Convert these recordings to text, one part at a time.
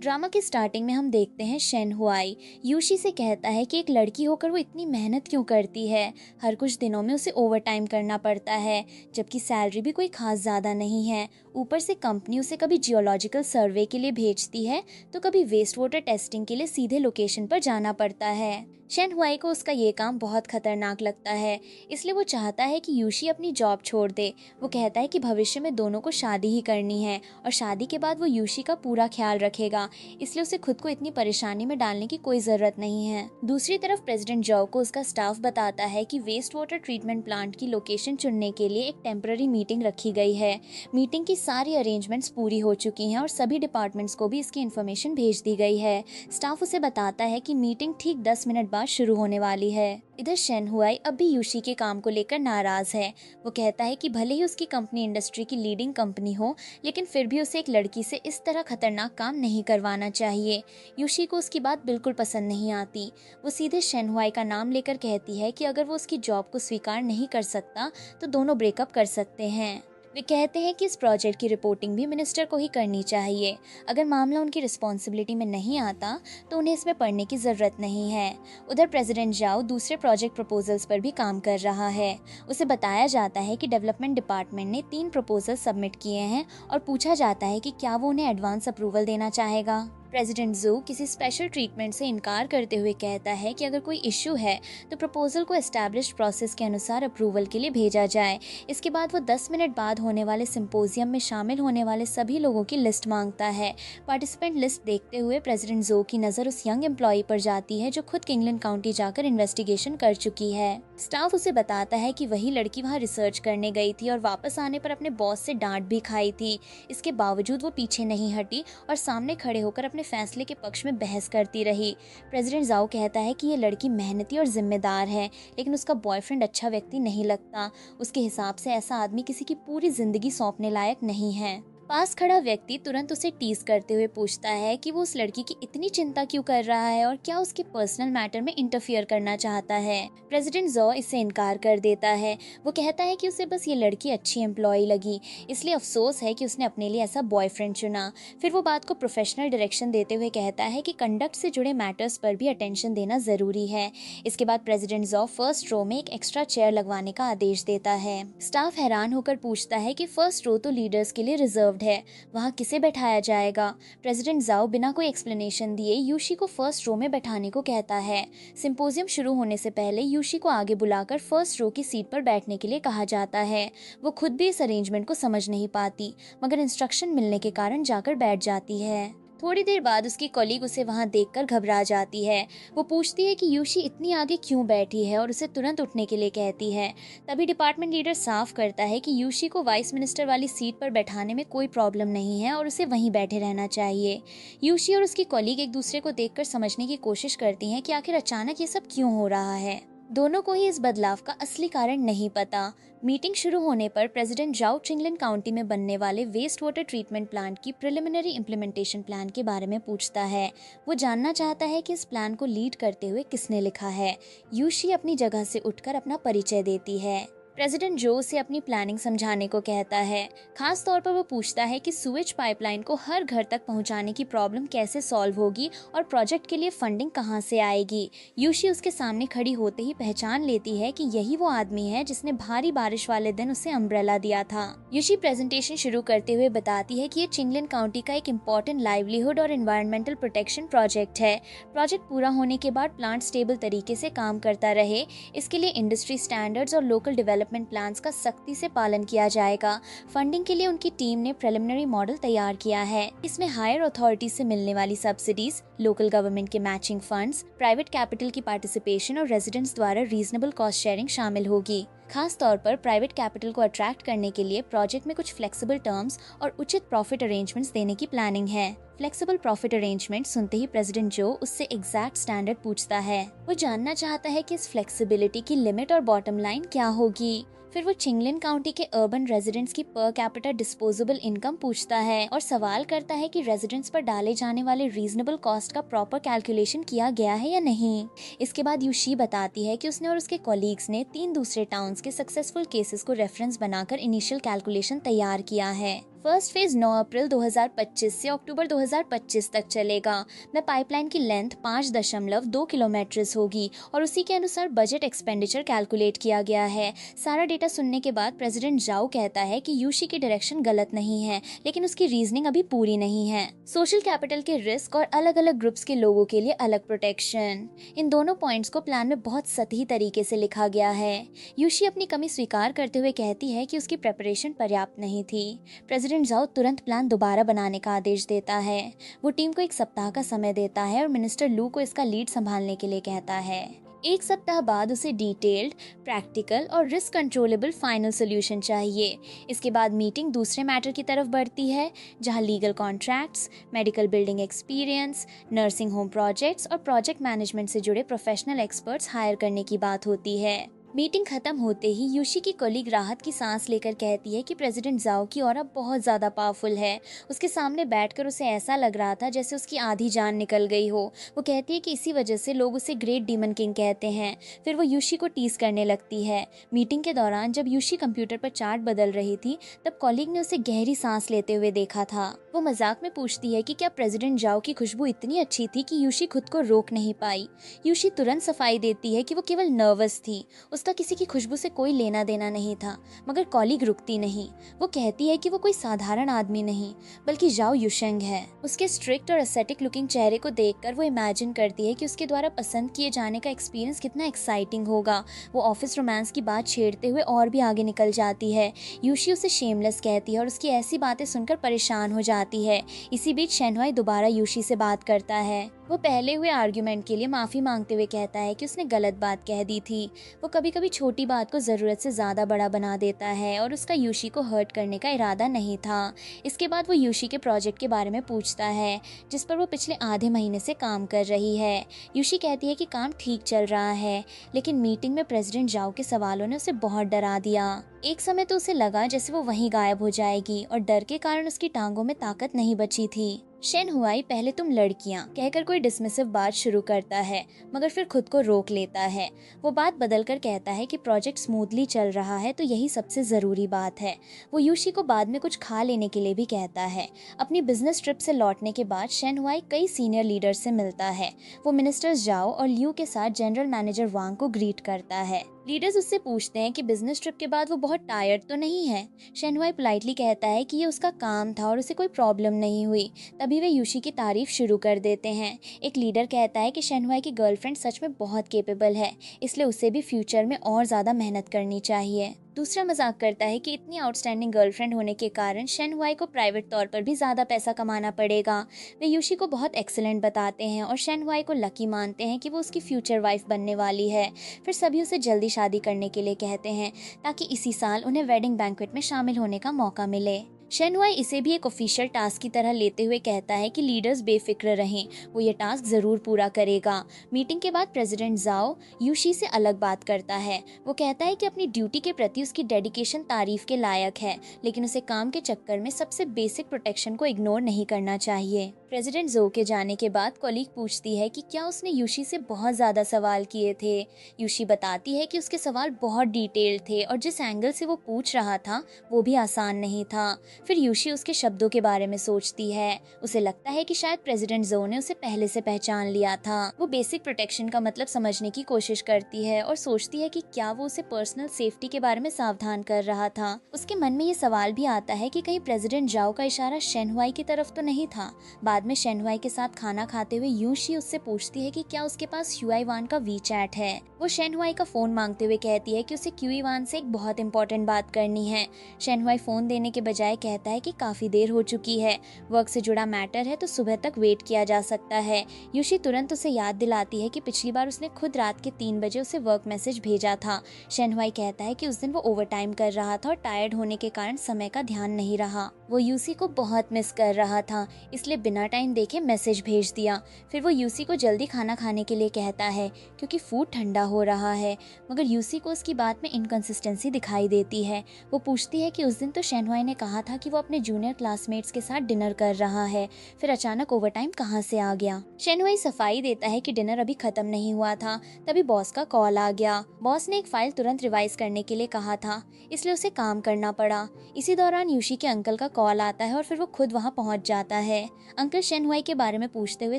Drama के starting में हम देखते हैं शेन हुआई यूशी से कहता है कि एक लड़की होकर वो इतनी मेहनत क्यों करती है। हर कुछ दिनों में उसे ओवर टाइम करना पड़ता है, जबकि सैलरी भी कोई खास ज़्यादा नहीं है। ऊपर से कंपनी उसे कभी जियोलॉजिकल सर्वे के लिए भेजती है तो कभी वेस्ट वाटर टेस्टिंग के लिए सीधे लोकेशन पर जाना पड़ता है। शेन हुआई को उसका ये काम बहुत खतरनाक लगता है, इसलिए वो चाहता है कि यूशी अपनी जॉब छोड़ दे। वो कहता है कि भविष्य में दोनों को शादी ही करनी है और शादी के बाद वो यूशी का पूरा ख्याल रखेगा, इसलिए उसे खुद को इतनी परेशानी में डालने की कोई जरूरत नहीं है। दूसरी तरफ प्रेसिडेंट जो को उसका स्टाफ बताता है कि वेस्ट वाटर ट्रीटमेंट प्लांट की लोकेशन चुनने के लिए एक टेम्पररी मीटिंग रखी गई है। मीटिंग की सारी अरेंजमेंट्स पूरी हो चुकी हैं और सभी डिपार्टमेंट्स को भी इसकी इन्फॉर्मेशन भेज दी गई है। स्टाफ उसे बताता है कि मीटिंग ठीक 10 मिनट बाद शुरू होने वाली है। इधर शेन हुआई अब भी यूशी के काम को लेकर नाराज है। वो कहता है कि भले ही उसकी कंपनी इंडस्ट्री की लीडिंग कंपनी हो, लेकिन फिर भी उसे एक लड़की से इस तरह खतरनाक काम नहीं करवाना चाहिए। यूशी को उसकी बात बिल्कुल पसंद नहीं आती। वो सीधे शेन हुआई का नाम लेकर कहती है कि अगर वो उसकी जॉब को स्वीकार नहीं कर सकता तो दोनों ब्रेकअप कर सकते हैं। वे कहते हैं कि इस प्रोजेक्ट की रिपोर्टिंग भी मिनिस्टर को ही करनी चाहिए। अगर मामला उनकी रिस्पॉन्सिबिलिटी में नहीं आता तो उन्हें इसमें पढ़ने की ज़रूरत नहीं है। उधर प्रेसिडेंट जाओ दूसरे प्रोजेक्ट प्रपोजल्स पर भी काम कर रहा है। उसे बताया जाता है कि डेवलपमेंट डिपार्टमेंट ने 3 प्रपोजल सबमिट किए हैं और पूछा जाता है कि क्या वो उन्हें एडवांस अप्रूवल देना चाहेगा। प्रेसिडेंट जो किसी स्पेशल ट्रीटमेंट से इनकार करते हुए कहता है कि अगर कोई इश्यू है तो प्रपोजल को एस्टैब्लिश्ड प्रोसेस के अनुसार अप्रूवल के लिए भेजा जाए। इसके बाद वो 10 मिनट बाद होने वाले सिंपोजियम में शामिल होने वाले सभी लोगों की लिस्ट मांगता है। पार्टिसिपेंट लिस्ट देखते हुए प्रेसिडेंट जो की नज़र उस यंग एम्प्लॉय पर जाती है जो खुद किंगलैंड काउंटी जाकर इन्वेस्टिगेशन कर चुकी है। स्टाफ उसे बताता है कि वही लड़की वहाँ रिसर्च करने गई थी और वापस आने पर अपने बॉस से डांट भी खाई थी। इसके बावजूद वो पीछे नहीं हटी और सामने खड़े होकर अपने फैसले के पक्ष में बहस करती रही। प्रेसिडेंट जाओ कहता है कि ये लड़की मेहनती और जिम्मेदार है, लेकिन उसका बॉयफ्रेंड अच्छा व्यक्ति नहीं लगता। उसके हिसाब से ऐसा आदमी किसी की पूरी जिंदगी सौंपने लायक नहीं है। पास खड़ा व्यक्ति तुरंत उसे टीज करते हुए पूछता है कि वो उस लड़की की इतनी चिंता क्यों कर रहा है और क्या उसके पर्सनल मैटर में इंटरफियर करना चाहता है। प्रेसिडेंट जॉ इससे इनकार कर देता है। वो कहता है कि उसे बस ये लड़की अच्छी एम्प्लॉय लगी, इसलिए अफसोस है कि उसने अपने लिए ऐसा बॉयफ्रेंड चुना। फिर वो बात को प्रोफेशनल डायरेक्शन देते हुए कहता है कि कंडक्ट से जुड़े मैटर्स पर भी अटेंशन देना जरूरी है। इसके बाद प्रेसिडेंट जॉ फर्स्ट रो में एक एक्स्ट्रा चेयर लगवाने का आदेश देता है। स्टाफ हैरान होकर पूछता है कि फर्स्ट रो तो लीडर्स के लिए रिजर्व है, वहाँ किसे बैठाया जाएगा। प्रेसिडेंट जाओ बिना कोई एक्सप्लेनेशन दिए यूशी को फर्स्ट रो में बैठाने को कहता है। सिंपोजियम शुरू होने से पहले यूशी को आगे बुलाकर फर्स्ट रो की सीट पर बैठने के लिए कहा जाता है। वो खुद भी इस अरेंजमेंट को समझ नहीं पाती, मगर इंस्ट्रक्शन मिलने के कारण जाकर बैठ जाती है। थोड़ी देर बाद उसकी कॉलीग उसे वहां देखकर घबरा जाती है। वो पूछती है कि यूशी इतनी आगे क्यों बैठी है और उसे तुरंत उठने के लिए कहती है। तभी डिपार्टमेंट लीडर साफ करता है कि यूशी को वाइस मिनिस्टर वाली सीट पर बैठाने में कोई प्रॉब्लम नहीं है और उसे वहीं बैठे रहना चाहिए। यूशी और उसकी कॉलीग एक दूसरे को देखकर समझने की कोशिश करती हैं कि आखिर अचानक ये सब क्यों हो रहा है। दोनों को ही इस बदलाव का असली कारण नहीं पता। मीटिंग शुरू होने पर प्रेसिडेंट जाओ चिंगलैंड काउंटी में बनने वाले वेस्ट वाटर ट्रीटमेंट प्लांट की प्रिलिमिनरी इम्प्लीमेंटेशन प्लान के बारे में पूछता है। वो जानना चाहता है कि इस प्लान को लीड करते हुए किसने लिखा है। यूशी अपनी जगह से उठकर अपना परिचय देती है। प्रेसिडेंट जो उसे अपनी प्लानिंग समझाने को कहता है। खास तौर पर वो पूछता है कि सुएज पाइपलाइन को हर घर तक पहुंचाने की प्रॉब्लम कैसे सॉल्व होगी और प्रोजेक्ट के लिए फंडिंग कहां से आएगी। यूशी उसके सामने खड़ी होते ही पहचान लेती है कि यही वो आदमी है जिसने भारी बारिश वाले दिन उसे अम्ब्रेला दिया था। यूशी प्रेजेंटेशन शुरू करते हुए बताती है कि ये चिंगलैंड काउंटी का एक इम्पोर्टेंट लाइवलीहुड और एनवायरमेंटल प्रोटेक्शन प्रोजेक्ट है। प्रोजेक्ट पूरा होने के बाद प्लांट स्टेबल तरीके से काम करता रहे, इसके लिए इंडस्ट्री स्टैंडर्ड्स और लोकल डेवलपमेंट प्लान्स का सख्ती से पालन किया जाएगा। फंडिंग के लिए उनकी टीम ने प्रिलिमिनरी मॉडल तैयार किया है। इसमें हायर अथॉरिटी से मिलने वाली सब्सिडीज, लोकल गवर्नमेंट के मैचिंग फंड्स, प्राइवेट कैपिटल की पार्टिसिपेशन और रेजिडेंट्स द्वारा रीजनेबल कॉस्ट शेयरिंग शामिल होगी। खास तौर पर प्राइवेट कैपिटल को अट्रैक्ट करने के लिए प्रोजेक्ट में कुछ फ्लेक्सिबल टर्म्स और उचित प्रॉफिट अरेंजमेंट्स देने की प्लानिंग है। फ्लेक्सिबल प्रॉफिट अरेंजमेंट सुनते ही प्रेसिडेंट जो उससे एग्जैक्ट स्टैंडर्ड पूछता है। वो जानना चाहता है कि इस फ्लेक्सिबिलिटी की लिमिट और बॉटम लाइन क्या होगी। फिर वो चिंगलैंड काउंटी के अर्बन रेजिडेंट्स की पर कैपिटा डिस्पोजेबल इनकम पूछता है और सवाल करता है कि रेजिडेंट्स पर डाले जाने वाले रीजनेबल कॉस्ट का प्रॉपर कैलकुलेशन किया गया है या नहीं। इसके बाद यूशी बताती है कि उसने और उसके कॉलीग्स ने 3 दूसरे टाउन्स के सक्सेसफुल केसेस को रेफरेंस बनाकर इनिशियल कैलकुलेशन तैयार किया है। फर्स्ट फेज 9 अप्रैल 2025 से अक्टूबर 2025 तक चलेगा। में पाइपलाइन की लेंथ 5.2 किलोमीटर होगी और उसी के अनुसार बजट एक्सपेंडिचर कैलकुलेट किया गया है। सारा डेटा सुनने के बाद प्रेसिडेंट जाओ कहता है कि यूशी की डायरेक्शन गलत नहीं है, लेकिन उसकी रीजनिंग अभी पूरी नहीं है। सोशल कैपिटल के रिस्क और अलग अलग ग्रुप्स के लोगों के लिए अलग प्रोटेक्शन, इन दोनों पॉइंट्स को प्लान में बहुत सतही तरीके से लिखा गया है। यूशी अपनी कमी स्वीकार करते हुए कहती है कि उसकी प्रेपरेशन पर्याप्त नहीं थी। प्रेसिडेंट जाओ तुरंत प्लान दोबारा बनाने का आदेश देता है। वो टीम को 1 सप्ताह का समय देता है और मिनिस्टर लू को इसका लीड संभालने के लिए कहता है। 1 सप्ताह बाद उसे डिटेल्ड, प्रैक्टिकल और रिस्क कंट्रोलेबल फाइनल सोल्यूशन चाहिए। इसके बाद मीटिंग दूसरे मैटर की तरफ बढ़ती है, जहां legal contracts, medical building experience, nursing home projects और प्रोजेक्ट मैनेजमेंट से जुड़े प्रोफेशनल एक्सपर्ट्स हायर करने की बात होती है। मीटिंग खत्म होते ही यूशी की कलीग राहत की सांस लेकर कहती है कि प्रेसिडेंट जाओ की ऑरा बहुत ज़्यादा पावरफुल है। उसके सामने बैठकर उसे ऐसा लग रहा था जैसे उसकी आधी जान निकल गई हो। वो कहती है कि इसी वजह से लोग उसे ग्रेट डीमन किंग कहते हैं। फिर वो यूशी को टीज करने लगती है। मीटिंग के दौरान जब यूशी कंप्यूटर पर चार्ट बदल रही थी, तब कॉलीग ने उसे गहरी सांस लेते हुए देखा था। वो मजाक में पूछती है कि क्या प्रेसिडेंट जाओ की खुशबू इतनी अच्छी थी कि यूशी खुद को रोक नहीं पाई। यूशी तुरंत सफाई देती है कि वो केवल नर्वस थी, उसका किसी की खुशबू से कोई लेना देना नहीं था। मगर कॉलीग रुकती नहीं। वो कहती है कि वो कोई साधारण आदमी नहीं, बल्कि जाओ युशेंग है। उसके स्ट्रिक्ट और एस्थेटिक लुकिंग चेहरे को देखकर वो इमेजिन करती है कि उसके द्वारा पसंद किए जाने का एक्सपीरियंस कितना एक्साइटिंग होगा। वो ऑफिस रोमांस की बात छेड़ते हुए और भी आगे निकल जाती है। यूशी उसे शेमलेस कहती है और उसकी ऐसी बातें सुनकर परेशान हो जाती है। इसी बीच शेनहुआई दोबारा यूशी से बात करता है। वो पहले हुए आर्ग्यूमेंट के लिए माफी मांगते हुए कहता है कि उसने गलत बात कह दी थी। वो कभी कभी छोटी बात को जरूरत से ज्यादा बड़ा बना देता है और उसका यूशी को हर्ट करने का इरादा नहीं था। इसके बाद वो यूशी के प्रोजेक्ट के बारे में पूछता है, जिस पर वो पिछले आधे महीने से काम कर रही है। यूशी कहती है कि काम ठीक चल रहा है, लेकिन मीटिंग में प्रेसिडेंट जाओ के सवालों ने उसे बहुत डरा दिया। एक समय तो उसे लगा जैसे वो वहीं गायब हो जाएगी और डर के कारण उसकी टांगों में ताकत नहीं बची थी। शेनहुआई पहले तुम लड़कियां कहकर कोई डिसमिसिव बात शुरू करता है, मगर फिर खुद को रोक लेता है। वो बात बदलकर कहता है कि प्रोजेक्ट स्मूथली चल रहा है तो यही सबसे ज़रूरी बात है। वो यूशी को बाद में कुछ खा लेने के लिए भी कहता है। अपनी बिजनेस ट्रिप से लौटने के बाद शेनहुआई कई सीनियर लीडर्स से मिलता है। वो मिनिस्टर्स जाओ और ल्यू के साथ जनरल मैनेजर वांग को ग्रीट करता है। लीडर्स उससे पूछते हैं कि बिजनेस ट्रिप के बाद वो बहुत टायर्ड तो नहीं है। शेनहुआई पोलाइटली कहता है कि ये उसका काम था और उसे कोई प्रॉब्लम नहीं हुई। तभी वे यूशी की तारीफ शुरू कर देते हैं। एक लीडर कहता है कि शेनहुआई की गर्लफ्रेंड सच में बहुत केपेबल है, इसलिए उसे भी फ्यूचर में और ज़्यादा मेहनत करनी चाहिए। दूसरा मजाक करता है कि इतनी आउटस्टैंडिंग गर्लफ्रेंड होने के कारण शेनहुआई को प्राइवेट तौर पर भी ज़्यादा पैसा कमाना पड़ेगा। वे यूशी को बहुत एक्सीलेंट बताते हैं और शेनहुआई को लकी मानते हैं कि वो उसकी फ्यूचर वाइफ बनने वाली है। फिर सभी उसे जल्दी शादी करने के लिए कहते हैं, ताकि इसी साल उन्हें वेडिंग बैंक्वेट में शामिल होने का मौका मिले। शेनहुआई इसे भी एक ऑफिशियल टास्क की तरह लेते हुए कहता है कि लीडर्स बेफिक्र रहें, वो ये टास्क जरूर पूरा करेगा। मीटिंग के बाद प्रेसिडेंट जाओ यूशी से अलग बात करता है। वो कहता है कि अपनी ड्यूटी के प्रति उसकी डेडिकेशन तारीफ के लायक है, लेकिन उसे काम के चक्कर में सबसे बेसिक प्रोटेक्शन को इग्नोर नहीं करना चाहिए। प्रेसिडेंट जो के जाने के बाद कॉलीग पूछती है कि क्या उसने यूशी से बहुत ज़्यादा सवाल किए थे। यूशी बताती है कि उसके सवाल बहुत डिटेल्ड थे और जिस एंगल से वो पूछ रहा था वो भी आसान नहीं था। फिर यूशी उसके शब्दों के बारे में सोचती है। उसे लगता है कि शायद प्रेसिडेंट जो ने उसे पहले से पहचान लिया था। वो बेसिक प्रोटेक्शन का मतलब समझने की कोशिश करती है और सोचती है कि क्या वो उसे पर्सनल सेफ्टी के बारे में सावधान कर रहा था। उसके मन में ये सवाल भी आता है कि कहीं प्रेसिडेंट जाओ का इशारा शेनहुआई की तरफ तो नहीं था। बाद में शेनहुआई के साथ खाना खाते हुए यूशी उससे पूछती है कि क्या उसके पास ह्यूआई वान का वीचैट है। वो शेनहुआई का फोन मांगते हुए कहती है कि उसे क्यूई वान से एक बहुत इंपॉर्टेंट बात करनी है। शेनहुआई फोन देने के बजाय कहता है कि काफी देर हो चुकी है, वर्क से जुड़ा मैटर है तो सुबह तक वेट किया जा सकता है। यूशी तुरंत उसे याद दिलाती है कि पिछली बार उसने खुद रात के 3 बजे उसे वर्क मैसेज भेजा था। शेनहुआई कहता है कि उस दिन वो ओवरटाइम कर रहा था और टायर्ड होने के कारण समय का ध्यान नहीं रहा। वो यूसी को बहुत मिस कर रहा था, इसलिए बिना टाइम देखे मैसेज भेज दिया। फिर वो यूसी को जल्दी खाना खाने के लिए कहता है क्योंकि फूड ठंडा हो रहा है, मगर यूसी को उसकी बात में इनकंसिस्टेंसी दिखाई देती है। वो पूछती है कि उस दिन तो शेनहुआई ने कहा था कि वो अपने जूनियर क्लासमेट्स के साथ डिनर कर रहा है, फिर अचानक ओवर टाइम कहाँ से आ गया। शेनहुआई सफाई देता है कि डिनर अभी खत्म नहीं हुआ था, तभी बॉस का कॉल आ गया। बॉस ने एक फाइल तुरंत रिवाइज करने के लिए कहा था, इसलिए उसे काम करना पड़ा। इसी दौरान यूशी के अंकल का कॉल आता है और फिर वो खुद वहाँ पहुँच जाता है। अंकल शेनहुआई के बारे में पूछते हुए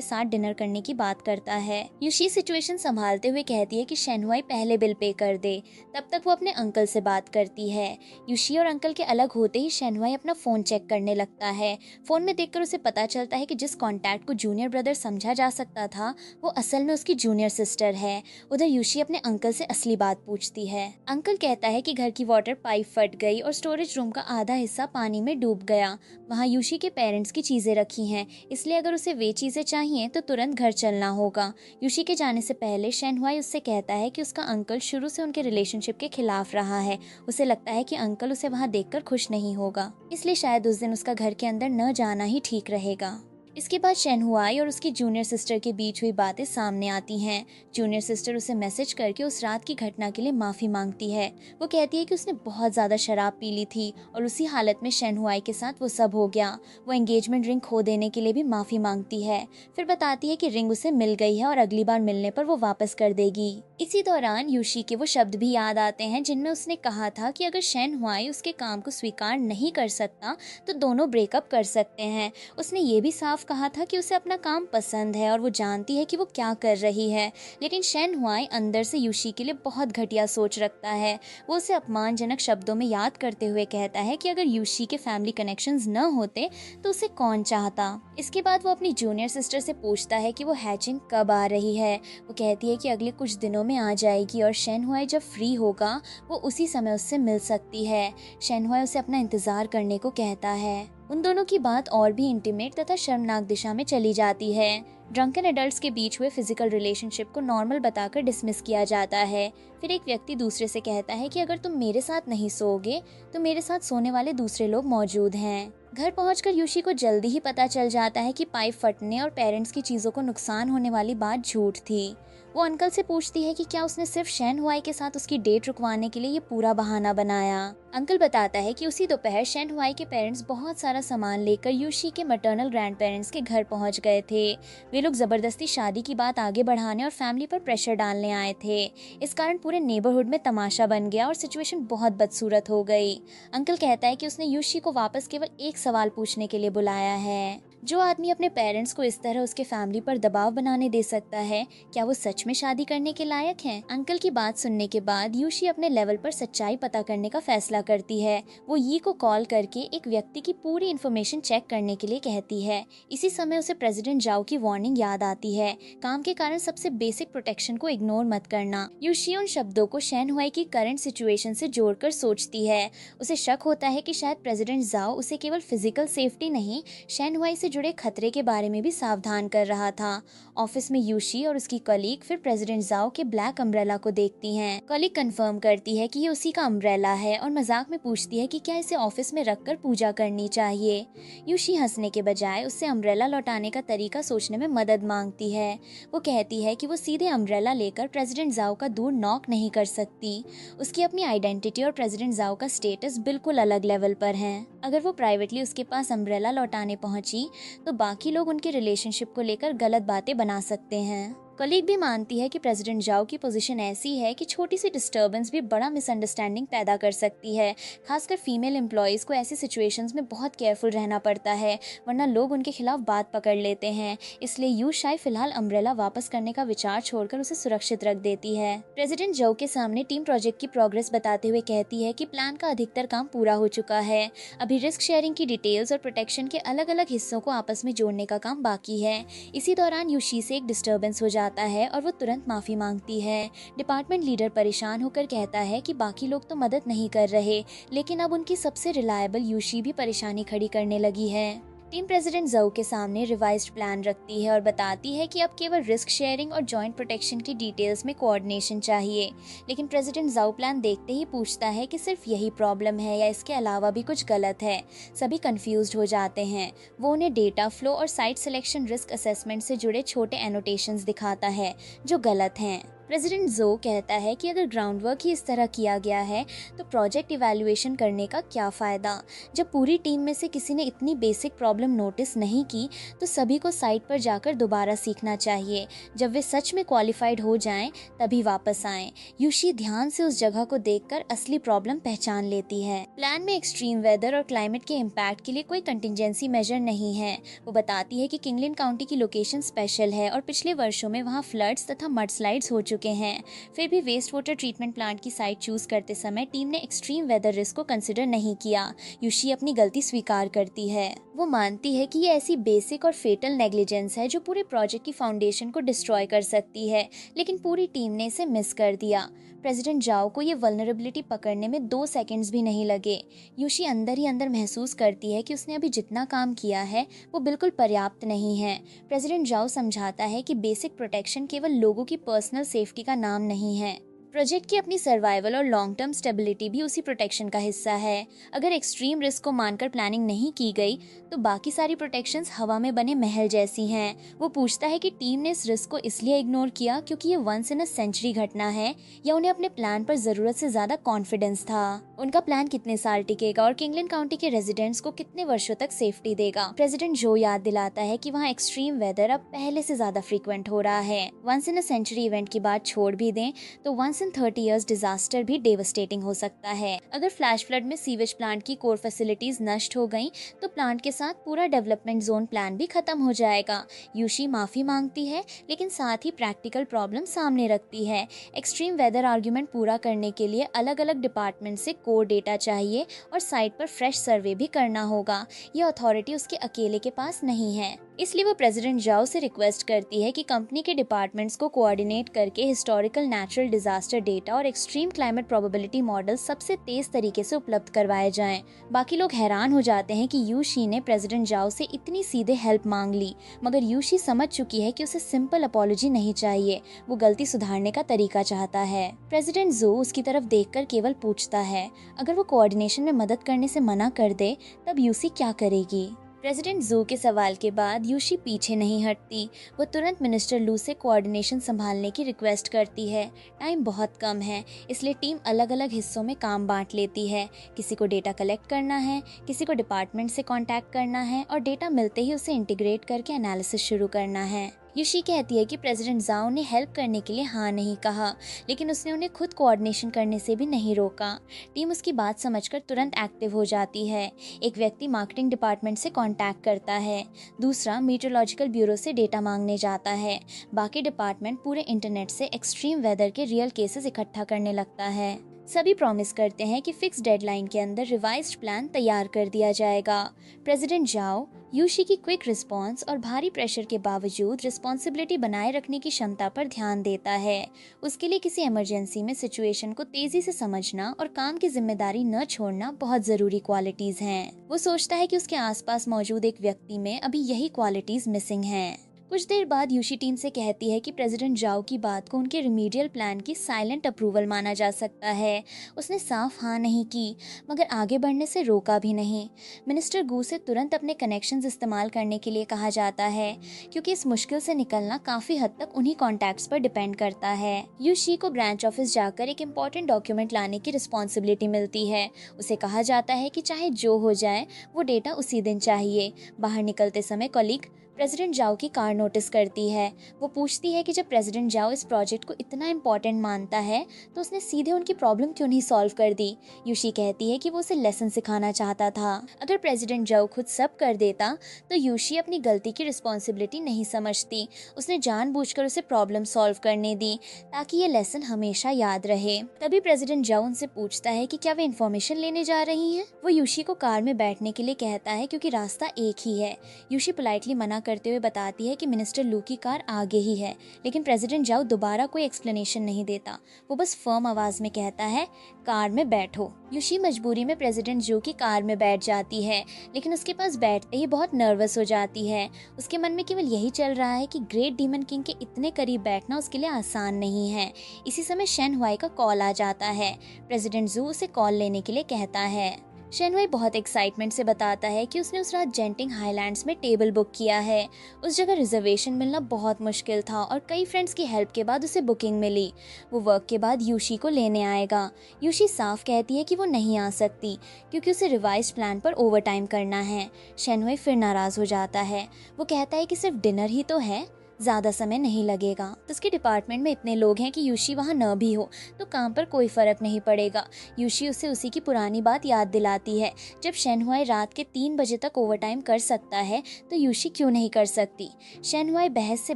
साथ डिनर करने की बात करता है। यूशी सिचुएशन संभालते हुए कहती है कि शेनहुआई पहले बिल पे कर दे, तब तक वो अपने अंकल से बात करती है। यूशी और अंकल के अलग होते ही शेनहुआई अपना फोन चेक करने लगता है। फोन में देखकर उसे पता चलता है कि जिस कॉन्टैक्ट को जूनियर ब्रदर समझा जा सकता था वो असल में उसकी जूनियर सिस्टर है। उधर यूशी अपने अंकल से असली बात पूछती है। अंकल कहता है कि घर की वाटर पाइप फट गई और स्टोरेज रूम का आधा हिस्सा पानी में डूब गया। वहाँ यूशी के पेरेंट्स की चीजें रखी हैं, इसलिए अगर उसे वे चीजें चाहिए तो तुरंत घर चलना होगा। यूशी के जाने से पहले शेनहुआई उससे कहता है कि उसका अंकल शुरू से उनके रिलेशनशिप के खिलाफ रहा है। उसे लगता है कि अंकल उसे वहाँ देखकर खुश नहीं होगा, इसलिए शायद उस दिन उसका घर के अंदर न जाना ही ठीक रहेगा। इसके बाद शेनहुआई और उसकी जूनियर सिस्टर के बीच हुई बातें सामने आती हैं। जूनियर सिस्टर उसे मैसेज करके उस रात की घटना के लिए माफ़ी मांगती है। वो कहती है कि उसने बहुत ज़्यादा शराब पी ली थी और उसी हालत में शेनहुआई के साथ वो सब हो गया। वो एंगेजमेंट रिंग खो देने के लिए भी माफ़ी मांगती है। फिर बताती है कि रिंग उसे मिल गई है और अगली बार मिलने पर वो वापस कर देगी। इसी दौरान यूशी के वो शब्द भी याद आते हैं जिनमें उसने कहा था कि अगर शेनहुआई उसके काम को स्वीकार नहीं कर सकता तो दोनों ब्रेकअप कर सकते हैं। उसने ये भी साफ कहा था कि उसे अपना काम पसंद है और वो जानती है कि वो क्या कर रही है, लेकिन शेनहुआई अंदर से यूशी के लिए बहुत घटिया सोच रखता है। वो उसे अपमानजनक शब्दों में याद करते हुए कहता है कि अगर यूशी के फैमिली कनेक्शंस न होते तो उसे कौन चाहता। इसके बाद वो अपनी जूनियर सिस्टर से पूछता है कि वो हैचिंग कब आ रही है। वो कहती है कि अगले कुछ दिनों में आ जाएगी और शेनहुआई जब फ्री होगा वो उसी समय उससे मिल सकती है। शेनहुआई उसे अपना इंतजार करने को कहता है। उन दोनों की बात और भी इंटीमेट तथा शर्मनाक दिशा में चली जाती है। ड्रंकन एडल्ट्स के बीच हुए फिजिकल रिलेशनशिप को नॉर्मल बताकर डिसमिस किया जाता है। फिर एक व्यक्ति दूसरे से कहता है कि अगर तुम मेरे साथ नहीं सोओगे तो मेरे साथ सोने वाले दूसरे लोग मौजूद हैं। घर पहुंचकर यूशी को जल्दी ही पता चल जाता है कि पाइप फटने और पेरेंट्स की चीजों को नुकसान होने वाली बात झूठ थी। वो अंकल से पूछती है कि क्या उसने सिर्फ शेनहुआई के साथ उसकी डेट रुकवाने के लिए ये पूरा बहाना बनाया। अंकल बताता है कि उसी दोपहर शेनहुआई के पेरेंट्स बहुत सारा सामान लेकर यूशी के मैटरनल ग्रैंड पेरेंट्स के घर पहुंच गए थे। वे लोग जबरदस्ती शादी की बात आगे बढ़ाने और फैमिली पर प्रेशर डालने आए थे। इस कारण पूरे नेबरहुड में तमाशा बन गया और सिचुएशन बहुत बदसूरत हो गई। अंकल कहता है कि उसने यूशी को वापस केवल एक सवाल पूछने के लिए बुलाया है, जो आदमी अपने पेरेंट्स को इस तरह उसके फैमिली पर दबाव बनाने दे सकता है, क्या वो सच में शादी करने के लायक है? अंकल की बात सुनने के बाद यूशी अपने लेवल पर सच्चाई पता करने का फैसला करती है। वो यी को कॉल करके एक व्यक्ति की पूरी इन्फॉर्मेशन चेक करने के लिए कहती है। इसी समय उसे प्रेसिडेंट जाओ की वार्निंग याद आती है, काम के कारण सबसे बेसिक प्रोटेक्शन को इग्नोर मत करना। यूशी उन शब्दों को शेनहुआई की करंट सिचुएशन से जोड़कर सोचती है। उसे शक होता है कि शायद प्रेसिडेंट जाओ उसे केवल फिजिकल सेफ्टी नहीं, शेनहुआई से जुड़े खतरे के बारे में भी सावधान कर रहा था। ऑफिस में यूशी और उसकी कलीग फिर प्रेसिडेंट जाओ के ब्लैक अम्ब्रेला को देखती हैं। कलीग कंफर्म करती है कि ये उसी का अम्ब्रेला है और मजाक में पूछती है कि क्या इसे ऑफिस में रखकर पूजा करनी चाहिए। यूशी हंसने के बजाय उससे अम्ब्रेला लौटाने का तरीका सोचने में मदद मांगती है। वो कहती है कि वो सीधे अम्ब्रेला लेकर प्रेसिडेंट जाओ का दूर नॉक नहीं कर सकती। उसकी अपनी आइडेंटिटी और प्रेसिडेंट जाओ का स्टेटस बिल्कुल अलग लेवल पर है। अगर वो प्राइवेटली उसके पास अम्ब्रेला लौटाने पहुंची तो बाकी लोग उनके रिलेशनशिप को लेकर गलत बातें बना सकते हैं। कलीग भी मानती है कि प्रेसिडेंट जाओ की पोजीशन ऐसी है कि छोटी सी डिस्टर्बेंस भी बड़ा मिसअंडरस्टैंडिंग पैदा कर सकती है। खासकर फीमेल एम्प्लॉयज़ को ऐसी सिचुएशंस में बहुत केयरफुल रहना पड़ता है, वरना लोग उनके खिलाफ बात पकड़ लेते हैं। इसलिए यू शाई फिलहाल अम्ब्रेला वापस करने का विचार छोड़कर उसे सुरक्षित रख देती है। प्रेसिडेंट जाओ के सामने टीम प्रोजेक्ट की प्रोग्रेस बताते हुए कहती है कि प्लान का अधिकतर काम पूरा हो चुका है, अभी रिस्क शेयरिंग की डिटेल्स और प्रोटेक्शन के अलग अलग हिस्सों को आपस में जोड़ने का काम बाकी है। इसी दौरान यूशी से एक डिस्टर्बेंस हो जाता है और वो तुरंत माफी मांगती है। डिपार्टमेंट लीडर परेशान होकर कहता है कि बाकी लोग तो मदद नहीं कर रहे, लेकिन अब उनकी सबसे रिलायबल यूशी भी परेशानी खड़ी करने लगी है। टीम प्रेसिडेंट ज़ोउ के सामने रिवाइज्ड प्लान रखती है और बताती है कि अब केवल रिस्क शेयरिंग और जॉइंट प्रोटेक्शन की डिटेल्स में कोऑर्डिनेशन चाहिए। लेकिन प्रेसिडेंट ज़ोउ प्लान देखते ही पूछता है कि सिर्फ यही प्रॉब्लम है या इसके अलावा भी कुछ गलत है। सभी कंफ्यूज्ड हो जाते हैं। वो उन्हें डेटा फ्लो और साइट सिलेक्शन रिस्क असेसमेंट से जुड़े छोटे एनोटेशंस दिखाता है जो गलत हैं। प्रेसिडेंट ज़ोउ कहता है कि अगर ग्राउंड वर्क ही इस तरह किया गया है तो प्रोजेक्ट इवैल्यूएशन करने का क्या फ़ायदा। जब पूरी टीम में से किसी ने इतनी बेसिक प्रॉब्लम नोटिस नहीं की तो सभी को साइट पर जाकर दोबारा सीखना चाहिए। जब वे सच में क्वालिफाइड हो जाएं तभी वापस आएं। यूशी ध्यान से उस जगह को देखकर असली प्रॉब्लम पहचान लेती है। प्लान में एक्सट्रीम वेदर और क्लाइमेट के इम्पैक्ट के लिए कोई कंटिजेंसी मेजर नहीं है। वो बताती है कि किंगलिन काउंटी की लोकेशन स्पेशल है और पिछले वर्षों में वहाँ फ्लड्स तथा मडस्लाइड्स हो चुके हैं। फिर भी वेस्ट वाटर ट्रीटमेंट प्लांट की साइट चूज करते समय टीम ने एक्सट्रीम वेदर रिस्क को कंसिडर नहीं किया। यूशी अपनी गलती स्वीकार करती है। वो मानती है कि ये ऐसी बेसिक और फेटल नेग्लिजेंस है जो पूरे प्रोजेक्ट की फाउंडेशन को डिस्ट्रॉय कर सकती है, लेकिन पूरी टीम ने इसे मिस कर दिया। प्रेसिडेंट जाओ को ये वल्नरेबिलिटी पकड़ने में 2 सेकंड्स भी नहीं लगे। यूशी अंदर ही अंदर महसूस करती है कि उसने अभी जितना काम किया है वो बिल्कुल पर्याप्त नहीं है। प्रेसिडेंट जाओ समझाता है कि बेसिक प्रोटेक्शन केवल लोगों की पर्सनल सेफ्टी का नाम नहीं है। प्रोजेक्ट की अपनी सर्वाइवल और लॉन्ग टर्म स्टेबिलिटी भी उसी प्रोटेक्शन का हिस्सा है। अगर एक्सट्रीम रिस्क को मानकर प्लानिंग नहीं की गई तो बाकी सारी प्रोटेक्शंस हवा में बने महल जैसी हैं। वो पूछता है कि टीम ने इस रिस्क को इसलिए इग्नोर किया क्योंकि ये वंस इन अ सेंचुरी घटना है या उन्हें अपने प्लान पर जरूरत से ज्यादा कॉन्फिडेंस था। उनका प्लान कितने साल टिकेगा और किंगलिन काउंटी के रेजिडेंट्स को कितने वर्षों तक सेफ्टी देगा। प्रेसिडेंट जो याद दिलाता है कि वहाँ एक्सट्रीम वेदर अब पहले से ज्यादा फ्रीक्वेंट हो रहा है। Once in a century event की बात छोड़ भी दें तो वंस इन 30 इयर्स डिजास्टर भी डेवस्टेटिंग हो सकता है। अगर फ्लैश फ्लड में सीवेज प्लांट की कोर फैसिलिटीज नष्ट हो गईं तो प्लांट के साथ पूरा डेवलपमेंट जोन प्लान भी खत्म हो जाएगा। यूशी माफी मांगती है लेकिन साथ ही प्रैक्टिकल प्रॉब्लम सामने रखती है। एक्सट्रीम वेदर आर्ग्यूमेंट पूरा करने के लिए अलग अलग डिपार्टमेंट से कोर डेटा चाहिए और साइट पर फ्रेश सर्वे भी करना होगा। ये अथॉरिटी उसके अकेले के पास नहीं है, इसलिए वो प्रेसिडेंट जाओ से रिक्वेस्ट करती है कि कंपनी के डिपार्टमेंट्स को कोऑर्डिनेट करके हिस्टोरिकल नेचुरल डिजास्टर डेटा और एक्सट्रीम क्लाइमेट प्रोबेबिलिटी मॉडल सबसे तेज तरीके से उपलब्ध करवाए जाएं। बाकी लोग हैरान हो जाते हैं कि यूशी ने प्रेसिडेंट जाओ से इतनी सीधे हेल्प मांग ली, मगर यूशी समझ चुकी है कि उसे सिंपल अपॉलॉजी नहीं चाहिए, वो गलती सुधारने का तरीका चाहता है। प्रेसिडेंट ज़ोउ उसकी तरफ देखकर केवल पूछता है, अगर वो कोऑर्डिनेशन में मदद करने से मना कर दे तब यूशी क्या करेगी। प्रेसिडेंट ज़ोउ के सवाल के बाद यूशी पीछे नहीं हटती। वो तुरंत मिनिस्टर लू से कोऑर्डिनेशन संभालने की रिक्वेस्ट करती है। टाइम बहुत कम है, इसलिए टीम अलग अलग हिस्सों में काम बांट लेती है। किसी को डेटा कलेक्ट करना है, किसी को डिपार्टमेंट से कांटेक्ट करना है और डेटा मिलते ही उसे इंटीग्रेट करके एनालिसिस शुरू करना है। यूशी कहती है कि प्रेसिडेंट ज़ाओ ने हेल्प करने के लिए हाँ नहीं कहा, लेकिन उसने उन्हें खुद कोऑर्डिनेशन करने से भी नहीं रोका। टीम उसकी बात समझकर तुरंत एक्टिव हो जाती है। एक व्यक्ति मार्केटिंग डिपार्टमेंट से कांटेक्ट करता है, दूसरा मीटरोलॉजिकल ब्यूरो से डेटा मांगने जाता है। बाकी डिपार्टमेंट पूरे इंटरनेट से एक्सट्रीम वेदर के रियल केसेस इकट्ठा करने लगता है। सभी प्रॉमिस करते हैं कि फिक्स डेडलाइन के अंदर रिवाइज्ड प्लान तैयार कर दिया जाएगा। प्रेसिडेंट जाओ यूशी की क्विक रिस्पांस और भारी प्रेशर के बावजूद रिस्पॉन्सिबिलिटी बनाए रखने की क्षमता पर ध्यान देता है। उसके लिए किसी इमरजेंसी में सिचुएशन को तेजी से समझना और काम की जिम्मेदारी न छोड़ना बहुत जरूरी क्वालिटीज हैं। वो सोचता है कि उसके आसपास मौजूद एक व्यक्ति में अभी यही क्वालिटीज मिसिंग हैं। कुछ देर बाद यूशी टीम से कहती है कि प्रेसिडेंट जाओ की बात को उनके रिमीडियल प्लान की साइलेंट अप्रूवल माना जा सकता है। उसने साफ हाँ नहीं की, मगर आगे बढ़ने से रोका भी नहीं। मिनिस्टर गू से तुरंत अपने कनेक्शंस इस्तेमाल करने के लिए कहा जाता है, क्योंकि इस मुश्किल से निकलना काफी हद तक उन्हीं कॉन्टैक्ट्स पर डिपेंड करता है। यूशी को ब्रांच ऑफिस जाकर एक इम्पोर्टेंट डॉक्यूमेंट लाने की रिस्पॉन्सिबिलिटी मिलती है। उसे कहा जाता है कि चाहे जो हो जाए वो डेटा उसी दिन चाहिए। बाहर निकलते समय कॉलीग प्रेसिडेंट जाओ की कार नोटिस करती है। वो पूछती है कि जब प्रेसिडेंट जाओ इस प्रोजेक्ट को इतना इम्पोर्टेंट मानता है तो उसने सीधे उनकी प्रॉब्लम क्यों नहीं सॉल्व कर दी। यूशी कहती है कि वो उसे लेसन सिखाना चाहता था। अगर प्रेसिडेंट जाओ खुद सब कर देता तो यूशी अपनी गलती की रिस्पॉन्सिबिलिटी नहीं समझती। उसने जानबूझकर उसे प्रॉब्लम सॉल्व करने दी ताकि ये लेसन हमेशा याद रहे। तभी प्रेसिडेंट जाओ उनसे पूछता है कि क्या वे इन्फॉर्मेशन लेने जा रही हैं। वो यूशी को कार में बैठने के लिए कहता है क्योंकि रास्ता एक ही है। यूशी पोलाइटली मना करते हुए बताती है कि मिनिस्टर लू की कार आगे ही है, लेकिन प्रेसिडेंट जाओ दोबारा कोई एक्सप्लेनेशन नहीं देता। वो बस फर्म आवाज में कहता है, कार में बैठो। यूशी मजबूरी में प्रेसिडेंट जो की कार में बैठ जाती है, लेकिन उसके पास बैठते ही बहुत नर्वस हो जाती है। उसके मन में केवल यही चल रहा है कि ग्रेट डीमन किंग के इतने करीब बैठना उसके लिए आसान नहीं है। इसी समय शेन हुआई का कॉल आ जाता है। प्रेसिडेंट जू उसे कॉल लेने के लिए कहता है। शेन हुआई बहुत एक्साइटमेंट से बताता है कि उसने उस रात जेंटिंग हाईलैंड्स में टेबल बुक किया है। उस जगह रिजर्वेशन मिलना बहुत मुश्किल था और कई फ्रेंड्स की हेल्प के बाद उसे बुकिंग मिली। वो वर्क के बाद यूशी को लेने आएगा। यूशी साफ कहती है कि वो नहीं आ सकती क्योंकि उसे रिवाइज प्लान पर ओवर टाइम करना है। शेन हुआई फिर नाराज हो जाता है। वो कहता है कि सिर्फ डिनर ही तो है, ज़्यादा समय नहीं लगेगा। तो उसके डिपार्टमेंट में इतने लोग हैं कि यूशी वहाँ न भी हो तो काम पर कोई फर्क नहीं पड़ेगा। यूशी उसे उसी की पुरानी बात याद दिलाती है। जब शेन हुआई रात के 3 बजे तक ओवरटाइम कर सकता है तो यूशी क्यों नहीं कर सकती। शेन हुआई बहस से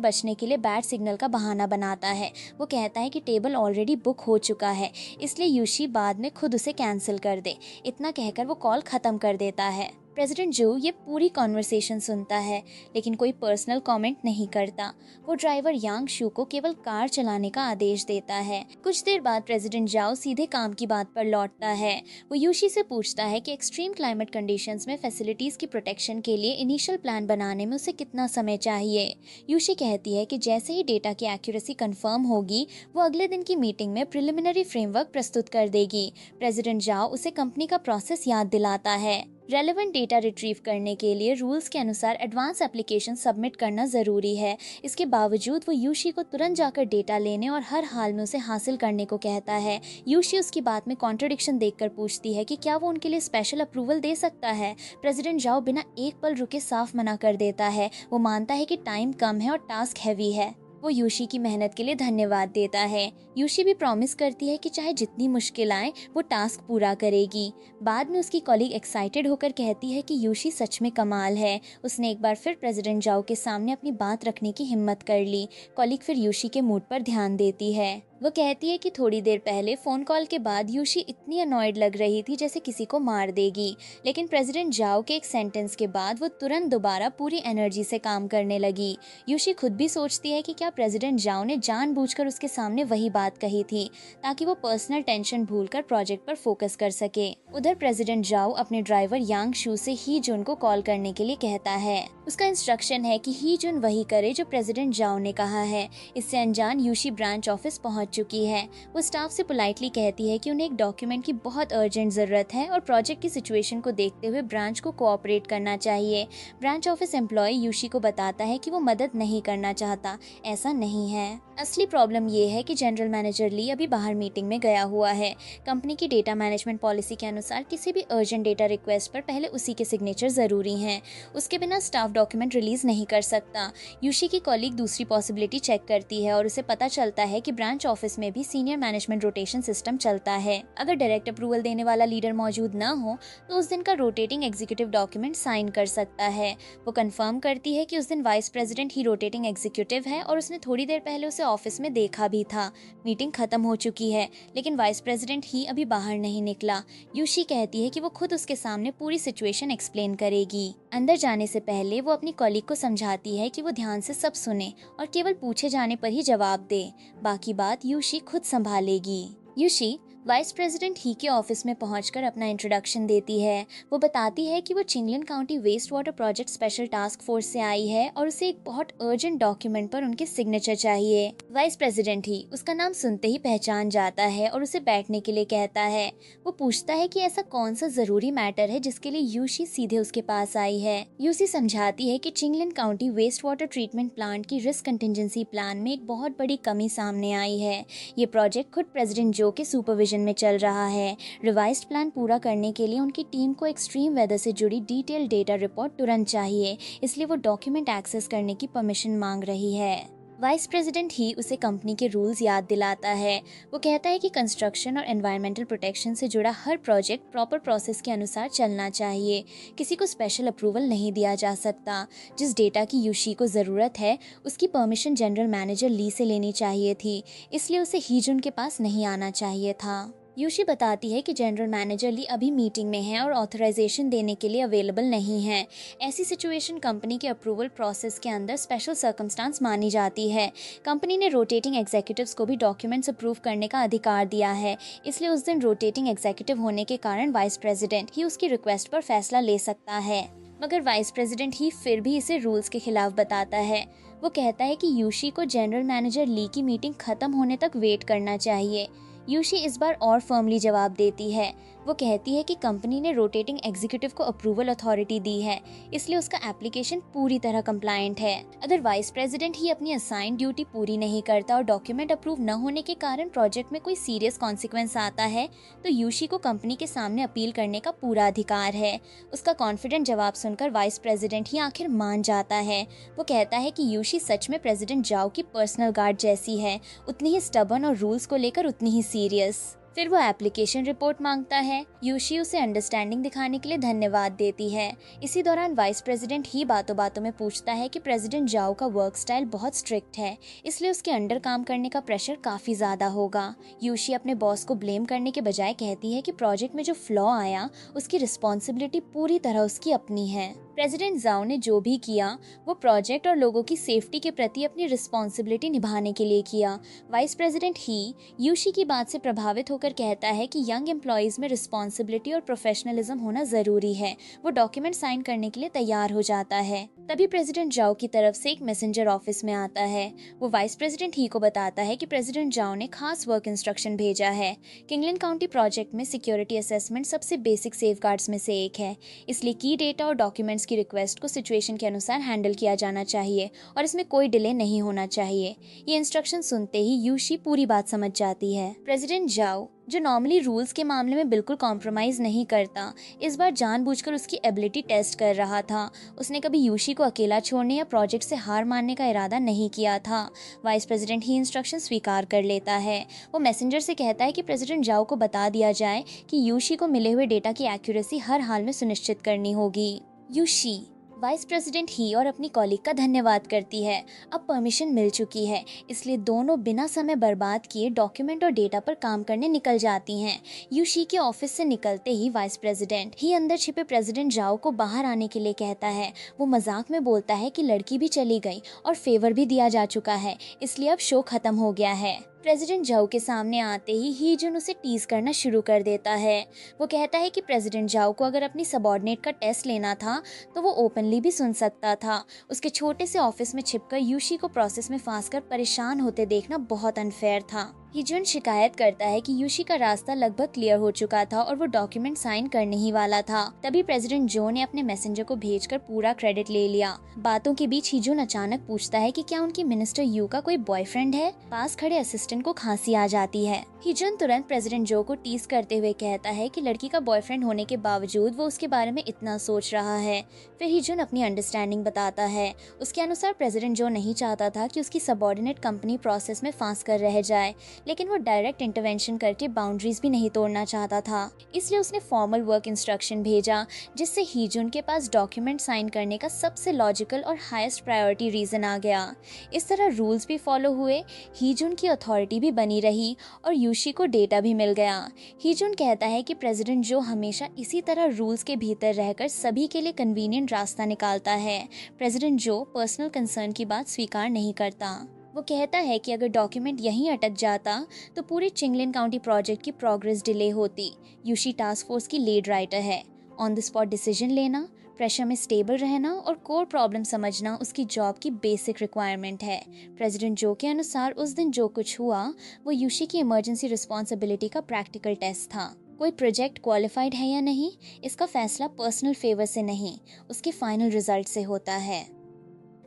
बचने के लिए बैड सिग्नल का बहाना बनाता है। वो कहता है कि टेबल ऑलरेडी बुक हो चुका है, इसलिए यूशी बाद में खुद उसे कैंसिल कर दे। इतना कहकर वो कॉल ख़त्म कर देता है। प्रेसिडेंट जो ये पूरी कॉन्वर्सेशन सुनता है, लेकिन कोई पर्सनल कमेंट नहीं करता। वो ड्राइवर यांग शू को केवल कार चलाने का आदेश देता है। कुछ देर बाद प्रेसिडेंट जाओ सीधे काम की बात पर लौटता है। वो यूशी से पूछता है कि एक्सट्रीम क्लाइमेट कंडीशंस में फैसिलिटीज की प्रोटेक्शन के लिए इनिशियल प्लान बनाने में उसे कितना समय चाहिए। यूशी कहती है कि जैसे ही डेटा की एक्यूरेसी कंफर्म होगी वो अगले दिन की मीटिंग में प्रिलिमिनरी फ्रेमवर्क प्रस्तुत कर देगी। प्रेसिडेंट जाओ उसे कंपनी का प्रोसेस याद दिलाता है। रेलेवेंट डेटा रिट्रीव करने के लिए रूल्स के अनुसार एडवांस एप्लीकेशन सबमिट करना ज़रूरी है। इसके बावजूद वो यूशी को तुरंत जाकर डेटा लेने और हर हाल में उसे हासिल करने को कहता है। यूशी उसकी बात में कॉन्ट्रडिक्शन देखकर पूछती है कि क्या वो उनके लिए स्पेशल अप्रूवल दे सकता है। प्रेसिडेंट जाओ बिना एक पल रुके साफ मना कर देता है। वो मानता है कि टाइम कम है और टास्क हैवी है। वो यूशी की मेहनत के लिए धन्यवाद देता है। यूशी भी प्रॉमिस करती है कि चाहे जितनी मुश्किल आए वो टास्क पूरा करेगी। बाद में उसकी कॉलीग एक्साइटेड होकर कहती है कि यूशी सच में कमाल है। उसने एक बार फिर प्रेसिडेंट जाओ के सामने अपनी बात रखने की हिम्मत कर ली। कॉलीग फिर यूशी के मूड पर ध्यान देती है। वो कहती है कि थोड़ी देर पहले फ़ोन कॉल के बाद यूशी इतनी अनॉयड लग रही थी जैसे किसी को मार देगी, लेकिन प्रेसिडेंट जाओ के एक सेंटेंस के बाद वो तुरंत दोबारा पूरी एनर्जी से काम करने लगी। यूशी खुद भी सोचती है कि क्या प्रेसिडेंट जाओ ने जानबूझकर उसके सामने वही बात कही थी ताकि वो पर्सनल टेंशन भूलकर प्रोजेक्ट पर फोकस कर सके। उधर प्रेसिडेंट जाओ अपने ड्राइवर यांग शू से ही जुन को कॉल करने के लिए कहता है। उसका इंस्ट्रक्शन है कि ही जुन वही करे जो प्रेसिडेंट जाओ ने कहा है। इससे अनजान यूशी ब्रांच ऑफिस पहुंच चुकी है। वो स्टाफ से पोलाइटली कहती है कि उन्हें एक डॉक्यूमेंट की बहुत अर्जेंट ज़रूरत है और प्रोजेक्ट की सिचुएशन को देखते हुए ब्रांच को कोऑपरेट करना चाहिए। ब्रांच ऑफिस एम्प्लॉय यूशी को बताता है कि वो मदद नहीं करना चाहता। ऐसा नहीं है। असली प्रॉब्लम ये है कि जनरल मैनेजर ली अभी बाहर मीटिंग में गया हुआ है। कंपनी की डेटा मैनेजमेंट पॉलिसी के अनुसार किसी भी अर्जेंट डेटा रिक्वेस्ट पर पहले उसी के सिग्नेचर ज़रूरी हैं। उसके बिना स्टाफ डॉक्यूमेंट रिलीज नहीं कर सकता। यूशी की कॉलीग दूसरी पॉसिबिलिटी चेक करती है और उसे पता चलता है कि ब्रांच ऑफिस में भी सीनियर मैनेजमेंट रोटेशन सिस्टम चलता है। अगर डायरेक्ट अप्रूवल देने वाला लीडर मौजूद न हो तो उस दिन का रोटेटिंग एग्जीक्यूटिव डॉक्यूमेंट साइन कर सकता है। वो कंफर्म करती है कि उस दिन वाइस प्रेसिडेंट ही रोटेटिंग एग्जीक्यूटिव है और उसने थोड़ी देर पहले उसे ऑफिस में देखा भी था। मीटिंग खत्म हो चुकी है, लेकिन वाइस प्रेसिडेंट ही अभी बाहर नहीं निकला। यूशी कहती है कि वो खुद उसके सामने पूरी सिचुएशन एक्सप्लेन करेगी। अंदर जाने से पहले वो अपनी कॉलीग को समझाती है कि वो ध्यान से सब सुने और केवल पूछे जाने पर ही जवाब दे। बाकी बात यूशी खुद संभालेगी। यूशी वाइस प्रेसिडेंट ही के ऑफिस में पहुंचकर अपना इंट्रोडक्शन देती है। वो बताती है कि वो Chinglin county waste water project special task force से आई है और उसे एक बहुत अर्जेंट डॉक्यूमेंट पर उनके सिग्नेचर चाहिए। वाइस प्रेसिडेंट ही उसका नाम सुनते ही पहचान जाता है और उसे बैठने के लिए कहता है। वो पूछता है कि ऐसा कौन सा जरूरी मैटर है जिसके लिए यूशी सीधे उसके पास आई है। यूशी समझाती है कि Chinglin county waste water treatment plant की रिस्क कंटिजेंसी प्लान में एक बहुत बड़ी कमी सामने आई है। ये प्रोजेक्ट खुद प्रेसिडेंट जो के सुपरविजन में चल रहा है। रिवाइज्ड प्लान पूरा करने के लिए उनकी टीम को एक्सट्रीम वेदर से जुड़ी डिटेल डेटा रिपोर्ट तुरंत चाहिए, इसलिए वो डॉक्यूमेंट एक्सेस करने की परमिशन मांग रही है। वाइस प्रेसिडेंट ही उसे कंपनी के रूल्स याद दिलाता है। वो कहता है कि कंस्ट्रक्शन और एनवायरमेंटल प्रोटेक्शन से जुड़ा हर प्रोजेक्ट प्रॉपर प्रोसेस के अनुसार चलना चाहिए। किसी को स्पेशल अप्रूवल नहीं दिया जा सकता। जिस डेटा की यूशी को ज़रूरत है उसकी परमिशन जनरल मैनेजर ली से लेनी चाहिए थी, इसलिए उसे हीजुन के पास नहीं आना चाहिए था। यूशी बताती है कि जनरल मैनेजर ली अभी मीटिंग में है और ऑथराइजेशन देने के लिए अवेलेबल नहीं है। ऐसी सिचुएशन कंपनी के अप्रूवल प्रोसेस के अंदर स्पेशल सर्कमस्टांस मानी जाती है। कंपनी ने रोटेटिंग एग्जीक्यूटिव्स को भी डॉक्यूमेंट्स अप्रूव करने का अधिकार दिया है, इसलिए उस दिन रोटेटिंग एग्जीक्यूटिव होने के कारण वाइस प्रेसिडेंट ही उसकी रिक्वेस्ट पर फैसला ले सकता है। मगर वाइस प्रेसिडेंट ही फिर भी इसे रूल्स के खिलाफ बताता है। वो कहता है कि यूशी को जनरल मैनेजर ली की मीटिंग खत्म होने तक वेट करना चाहिए। यूशी इस बार और फर्मली जवाब देती है। वो कहती है कि कंपनी ने रोटेटिंग एग्जीक्यूटिव को अप्रूवल अथॉरिटी दी है, इसलिए उसका एप्लीकेशन पूरी तरह कंप्लायंट है। अगर वाइस प्रेसिडेंट ही अपनी असाइन ड्यूटी पूरी नहीं करता और डॉक्यूमेंट अप्रूव न होने के कारण प्रोजेक्ट में कोई सीरियस कॉन्सिक्वेंस आता है, तो यूशी को कंपनी के सामने अपील करने का पूरा अधिकार है। उसका कॉन्फिडेंट जवाब सुनकर वाइस प्रेसिडेंट ही आखिर मान जाता है। वो कहता है कि यूशी सच में प्रेसिडेंट जाओ की पर्सनल गार्ड जैसी है, उतनी ही स्टबर्न और रूल्स को लेकर उतनी ही सीरियस। फिर वो एप्लीकेशन रिपोर्ट मांगता है। यूशी उसे अंडरस्टैंडिंग दिखाने के लिए धन्यवाद देती है। इसी दौरान वाइस प्रेसिडेंट ही बातों बातों में पूछता है कि प्रेसिडेंट जाओ का वर्क स्टाइल बहुत स्ट्रिक्ट है, इसलिए उसके अंडर काम करने का प्रेशर काफी ज्यादा होगा। यूशी अपने बॉस को ब्लेम करने के बजाय कहती है कि प्रोजेक्ट में जो फ्लॉ आया उसकी रिस्पॉन्सिबिलिटी पूरी तरह उसकी अपनी है। प्रेसिडेंट जाओ ने जो भी किया वो प्रोजेक्ट और लोगों की सेफ्टी के प्रति अपनी रिस्पॉन्सिबिलिटी निभाने के लिए किया। वाइस प्रेसिडेंट ही यूशी की बात से प्रभावित होकर कहता है कि यंग एम्प्लॉयज में रिस्पॉन्सिबिलिटी और प्रोफेशनलिज्म होना जरूरी है। वो डॉक्यूमेंट साइन करने के लिए तैयार हो जाता है। तभी प्रेसिडेंट जाओ की तरफ से एक मैसेंजर ऑफिस में आता है। वो वाइस प्रेसिडेंट ही को बताता है कि प्रेसिडेंट जाओ ने खास वर्क इंस्ट्रक्शन भेजा है। किंगलैंड काउंटी प्रोजेक्ट में सिक्योरिटी असेसमेंट सबसे बेसिक सेफगार्ड्स में से एक है, इसलिए की डेटा और डॉक्यूमेंट्स की रिक्वेस्ट को सिचुएशन के अनुसार हैंडल किया जाना चाहिए और इसमें कोई डिले नहीं होना चाहिए। ये इंस्ट्रक्शन सुनते ही यूशी पूरी बात समझ जाती है। प्रेसिडेंट जाओ, जो नॉर्मली रूल्स के मामले में बिल्कुल कॉम्प्रोमाइज नहीं करता, इस बार जानबूझकर उसकी एबिलिटी टेस्ट कर रहा था। उसने कभी यूशी को अकेला छोड़ने या प्रोजेक्ट से हार मानने का इरादा नहीं किया था। वाइस प्रेसिडेंट ही इंस्ट्रक्शन स्वीकार कर लेता है। वो मैसेंजर से कहता है कि प्रेसिडेंट जाओ को बता दिया जाए कि यूशी को मिले हुए डेटा की एक्यूरेसी हर हाल में सुनिश्चित करनी होगी। यूशी वाइस प्रेसिडेंट ही और अपनी कॉलीग का धन्यवाद करती है। अब परमिशन मिल चुकी है, इसलिए दोनों बिना समय बर्बाद किए डॉक्यूमेंट और डेटा पर काम करने निकल जाती हैं। यूशी के ऑफिस से निकलते ही वाइस प्रेसिडेंट ही अंदर छिपे प्रेसिडेंट जाओ को बाहर आने के लिए कहता है। वो मजाक में बोलता है कि लड़की भी चली गई और फेवर भी दिया जा चुका है, इसलिए अब शो खत्म हो गया है। प्रेसिडेंट जाओ के सामने आते ही जुन उसे टीज करना शुरू कर देता है। वो कहता है कि प्रेसिडेंट जाओ को अगर अपनी सबॉर्डिनेट का टेस्ट लेना था तो वो ओपनली भी सुन सकता था। उसके छोटे से ऑफिस में छिपकर यूशी को प्रोसेस में फंस कर परेशान होते देखना बहुत अनफेयर था। हिजुन शिकायत करता है कि यूशी का रास्ता लगभग क्लियर हो चुका था और वो डॉक्यूमेंट साइन करने ही वाला था। तभी प्रेसिडेंट जो ने अपने मैसेंजर को भेजकर पूरा क्रेडिट ले लिया। बातों के बीच हिजुन अचानक पूछता है कि क्या उनकी मिनिस्टर यू का कोई बॉयफ्रेंड है। पास खड़े असिस्टेंट को खांसी आ जाती है। हिजुन तुरंत प्रेसिडेंट जो को टीज करते हुए कहता है कि लड़की का बॉयफ्रेंड होने के बावजूद वो उसके बारे में इतना सोच रहा है। फिर हिजुन अपनी अंडरस्टैंडिंग बताता है। उसके अनुसार प्रेसिडेंट जो नहीं चाहता था कि उसकी सबॉर्डिनेट कंपनी प्रोसेस में फांस कर रह जाए, लेकिन वो डायरेक्ट इंटरवेंशन करके बाउंड्रीज भी नहीं तोड़ना चाहता था। इसलिए उसने फॉर्मल वर्क इंस्ट्रक्शन भेजा, जिससे हीजुन के पास डॉक्यूमेंट साइन करने का सबसे लॉजिकल और हाईएस्ट प्रायोरिटी रीजन आ गया। इस तरह रूल्स भी फॉलो हुए, हीजुन की अथॉरिटी भी बनी रही और यूशी को डेटा भी मिल गया। हीजुन कहता है कि प्रेसिडेंट जो हमेशा इसी तरह रूल्स के भीतर रहकर सभी के लिए कन्वीनियंट रास्ता निकालता है। प्रेसिडेंट जो पर्सनल कंसर्न की बात स्वीकार नहीं करता। वो कहता है कि अगर डॉक्यूमेंट यहीं अटक जाता तो पूरे चिंगलिन काउंटी प्रोजेक्ट की प्रोग्रेस डिले होती। यूशी टास्क फोर्स की लीड राइटर है। ऑन द स्पॉट डिसीजन लेना, प्रेशर में स्टेबल रहना और कोर प्रॉब्लम समझना उसकी जॉब की बेसिक रिक्वायरमेंट है। प्रेसिडेंट जो के अनुसार उस दिन जो कुछ हुआ वो यूशी की इमरजेंसी रिस्पॉन्सिबिलिटी का प्रैक्टिकल टेस्ट था। कोई प्रोजेक्ट क्वालिफाइड है या नहीं, इसका फैसला पर्सनल फेवर से नहीं, उसके फाइनल रिजल्ट से होता है।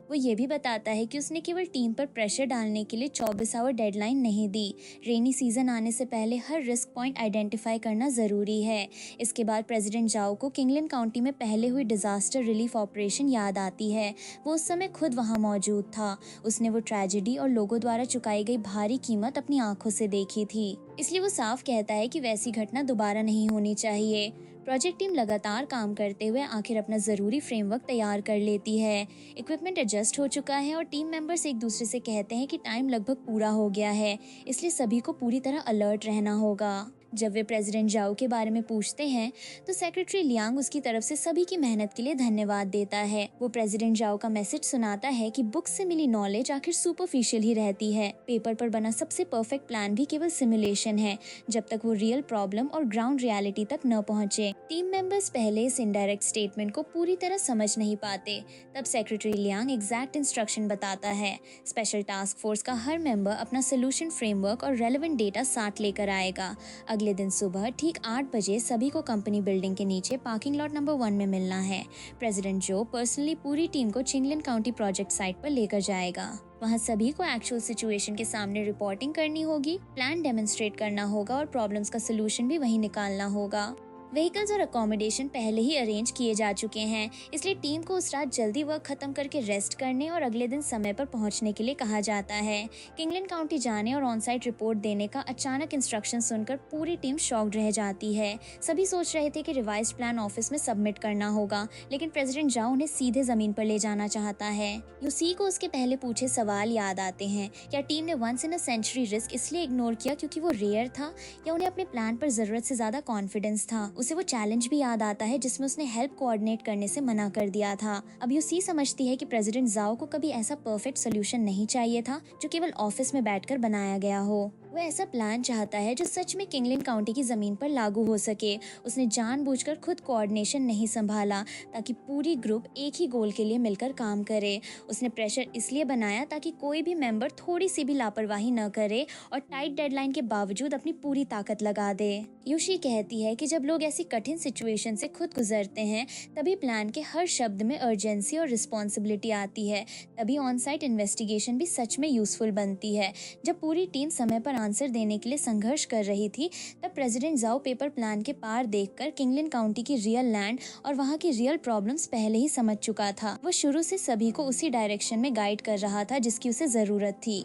वो ये भी बताता है कि उसने केवल टीम पर प्रेशर डालने के लिए 24 आवर डेडलाइन नहीं दी। रेनी सीजन आने से पहले हर रिस्क पॉइंट आइडेंटिफाई करना ज़रूरी है। इसके बाद प्रेसिडेंट जाओ को किंगलैंड काउंटी में पहले हुई डिजास्टर रिलीफ ऑपरेशन याद आती है। वो उस समय खुद वहाँ मौजूद था। उसने वो ट्रेजेडी और लोगों द्वारा चुकाई गई भारी कीमत अपनी आंखों से देखी थी, इसलिए वो साफ कहता है कि वैसी घटना दोबारा नहीं होनी चाहिए। प्रोजेक्ट टीम लगातार काम करते हुए आखिर अपना ज़रूरी फ्रेमवर्क तैयार कर लेती है। इक्विपमेंट एडजस्ट हो चुका है और टीम मेंबर्स एक दूसरे से कहते हैं कि टाइम लगभग पूरा हो गया है, इसलिए सभी को पूरी तरह अलर्ट रहना होगा। जब वे प्रेसिडेंट जाओ के बारे में पूछते हैं तो सेक्रेटरी लियांग उसकी तरफ से सभी की मेहनत के लिए धन्यवाद देता है। वो प्रेसिडेंट जाओ का मैसेज सुनाता है कि बुक से मिली नॉलेज आखिर सुपरफिशियल ही रहती है। पेपर पर बना सबसे परफेक्ट प्लान भी केवल सिमुलेशन है, जब तक वो रियल प्रॉब्लम और ग्राउंड रियलिटी तक न पहुंचे। टीम मेंबर्स पहले इस इनडायरेक्ट स्टेटमेंट को पूरी तरह समझ नहीं पाते। तब सेक्रेटरी लियांग एग्जैक्ट इंस्ट्रक्शन बताता है। स्पेशल टास्क फोर्स का हर मेंबर अपना सोल्यूशन फ्रेमवर्क और रेलेवेंट डेटा साथ लेकर आएगा। अगले दिन सुबह ठीक 8 बजे सभी को कंपनी बिल्डिंग के नीचे पार्किंग लॉट नंबर 1 में मिलना है। प्रेसिडेंट जो पर्सनली पूरी टीम को चिंगलिन काउंटी प्रोजेक्ट साइट पर लेकर जाएगा। वहाँ सभी को एक्चुअल सिचुएशन के सामने रिपोर्टिंग करनी होगी, प्लान डेमोन्स्ट्रेट करना होगा और प्रॉब्लम्स का सोल्यूशन भी वहीं निकालना होगा। व्हीकल्स और अकोमोडेशन पहले ही अरेंज किए जा चुके हैं, इसलिए टीम को उस रात जल्दी वर्क खत्म करके रेस्ट करने और अगले दिन समय पर पहुंचने के लिए कहा जाता है। किंगलैंड काउंटी जाने और ऑन साइट रिपोर्ट देने का अचानक इंस्ट्रक्शन सुनकर पूरी टीम शॉक्ड रह जाती है। सभी सोच रहे थे कि रिवाइज्ड प्लान ऑफिस में सबमिट करना होगा, लेकिन प्रेसिडेंट जाओ उन्हें सीधे जमीन पर ले जाना चाहता है। यूसी को उसके पहले पूछे सवाल याद आते हैं। क्या टीम ने once in a century risk इसलिए इग्नोर किया क्योंकि वो रेयर था, या उन्हें अपने प्लान पर जरूरत से ज्यादा कॉन्फिडेंस था? उसे वो चैलेंज भी याद आता है जिसमें उसने हेल्प कोऑर्डिनेट करने से मना कर दिया था। अब यूसी समझती है कि प्रेसिडेंट जाओ को कभी ऐसा परफेक्ट सोल्यूशन नहीं चाहिए था जो केवल ऑफिस में बैठकर बनाया गया हो। वो ऐसा प्लान चाहता है जो सच में किंगलैंड काउंटी की जमीन पर लागू हो सके। उसने जानबूझकर खुद कोऑर्डिनेशन नहीं संभाला ताकि पूरी ग्रुप एक ही गोल के लिए मिलकर काम करे। उसने प्रेशर इसलिए बनाया ताकि कोई भी मेंबर थोड़ी सी भी लापरवाही न करे और टाइट डेडलाइन के बावजूद अपनी पूरी ताकत लगा दे। यूशी कहती है कि जब लोग ऐसी कठिन सिचुएशन से खुद गुजरते हैं तभी प्लान के हर शब्द में अर्जेंसी और रिस्पॉन्सिबिलिटी आती है। तभी ऑन साइट इन्वेस्टिगेशन भी सच में यूजफुल बनती है। जब पूरी टीम समय पर आंसर देने के लिए संघर्ष कर रही थी तब प्रेसिडेंट जाओ पेपर प्लान के पार देखकर किंगलैंड काउंटी की रियल लैंड और वहाँ की रियल प्रॉब्लम्स पहले ही समझ चुका था। वो शुरू से सभी को उसी डायरेक्शन में गाइड कर रहा था जिसकी उसे जरूरत थी।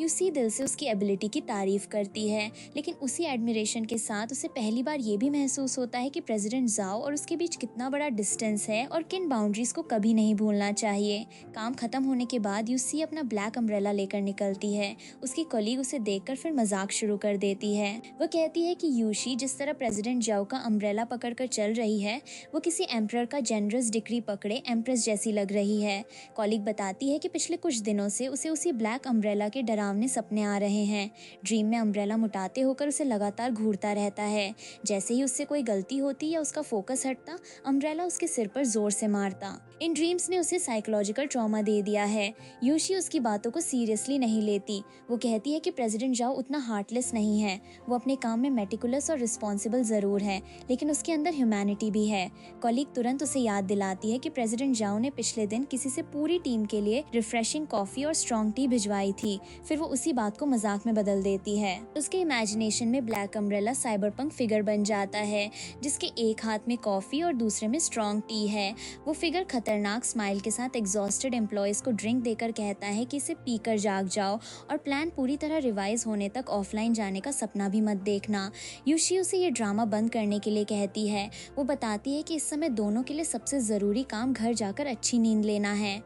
यूसी दिल से उसकी एबिलिटी की तारीफ करती है, लेकिन उसी एडमिरेशन के साथ उसे पहली बार ये भी महसूस होता है कि प्रेसिडेंट जाओ और उसके बीच कितना बड़ा डिस्टेंस है और किन बाउंड्रीज को कभी नहीं भूलना चाहिए। काम खत्म होने के बाद यूसी अपना ब्लैक अम्ब्रेला लेकर निकलती है। उसकी कलीग उसे देखकर फिर मजाक शुरू कर देती है। वो कहती है कि यूशी जिस तरह प्रेसिडेंट जाओ का अम्ब्रेला पकड़कर चल रही है वो किसी एम्परर का जेनरस डिक्री पकड़े एम्प्रेस जैसी लग रही है। कॉलीग बताती है कि पिछले कुछ दिनों से उसे उसी ब्लैक अम्ब्रेला के डरावने सपने आ रहे हैं। ड्रीम में अम्ब्रेला मुटाते होकर उसे लगातार घूरता रहता है। जैसे ही उससे कोई गलती होती या उसका फोकस हटता अम्ब्रेला उसके सिर पर जोर से मारता। इन ड्रीम्स ने उसे साइकोलॉजिकल ट्रॉमा दे दिया है। यूशी उसकी बातों को सीरियसली नहीं लेती। वो कहती है कि प्रेसिडेंट जाओ उतना हार्टलेस नहीं है। वो अपने काम में मेटिकुलस और रिस्पॉन्सिबल जरूर है, लेकिन उसके अंदर ह्यूमैनिटी भी है। कॉलीग तुरंत उसे याद दिलाती है कि प्रेसिडेंट जाओ ने पिछले दिन किसी से पूरी टीम के लिए रिफ्रेशिंग कॉफी और स्ट्रॉन्ग टी भिजवाई थी। फिर वो उसी बात को मजाक में बदल देती है। उसके इमेजिनेशन में ब्लैक अम्ब्रेला साइबरपंक फिगर बन जाता है जिसके एक हाथ में कॉफी और दूसरे में स्ट्रॉन्ग टी है। वो फिगर खतरनाक स्माइल के साथ एग्जॉस्टेड एम्प्लॉयज को ड्रिंक देकर कहता है कि इसे पीकर जाग जाओ और प्लान पूरी तरह रिवाइज होने तक ऑफलाइन जाने का सपना भी मत देखना। यूशी उसे ये ड्रामा बंद करने के लिए कहती है। वो बताती है कि इस समय दोनों के लिए सबसे जरूरी काम घर जाकर अच्छी नींद लेना है।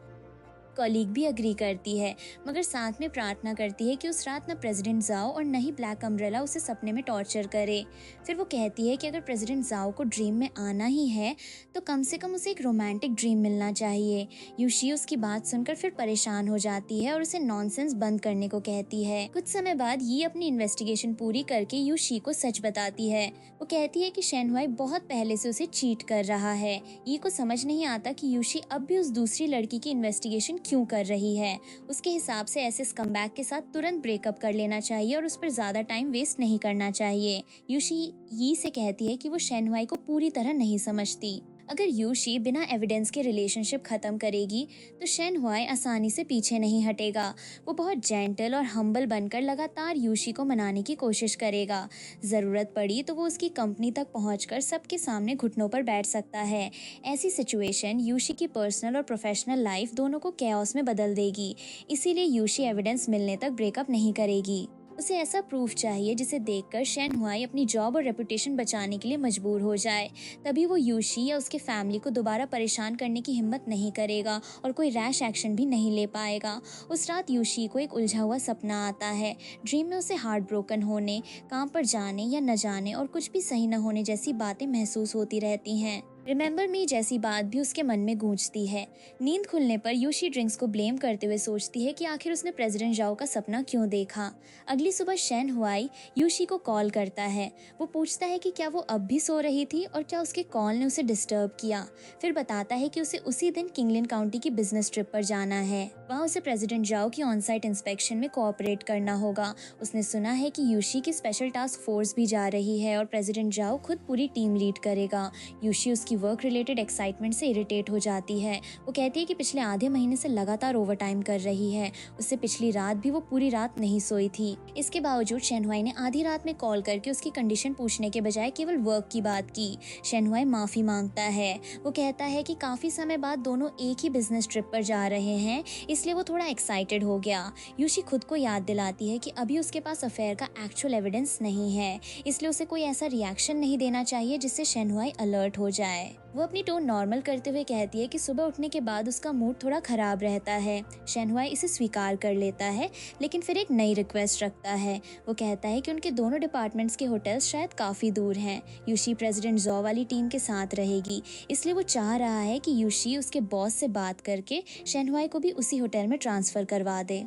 कॉलीग भी अग्री करती है, मगर साथ में प्रार्थना करती है कि उस रात न प्रेसिडेंट जाओ और न ही ब्लैक अम्ब्रेला उसे सपने में टॉर्चर करे। फिर वो कहती है कि अगर प्रेसिडेंट जाओ को ड्रीम में आना ही है तो कम से कम उसे एक रोमांटिक ड्रीम मिलना चाहिए। यूशी उसकी बात सुनकर फिर परेशान हो जाती है और उसे नॉनसेंस बंद करने को कहती है। कुछ समय बाद ये अपनी इन्वेस्टिगेशन पूरी करके यूशी को सच बताती है। वो कहती है कि शेनहुआई बहुत पहले से उसे चीट कर रहा है। ये को समझ नहीं आता कि यूशी अब भी उस दूसरी लड़की की इन्वेस्टिगेशन क्यों कर रही है। उसके हिसाब से ऐसे स्कमबैग के साथ तुरंत ब्रेकअप कर लेना चाहिए और उस पर ज्यादा टाइम वेस्ट नहीं करना चाहिए। यूशी यी से कहती है कि वो शेनहुआई को पूरी तरह नहीं समझती। अगर यूशी बिना एविडेंस के रिलेशनशिप खत्म करेगी तो शेनहुआई आसानी से पीछे नहीं हटेगा। वो बहुत जेंटल और हम्बल बनकर लगातार यूशी को मनाने की कोशिश करेगा। जरूरत पड़ी तो वो उसकी कंपनी तक पहुंचकर सबके सामने घुटनों पर बैठ सकता है। ऐसी सिचुएशन यूशी की पर्सनल और प्रोफेशनल लाइफ दोनों को कैओस में बदल देगी। इसीलिए यूशी एविडेंस मिलने तक ब्रेकअप नहीं करेगी। उसे ऐसा प्रूफ चाहिए जिसे देखकर शेन हुआई अपनी जॉब और रेपुटेशन बचाने के लिए मजबूर हो जाए। तभी वो यूशी या उसके फैमिली को दोबारा परेशान करने की हिम्मत नहीं करेगा और कोई रैश एक्शन भी नहीं ले पाएगा। उस रात यूशी को एक उलझा हुआ सपना आता है। ड्रीम में उसे हार्ट ब्रोकन होने, काम पर जाने या न जाने और कुछ भी सही न होने जैसी बातें महसूस होती रहती हैं। रिमेंबर मी जैसी बात भी उसके मन में गूंजती है। नींद खुलने पर यूशी ड्रिंक्स को ब्लेम करते हुए सोचती है कि आखिर उसने प्रेसिडेंट जाओ का सपना क्यों देखा। अगली सुबह शेन हुआई यूशी को कॉल करता है। वो पूछता है कि क्या वो अब भी सो रही थी और क्या उसके कॉल ने उसे डिस्टर्ब किया। फिर बताता है कि उसे उसी दिन किंगलिन काउंटी की बिजनेस ट्रिप पर जाना है। वहाँ उसे प्रेसिडेंट जाओ की ऑन साइट इंस्पेक्शन में कोऑपरेट करना होगा। उसने सुना है कि यूशी की स्पेशल टास्क फोर्स भी जा रही है और प्रेसिडेंट जाओ खुद पूरी टीम लीड करेगा। यूशी उसकी वर्क रिलेटेड एक्साइटमेंट से इरिटेट हो जाती है। वो कहती है कि पिछले आधे महीने से लगातार ओवरटाइम कर रही है। उससे पिछली रात भी वो पूरी रात नहीं सोई थी। इसके बावजूद शेन हुआई ने आधी रात में कॉल करके उसकी कंडीशन पूछने के बजाय केवल वर्क की बात की। शेन हुआई माफी मांगता है। वो कहता है कि काफी समय बाद दोनों एक ही बिजनेस ट्रिप पर जा रहे हैं, इसलिए वो थोड़ा एक्साइटेड हो गया। यूशी खुद को याद दिलाती है कि अभी उसके पास अफेयर का एक्चुअल एविडेंस नहीं है, इसलिए उसे कोई ऐसा रिएक्शन नहीं देना चाहिए जिससे शेन हुआई अलर्ट हो जाए। वो अपनी टोन नॉर्मल करते हुए कहती है कि सुबह उठने के बाद उसका मूड थोड़ा खराब रहता है। शेन हुआई इसे स्वीकार कर लेता है, लेकिन फिर एक नई रिक्वेस्ट रखता है। वो कहता है कि उनके दोनों डिपार्टमेंट्स के होटल्स शायद काफी दूर हैं। यूशी प्रेसिडेंट जॉ वाली टीम के साथ रहेगी, इसलिए वो चाह रहा है कि यूशी उसके बॉस से बात करके शेन हुआई को भी उसी होटल में ट्रांसफर करवा दे।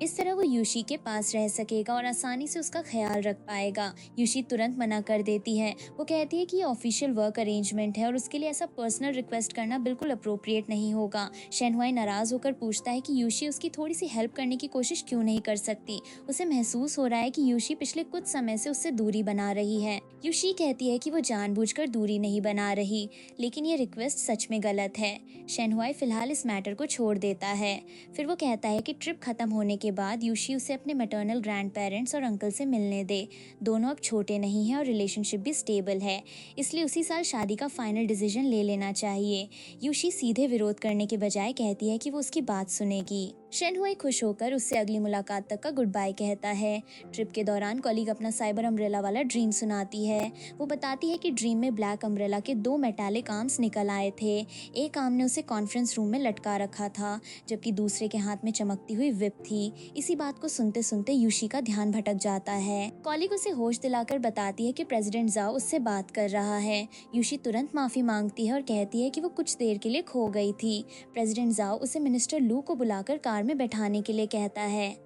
इस तरह वो यूशी के पास रह सकेगा और आसानी से उसका ख्याल रख पाएगा। यूशी तुरंत मना कर देती है। वो कहती है कि ये ऑफिशियल वर्क अरेंजमेंट है और उसके लिए ऐसा पर्सनल रिक्वेस्ट करना बिल्कुल अप्रोप्रिएट नहीं होगा। शेन हुआई नाराज होकर पूछता है कि यूशी उसकी थोड़ी सी हेल्प करने की कोशिश क्यों नहीं कर सकती। उसे महसूस हो रहा है कि यूशी पिछले कुछ समय से उससे दूरी बना रही है। यूशी कहती है कि वो जानबूझकर दूरी नहीं बना रही, लेकिन ये रिक्वेस्ट सच में गलत है। शेन हुआई फिलहाल इस मैटर को छोड़ देता है। फिर वो कहता है कि ट्रिप खत्म होने के बाद यूशी उसे अपने मैटरनल ग्रैंड पेरेंट्स और अंकल से मिलने दे। दोनों अब छोटे नहीं हैं और रिलेशनशिप भी स्टेबल है, इसलिए उसी साल शादी का फाइनल डिसीजन ले लेना चाहिए। यूशी सीधे विरोध करने के बजाय कहती है कि वो उसकी बात सुनेगी। शेन हुआई खुश होकर उससे अगली मुलाकात तक का गुड बाय कहता है। ट्रिप के दौरान कॉलीग अपना साइबर अम्ब्रेला वाला ड्रीम सुनाती है। वो बताती है कि ड्रीम में ब्लैक अम्ब्रेला के 2 मेटालिक आर्म्स निकल आए थे। एक आर्म ने उसे कॉन्फ्रेंस रूम में लटका रखा था, जबकि दूसरे के हाथ में चमकती हुई विप थी। इसी बात को सुनते सुनते यूशी का ध्यान भटक जाता है। कॉलीग उसे होश दिलाकर बताती है कि प्रेसिडेंट जाओ उससे बात कर रहा है। यूशी तुरंत माफी मांगती है और कहती है कि वो कुछ देर के लिए खो गई थी। प्रेसिडेंट जाओ उसे मिनिस्टर लू को बुलाकर कार में बैठाने के लिए कहता है।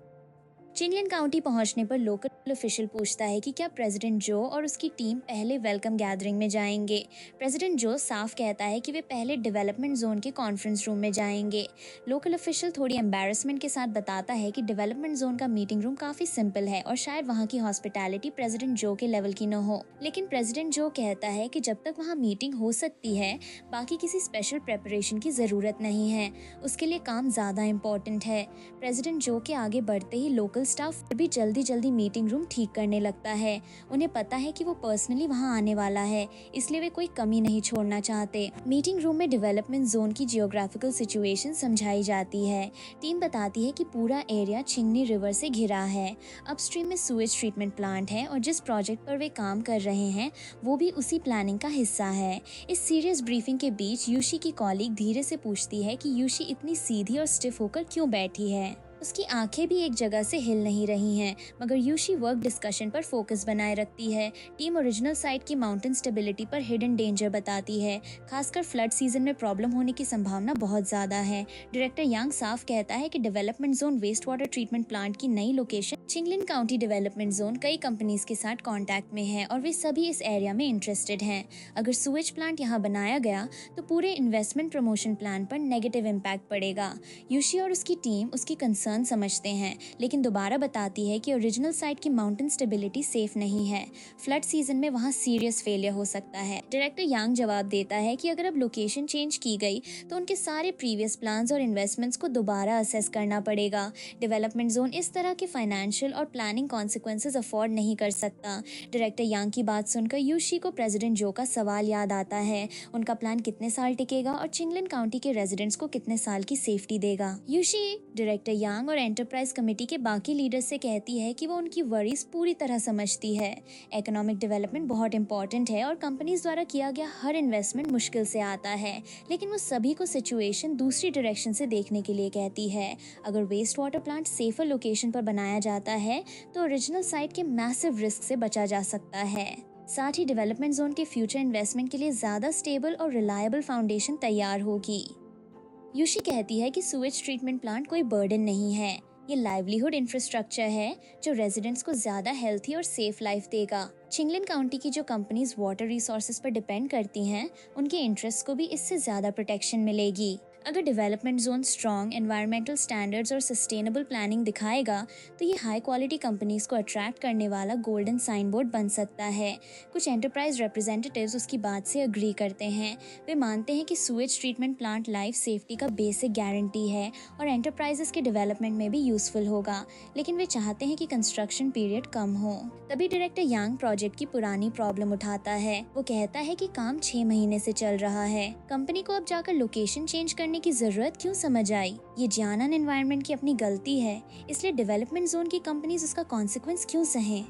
चिंगलिन काउंटी पहुंचने पर लोकल ऑफिशियल पूछता है कि क्या प्रेसिडेंट जो और उसकी टीम पहले वेलकम गैदरिंग में जाएंगे। प्रेसिडेंट जो साफ कहता है कि वे पहले डेवलपमेंट जोन के कॉन्फ्रेंस रूम में जाएंगे। लोकल ऑफिशियल थोड़ी एम्बैरसमेंट के साथ बताता है कि डेवलपमेंट जोन का मीटिंग रूम काफी सिंपल है और शायद वहाँ की हॉस्पिटैलिटी प्रेसिडेंट जो के लेवल की न हो। लेकिन प्रेसिडेंट जो कहता है कि जब तक वहाँ मीटिंग हो सकती है, बाकी किसी स्पेशल प्रेपरेशन की जरूरत नहीं है। उसके लिए काम ज्यादा इम्पोर्टेंट है। प्रेसिडेंट जो के आगे बढ़ते ही लोकल स्टाफ भी जल्दी मीटिंग रूम ठीक करने लगता है। उन्हें पता है कि वो पर्सनली वहां आने वाला है, इसलिए वे कोई कमी नहीं छोड़ना चाहते। मीटिंग रूम में डेवलपमेंट जोन की जियोग्राफिकल सिचुएशन समझाई जाती है। टीम बताती है कि पूरा एरिया चिंगनी रिवर से घिरा है। अपस्ट्रीम में सुएज ट्रीटमेंट प्लांट है और जिस प्रोजेक्ट पर वे काम कर रहे हैं वो भी उसी प्लानिंग का हिस्सा है। इस सीरियस ब्रीफिंग के बीच यूशी की कॉलीग धीरे से पूछती है कि यूशी इतनी सीधी और स्टिफ होकर क्यों बैठी है। उसकी आंखें भी एक जगह से हिल नहीं रही हैं, मगर यूशी वर्क डिस्कशन पर फोकस बनाए रखती है। टीम ओरिजिनल साइट की माउंटेन स्टेबिलिटी पर हिडन डेंजर बताती है, खासकर फ्लड सीजन में प्रॉब्लम होने की संभावना बहुत ज्यादा है। डायरेक्टर यांग साफ कहता है कि development zone waste water treatment plant की नई लोकेशन चिंगलिन काउंटी डेवलपमेंट जोन कई कंपनीज के साथ कांटेक्ट में है और वे सभी इस एरिया में इंटरेस्टेड हैं। अगर सुएज प्लांट यहाँ बनाया गया तो पूरे इन्वेस्टमेंट प्रमोशन प्लान पर नेगेटिव इम्पैक्ट पड़ेगा। यूशी और उसकी टीम उसकी कंसर्न समझते हैं, लेकिन दोबारा बताती है कि ओरिजिनल साइट की माउंटेन स्टेबिलिटी सेफ नहीं है। फ्लड सीजन में वहाँ सीरियस फेलियर हो सकता है। डायरेक्टर यांग जवाब देता है कि अगर अब लोकेशन चेंज की गई तो उनके सारे प्रीवियस प्लान्स और इन्वेस्टमेंट्स को दोबारा असेस करना पड़ेगा। डेवलपमेंट जोन इस तरह के फाइनेंशियल और प्लानिंग कॉन्सिक्वेंसेस अफोर्ड नहीं कर सकता। डायरेक्टर यांग की बात सुनकर यूशी को प्रेसिडेंट जो का सवाल याद आता है। उनका प्लान कितने साल टिकेगा और चिंगलिन काउंटी के रेजिडेंट्स को कितने साल की सेफ्टी देगा। यूशी डायरेक्टर यांग यांग और एंटरप्राइज कमेटी के बाकी लीडर्स से कहती है कि वो उनकी वरीज पूरी तरह समझती है। इकोनॉमिक डेवलपमेंट बहुत इंपॉर्टेंट है और कंपनीज द्वारा किया गया हर इन्वेस्टमेंट मुश्किल से आता है, लेकिन वो सभी को सिचुएशन दूसरी डायरेक्शन से देखने के लिए कहती है। अगर waste water plant safer location पर बनाया जाता है तो ओरिजिनल साइट के मैसिव रिस्क से बचा जा सकता है। साथ ही डेवलपमेंट जोन के फ्यूचर इन्वेस्टमेंट के लिए ज्यादा स्टेबल और रिलायबल फाउंडेशन तैयार होगी। यूशी कहती है कि सुएज ट्रीटमेंट प्लांट कोई बर्डन नहीं है, ये लाइवलीहुड इंफ्रास्ट्रक्चर है जो रेजिडेंट्स को ज्यादा हेल्थी और सेफ लाइफ देगा। चिंगलिन काउंटी की जो कंपनीज वाटर रिसोर्सेज पर डिपेंड करती हैं, उनके इंटरेस्ट को भी इससे ज्यादा प्रोटेक्शन मिलेगी। अगर development zone strong environmental standards और सस्टेनेबल प्लानिंग दिखाएगा तो ये हाई क्वालिटी कंपनीज को अट्रैक्ट करने वाला गोल्डन साइन बोर्ड बन सकता है। कुछ एंटरप्राइज रिप्रेजेंटेटिव्स उसकी बात से अग्री करते हैं। वे मानते हैं कि Suez treatment plant life safety का बेसिक गारंटी है और एंटरप्राइजेस के डेवलपमेंट में भी यूजफुल होगा, लेकिन वे चाहते हैं कि कंस्ट्रक्शन पीरियड कम हो। तभी डायरेक्टर यांग प्रोजेक्ट की पुरानी प्रॉब्लम उठाता है। वो कहता है कि काम 6 महीने से चल रहा है, कंपनी को अब जाकर लोकेशन चेंज करने की जरूरत क्यों समझ आई? ये जियानन एनवायरनमेंट की अपनी गलती है, इसलिए डेवलपमेंट जोन की कंपनीज उसका कॉन्सिक्वेंस क्यों सहें?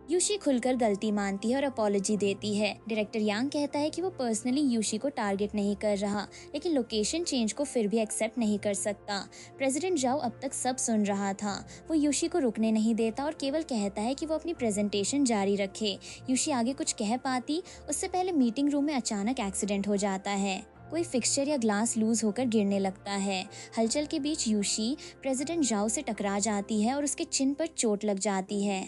यूशी खुलकर गलती मानती है और अपॉलॉजी देती है। डायरेक्टर यांग कहता है कि वो पर्सनली यूशी को टारगेट नहीं कर रहा, लेकिन लोकेशन चेंज को फिर भी एक्सेप्ट नहीं कर सकता। प्रेसिडेंट जाओ अब तक सब सुन रहा था। वो यूशी को रुकने नहीं देता और केवल कहता है कि वो अपनी प्रेजेंटेशन जारी रखे। यूशी आगे कुछ कह पाती उससे पहले मीटिंग रूम में अचानक एक्सीडेंट हो जाता है। कोई फिक्सचर या ग्लास लूज होकर गिरने लगता है। हलचल के बीच यूशी प्रेसिडेंट जाओ से टकरा जाती है और उसके चिन पर चोट लग जाती है।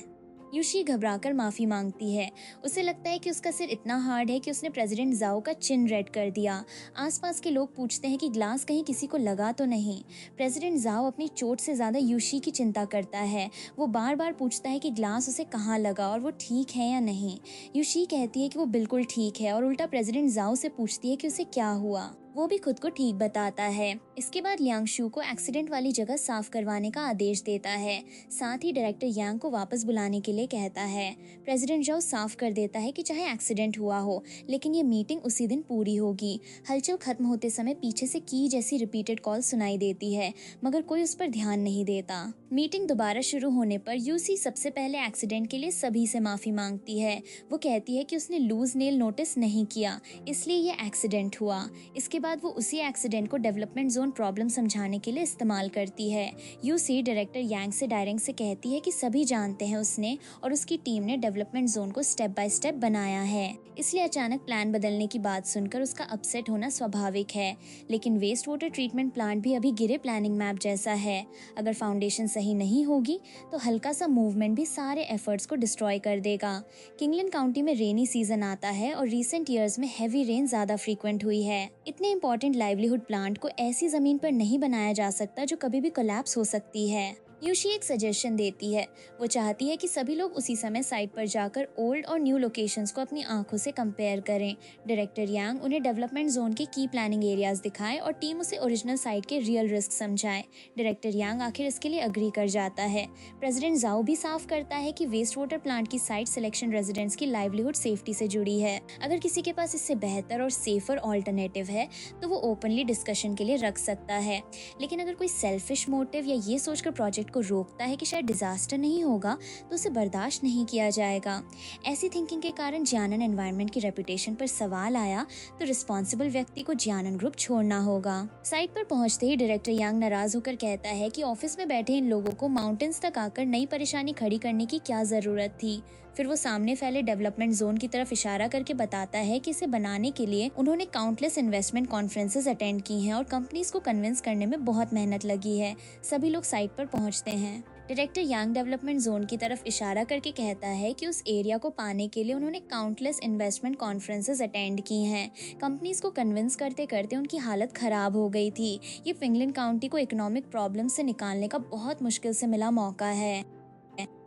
यूशी घबराकर माफी मांगती है। उसे लगता है कि उसका सिर इतना हार्ड है कि उसने प्रेसिडेंट जाओ का चिन रेड कर दिया। आसपास के लोग पूछते हैं कि ग्लास कहीं किसी को लगा तो नहीं। प्रेसिडेंट जाओ अपनी चोट से ज्यादा यूशी की चिंता करता है। वो बार बार पूछता है कि ग्लास उसे कहाँ लगा और वो ठीक है या नहीं। यूशी कहती है कि वो बिल्कुल ठीक है और उल्टा प्रेसिडेंट जाओ से पूछती है कि उसे क्या हुआ। वो भी खुद को ठीक बताता है। इसके बाद लियांगशु को एक्सीडेंट वाली जगह साफ करवाने का आदेश देता है। साथ ही डायरेक्टर यांग को वापस बुलाने के लिए कहता है। प्रेसिडेंट जाओ साफ कर देता है कि चाहे एक्सीडेंट हुआ हो, लेकिन ये मीटिंग उसी दिन पूरी होगी। हलचल खत्म होते समय पीछे से की जैसी रिपीटेड कॉल सुनाई देती है, मगर कोई उस पर ध्यान नहीं देता। मीटिंग दोबारा शुरू होने पर यूसी सबसे पहले एक्सीडेंट के लिए सभी से माफी मांगती है। वो कहती है कि उसने लूज नेल नोटिस नहीं किया, इसलिए ये एक्सीडेंट हुआ। इसके बाद वो उसी एक्सीडेंट को डेवलपमेंट जोन प्रॉब्लम समझाने के लिए इस्तेमाल करती है। यूसी डायरेक्टर यांग से डायरेक्ट से कहती है कि सभी जानते हैं उसने और उसकी टीम ने डेवलपमेंट जोन को स्टेप बाय स्टेप बनाया है, इसलिए अचानक प्लान बदलने की बात सुनकर उसका अपसेट होना स्वाभाविक है। लेकिन वेस्ट वाटर ट्रीटमेंट प्लांट भी अभी गिरे प्लानिंग मैप जैसा है। अगर फाउंडेशन सही नहीं होगी तो हल्का सा मूवमेंट भी सारे एफर्ट्स को डिस्ट्रॉय कर देगा। किंगलिन काउंटी में रेनी सीजन आता है और रिसेंट ईयर्स में हैवी रेन ज्यादा फ्रीक्वेंट हुई है। इतने इंपॉर्टेंट लाइवलीहुड प्लांट को ऐसी जमीन पर नहीं बनाया जा सकता जो कभी भी कोलैप्स हो सकती है। यूशी एक सजेशन देती है। वो चाहती है कि सभी लोग उसी समय साइट पर जाकर ओल्ड और न्यू लोकेशंस को अपनी आंखों से कंपेयर करें। डायरेक्टर यांग उन्हें डेवलपमेंट जोन के की प्लानिंग एरियाज दिखाए और टीम उसे ओरिजिनल साइट के रियल रिस्क समझाए। डायरेक्टर यांग आखिर इसके लिए अग्री कर जाता है। प्रेसिडेंट जाओ भी साफ करता है कि वेस्ट वाटर प्लांट की साइट सिलेक्शन रेजिडेंट्स की लाइवलीहुड सेफ्टी से जुड़ी है। अगर किसी के पास इससे बेहतर और सेफर ऑल्टरनेटिव है तो वो ओपनली डिस्कशन के लिए रख सकता है। लेकिन अगर कोई सेल्फिश मोटिव या ये सोचकर प्रोजेक्ट को रोकता है कि शायद डिजास्टर नहीं होगा तो उसे बर्दाश्त नहीं किया जाएगा। ऐसी थिंकिंग के कारण जियानन एनवायरनमेंट की रेपुटेशन पर सवाल आया तो रिस्पॉन्सिबल व्यक्ति को जियानन ग्रुप छोड़ना होगा। साइट पर पहुंचते ही डायरेक्टर यांग नाराज होकर कहता है कि ऑफिस में बैठे इन लोगों को माउंटेन्स तक आकर नई परेशानी खड़ी करने की क्या जरूरत थी। फिर वो सामने फैले डेवलपमेंट जोन की तरफ इशारा करके बताता है कि इसे बनाने के लिए उन्होंने काउंटलेस इन्वेस्टमेंट कॉन्फ्रेंसेस अटेंड की हैं और कंपनीज को कन्विंस करने में बहुत मेहनत लगी है। सभी लोग साइट पर पहुंचते हैं। डायरेक्टर यांग डेवलपमेंट जोन की तरफ इशारा करके कहता है कि उस एरिया को पाने के लिए उन्होंने काउंटलेस इन्वेस्टमेंट कॉन्फ्रेंसेस अटेंड की हैं। कंपनीज को कन्विंस करते करते उनकी हालत खराब हो गई थी। ये फिंगलिन काउंटी को इकोनॉमिक प्रॉब्लम से निकालने का बहुत मुश्किल से मिला मौका है।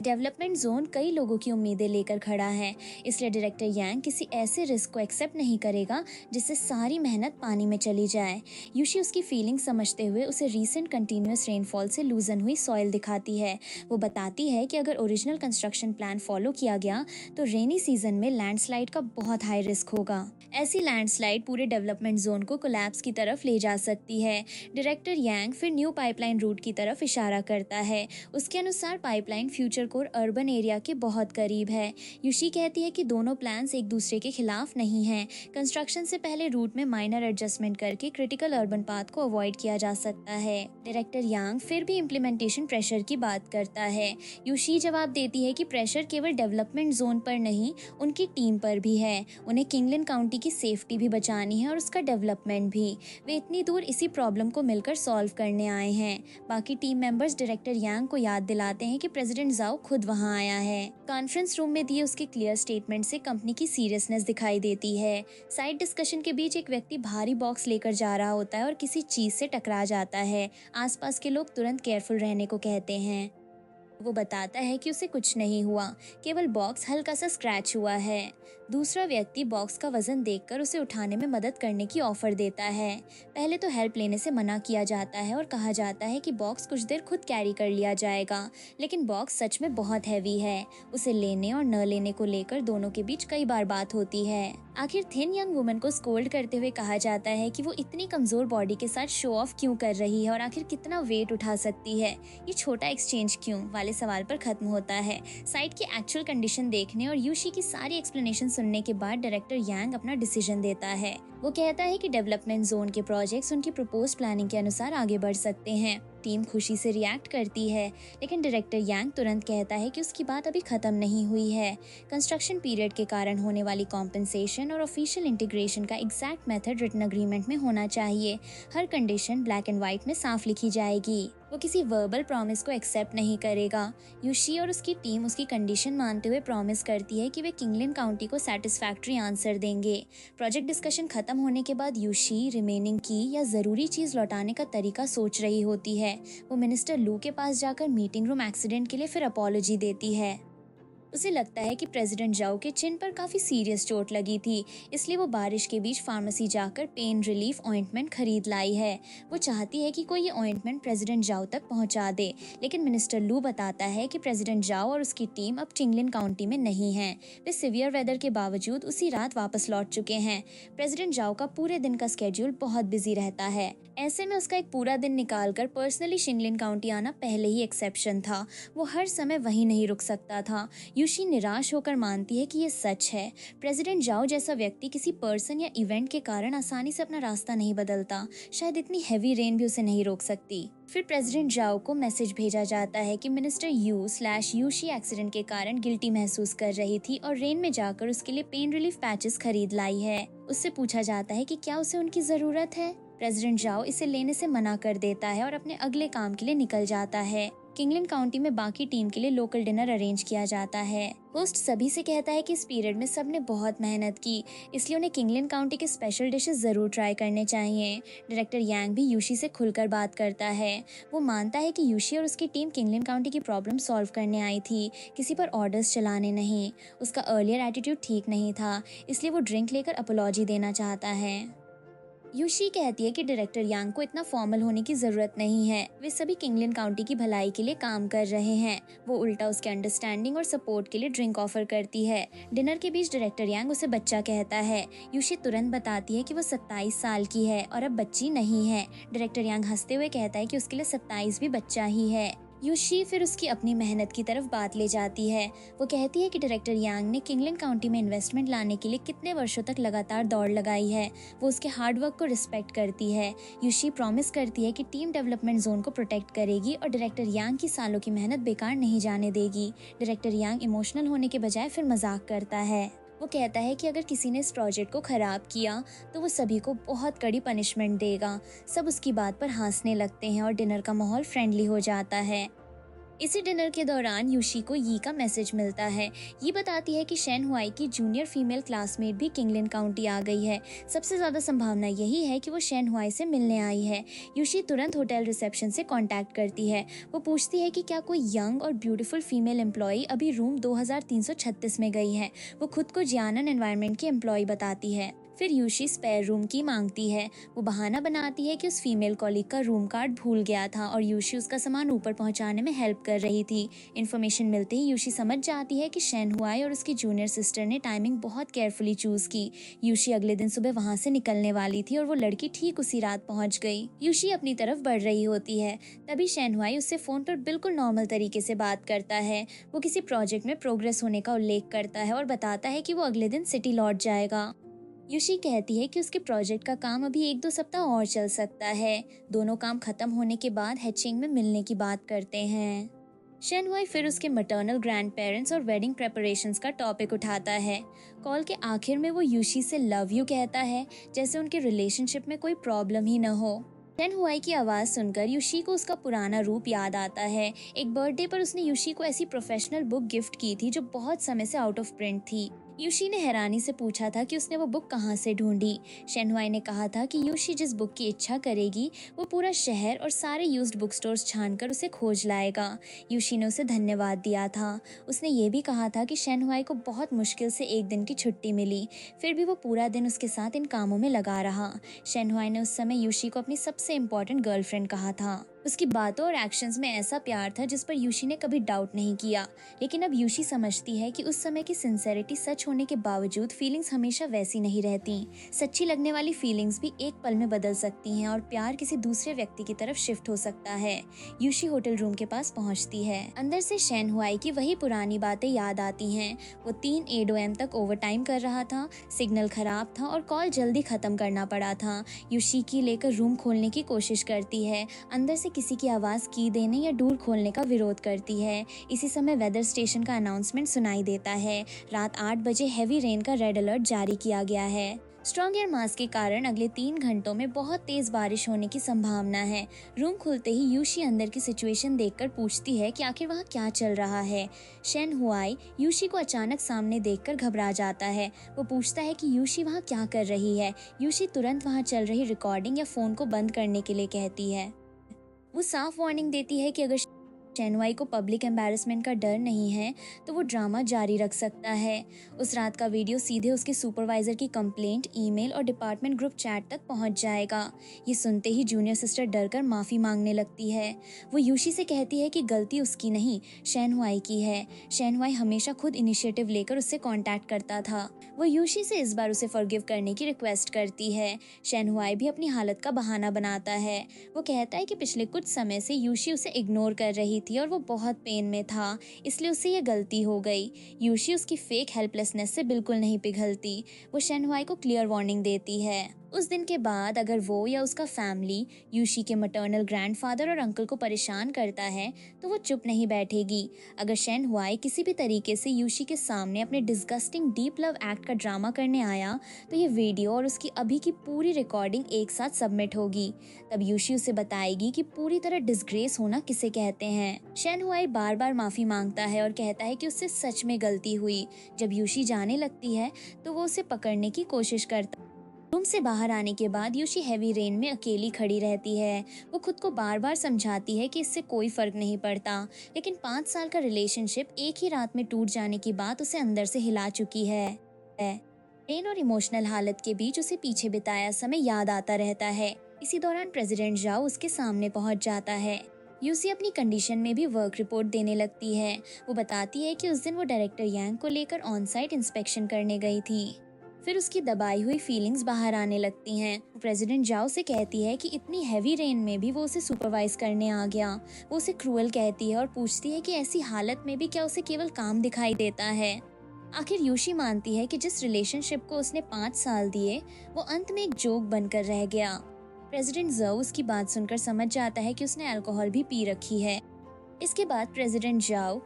डेवलपमेंट जोन कई लोगों की उम्मीदें लेकर खड़ा है, इसलिए डायरेक्टर यांग किसी ऐसे रिस्क को एक्सेप्ट नहीं करेगा जिससे सारी मेहनत पानी में चली जाए। यूशी उसकी फीलिंग समझते हुए उसे रीसेंट कंटिन्यूअस रेनफॉल से लूजन हुई सॉइल दिखाती है। वो बताती है कि अगर ओरिजिनल कंस्ट्रक्शन प्लान फॉलो किया गया तो रेनी सीजन में लैंडस्लाइड का बहुत हाई रिस्क होगा। ऐसी लैंडस्लाइड पूरे डेवलपमेंट जोन को कोलैप्स की तरफ ले जा सकती है। डायरेक्टर यांग फिर न्यू पाइपलाइन रूट की तरफ इशारा करता है। उसके अनुसार pipeline future core urban area के बहुत करीब है। यूशी कहती है कि दोनों प्लान्स एक दूसरे के खिलाफ नहीं हैं। कंस्ट्रक्शन से पहले रूट में माइनर एडजस्टमेंट करके क्रिटिकल अर्बन पाथ को अवॉइड किया जा सकता है। डायरेक्टर यांग फिर भी इम्प्लीमेंटेशन प्रेशर की बात करता है। यूशी जवाब देती है कि प्रेशर केवल डेवलपमेंट जोन पर नहीं, उनकी टीम पर भी है। उन्हें किंगलैंड काउंटी की सेफ्टी भी बचानी है और उसका डेवलपमेंट भी। वे इतनी दूर इसी प्रॉब्लम को मिलकर सॉल्व करने आए हैं। बाकी टीम मेंबर्स डायरेक्टर यांग को याद दिलाते हैं कि प्रेसिडेंट जाओ खुद वहां आया है। कॉन्फ्रेंस रूम में दिए उसके क्लियर स्टेटमेंट से कंपनी की सीरियसनेस दिखाई देती है। साइड डिस्कशन के बीच एक व्यक्ति भारी बॉक्स लेकर जा रहा होता है और किसी चीज से टकरा जाता है। आसपास के लोग तुरंत केयरफुल रहने को कहते हैं। वो बताता है कि उसे कुछ नहीं हुआ, केवल बॉक्स हल्का सा स्क्रैच हुआ है। दूसरा व्यक्ति बॉक्स का वजन देखकर उसे उठाने में मदद करने की ऑफर देता है। पहले तो हेल्प लेने से मना किया जाता है और कहा जाता है कि बॉक्स कुछ देर खुद कैरी कर लिया जाएगा, लेकिन बॉक्स सच में बहुत हैवी है। उसे लेने और न लेने को लेकर दोनों के बीच कई बार बात होती है। आखिर थिन यंग वुमन को स्कोल्ड करते हुए कहा जाता है कि वो इतनी कमजोर बॉडी के साथ शो ऑफ क्यों कर रही है और आखिर कितना वेट उठा सकती है। ये छोटा एक्सचेंज क्यों वाले सवाल पर खत्म होता है। साइट की एक्चुअल कंडीशन देखने और यूशी की सारी एक्सप्लेनेशन सुनने के बाद डायरेक्टर यांग अपना डिसीजन देता है। वो कहता है कि डेवलपमेंट जोन के प्रोजेक्ट्स उनकी प्रपोज्ड प्लानिंग के अनुसार आगे बढ़ सकते हैं। टीम खुशी से रिएक्ट करती है, लेकिन डायरेक्टर यांग तुरंत कहता है कि उसकी बात अभी खत्म नहीं हुई है। कंस्ट्रक्शन पीरियड के कारण होने वाली कॉम्पेंसेशन और ऑफिशियल इंटीग्रेशन का एग्जैक्ट मेथड रिटन अग्रीमेंट में होना चाहिए। हर कंडीशन ब्लैक एंड व्हाइट में साफ लिखी जाएगी। वो किसी वर्बल प्रॉमिस को एक्सेप्ट नहीं करेगा। यूशी और उसकी टीम उसकी कंडीशन मानते हुए प्रॉमिस करती है कि वे किंगलैंड काउंटी को सैटिस्फैक्ट्री आंसर देंगे। प्रोजेक्ट डिस्कशन खत्म होने के बाद यूशी रिमेनिंग की या जरूरी चीज लौटाने का तरीका सोच रही होती है। वो मिनिस्टर लू के पास जाकर मीटिंग रूम एक्सीडेंट के लिए फिर अपॉलॉजी देती है। उसे लगता है कि प्रेसिडेंट जाओ के चिन पर काफी सीरियस चोट लगी थी, इसलिए वो बारिश के बीच फार्मेसी जाकर पेन रिलीफ ऑइंटमेंट खरीद लाई है। वो चाहती है कि कोई ये ऑइंटमेंट प्रेसिडेंट जाओ तक पहुंचा दे, लेकिन मिनिस्टर लू बताता है कि प्रेसिडेंट जाओ और उसकी टीम अब चिंगलिन काउंटी में नहीं है। वे सीवियर वेदर के बावजूद उसी रात वापस लौट चुके हैं। प्रेसिडेंट जाओ का पूरे दिन का स्केड्यूल बहुत बिजी रहता है। ऐसे में उसका एक पूरा दिन निकालकर पर्सनली शिंगलिन काउंटी आना पहले ही एक्सेप्शन था। वो हर समय वहीं नहीं रुक सकता था। यूशी निराश होकर मानती है कि ये सच है। प्रेसिडेंट जाओ जैसा व्यक्ति किसी पर्सन या इवेंट के कारण आसानी से अपना रास्ता नहीं बदलता। शायद इतनी हैवी रेन भी उसे नहीं रोक सकती। फिर प्रेसिडेंट जाओ को मैसेज भेजा जाता है कि मिनिस्टर यूशी एक्सीडेंट के कारण गिल्टी महसूस कर रही थी और रेन में जाकर उसके लिए पेन रिलीफ पैचेस खरीद लाई है। उससे पूछा जाता है कि क्या उसे उनकी जरूरत है। प्रेसिडेंट जाओ इसे लेने से मना कर देता है और अपने अगले काम के लिए निकल जाता है। किंगलैंड काउंटी में बाकी टीम के लिए लोकल डिनर अरेंज किया जाता है। होस्ट सभी से कहता है कि इस पीरियड में सबने बहुत मेहनत की, इसलिए उन्हें किंगलैंड काउंटी के स्पेशल डिशेस जरूर ट्राई करने चाहिए। डायरेक्टर यांग भी यूशी से खुलकर बात करता है। वो मानता है कि यूशी और उसकी टीम किंगलैंड काउंटी की प्रॉब्लम सॉल्व करने आई थी, किसी पर ऑर्डर्स चलाने नहीं। उसका अर्लियर एटीट्यूड ठीक नहीं था, इसलिए वो ड्रिंक लेकर अपॉलॉजी देना चाहता है। यूशी कहती है कि डायरेक्टर यांग को इतना फॉर्मल होने की जरूरत नहीं है। वे सभी किंगलैंड काउंटी की भलाई के लिए काम कर रहे हैं। वो उल्टा उसके अंडरस्टैंडिंग और सपोर्ट के लिए ड्रिंक ऑफर करती है। डिनर के बीच डायरेक्टर यांग उसे बच्चा कहता है। यूशी तुरंत बताती है कि वो 27 साल की है और अब बच्ची नहीं है। डायरेक्टर यांग हंसते हुए कहता है कि उसके लिए 27 भी बच्चा ही है। यूशी फिर उसकी अपनी मेहनत की तरफ बात ले जाती है। वो कहती है कि डायरेक्टर यांग ने किंगलैंड काउंटी में इन्वेस्टमेंट लाने के लिए कितने वर्षों तक लगातार दौड़ लगाई है। वो उसके हार्डवर्क को रिस्पेक्ट करती है। यूशी प्रॉमिस करती है कि टीम डेवलपमेंट जोन को प्रोटेक्ट करेगी और डायरेक्टर यांग की सालों की मेहनत बेकार नहीं जाने देगी। डायरेक्टर यांग इमोशनल होने के बजाय फिर मजाक करता है। वो कहता है कि अगर किसी ने इस प्रोजेक्ट को खराब किया तो वो सभी को बहुत कड़ी पनिशमेंट देगा। सब उसकी बात पर हंसने लगते हैं और डिनर का माहौल फ्रेंडली हो जाता है। इसी डिनर के दौरान यूशी को यी का मैसेज मिलता है। ये बताती है कि शेन हुआई की जूनियर फीमेल क्लासमेट भी किंगलिन काउंटी आ गई है। सबसे ज़्यादा संभावना यही है कि वो शेन हुआई से मिलने आई है। यूशी तुरंत होटल रिसेप्शन से कांटेक्ट करती है। वो पूछती है कि क्या कोई यंग और ब्यूटीफुल फीमेल एम्प्लॉय अभी रूम 2336 में गई है। वो खुद को जियानन एनवायरनमेंट की एम्प्लॉय बताती है। फिर यूशी स्पेयर रूम की मांगती है। वो बहाना बनाती है कि उस फीमेल कॉलीग का रूम कार्ड भूल गया था और यूशी उसका सामान ऊपर पहुंचाने में हेल्प कर रही थी। इन्फॉर्मेशन मिलते ही यूशी समझ जाती है कि शेन हुआई और उसकी जूनियर सिस्टर ने टाइमिंग बहुत केयरफुली चूज की। यूशी अगले दिन सुबह वहां से निकलने वाली थी और वो लड़की ठीक उसी रात पहुंच गई। यूशी अपनी तरफ बढ़ रही होती है, तभी शेन हुआई उससे फोन पर बिल्कुल नॉर्मल तरीके से बात करता है। वो किसी प्रोजेक्ट में प्रोग्रेस होने का उल्लेख करता है और बताता है कि वो अगले दिन सिटी लौट जाएगा। यूशी कहती है कि उसके प्रोजेक्ट का काम अभी 1-2 सप्ताह और चल सकता है। दोनों काम खत्म होने के बाद हैचिंग में मिलने की बात करते हैं। शेन हुआई फिर उसके मैटरनल ग्रैंड पेरेंट्स और वेडिंग प्रेपरेशंस का टॉपिक उठाता है। कॉल के आखिर में वो यूशी से लव यू कहता है, जैसे उनके रिलेशनशिप में कोई प्रॉब्लम ही न हो। शेन हुआई की आवाज सुनकर यूशी को उसका पुराना रूप याद आता है। एक बर्थडे पर उसने यूशी को ऐसी प्रोफेशनल बुक गिफ्ट की थी जो बहुत समय से आउट ऑफ प्रिंट थी। यूशी ने हैरानी से पूछा था कि उसने वो बुक कहाँ से ढूंढी। शेन हुआई ने कहा था कि यूशी जिस बुक की इच्छा करेगी वो पूरा शहर और सारे यूज्ड बुक स्टोर्स छानकर उसे खोज लाएगा। यूशी ने उसे धन्यवाद दिया था। उसने ये भी कहा था कि शेन हुआई को बहुत मुश्किल से एक दिन की छुट्टी मिली, फिर भी वो पूरा दिन उसके साथ इन कामों में लगा रहा। शेन हुआई ने उस समय यूशी को अपनी सबसे इम्पोर्टेंट गर्लफ्रेंड कहा था। उसकी बातों और एक्शंस में ऐसा प्यार था जिस पर यूशी ने कभी डाउट नहीं किया। लेकिन अब यूशी समझती है कि उस समय की सिंसेरिटी सच होने के बावजूद फीलिंग्स हमेशा वैसी नहीं रहती। सच्ची लगने वाली फीलिंग्स भी एक पल में बदल सकती हैं और प्यार किसी दूसरे व्यक्ति की तरफ शिफ्ट हो सकता है। यूशी होटल रूम के पास पहुंचती है। अंदर से शेन हुआई की वही पुरानी बातें याद आती हैं। वो 3 AM तक ओवरटाइम कर रहा था, सिग्नल खराब था और कॉल जल्दी खत्म करना पड़ा था। यूशी की लेकर रूम खोलने की कोशिश करती है। अंदर से किसी की आवाज की देने या डोर खोलने का विरोध करती है। इसी समय वेदर स्टेशन का अनाउंसमेंट सुनाई देता है। रात 8 बजे हैवी रेन का रेड अलर्ट जारी किया गया है। स्ट्रॉन्ग एयर मास के कारण अगले 3 घंटों में बहुत तेज बारिश होने की संभावना है। रूम खुलते ही यूशी अंदर की सिचुएशन देखकर पूछती है कि आखिर वहाँ क्या चल रहा है। शेन हुआई यूशी को अचानक सामने देखकर घबरा जाता है। वो पूछता है कि यूशी वहाँ क्या कर रही है। यूशी तुरंत वहाँ चल रही रिकॉर्डिंग या फोन को बंद करने के लिए कहती है। वो साफ वार्निंग देती है कि अगर शेन हुआई को पब्लिक एम्बैरसमेंट का डर नहीं है तो वो ड्रामा जारी रख सकता है। उस रात का वीडियो सीधे उसके सुपरवाइजर की कंप्लेंट, ईमेल और डिपार्टमेंट ग्रुप चैट तक पहुंच जाएगा। ये सुनते ही जूनियर सिस्टर डरकर माफी मांगने लगती है। वो यूशी से कहती है कि गलती उसकी नहीं, शेन हुआई की है। शेन हुआई हमेशा खुद इनिशिएटिव लेकर उससे कांटेक्ट करता था। वो यूशी से इस बार उसे फॉरगिव करने की रिक्वेस्ट करती है। शेन हुआई भी अपनी हालत का बहाना बनाता है। वो कहता है कि पिछले कुछ समय से यूशी उसे इग्नोर कर रही थी और वो बहुत पेन में था, इसलिए उससे ये गलती हो गई। यूशी उसकी फेक हेल्पलेसनेस से बिल्कुल नहीं पिघलती। वो शेन हुआई को क्लियर वार्निंग देती है। उस दिन के बाद अगर वो या उसका फैमिली यूशी के मैटरनल ग्रैंडफादर और अंकल को परेशान करता है तो वो चुप नहीं बैठेगी। अगर शेन हुआई किसी भी तरीके से यूशी के सामने अपने डिस्गस्टिंग डीप लव एक्ट का ड्रामा करने आया तो ये वीडियो और उसकी अभी की पूरी रिकॉर्डिंग एक साथ सबमिट होगी। तब यूशी उसे बताएगी कि पूरी तरह डिसग्रेस होना किसे कहते हैं। शेन हुआई बार बार माफी मांगता है और कहता है कि उससे सच में गलती हुई। जब यूशी जाने लगती है तो वो उसे पकड़ने की कोशिश करता। रूम से बाहर आने के बाद यूशी हैवी रेन में अकेली खड़ी रहती है। वो खुद को बार बार समझाती है कि इससे कोई फर्क नहीं पड़ता, लेकिन 5 साल का रिलेशनशिप एक ही रात में टूट जाने की बात उसे अंदर से हिला चुकी है। रेन और इमोशनल हालत के बीच उसे पीछे बिताया समय याद आता रहता है। इसी दौरान प्रेसिडेंट जाओ उसके सामने पहुंच जाता है। यूसी अपनी कंडीशन में भी वर्क रिपोर्ट देने लगती है। वो बताती है कि उस दिन वो डायरेक्टर यांग को लेकर ऑन साइट इंस्पेक्शन करने गई थी। फिर उसकी दबाई हुई फीलिंग्स बाहर आने लगती हैं। वो प्रेसिडेंट जाओ से कहती है कि इतनी हैवी रेन में भी वो उसे सुपरवाइज करने आ गया। वो उसे क्रूअल कहती है और पूछती है कि ऐसी हालत में भी क्या उसे केवल काम दिखाई देता है। आखिर यूशी मानती है कि जिस रिलेशनशिप को उसने 5 साल दिए वो अंत में एक जोक बनकर रह गया। प्रेसिडेंट जाओ उसकी बात सुनकर समझ जाता है कि उसने अल्कोहल भी पी रखी है। इसके बाद प्रेसिडेंट जाओ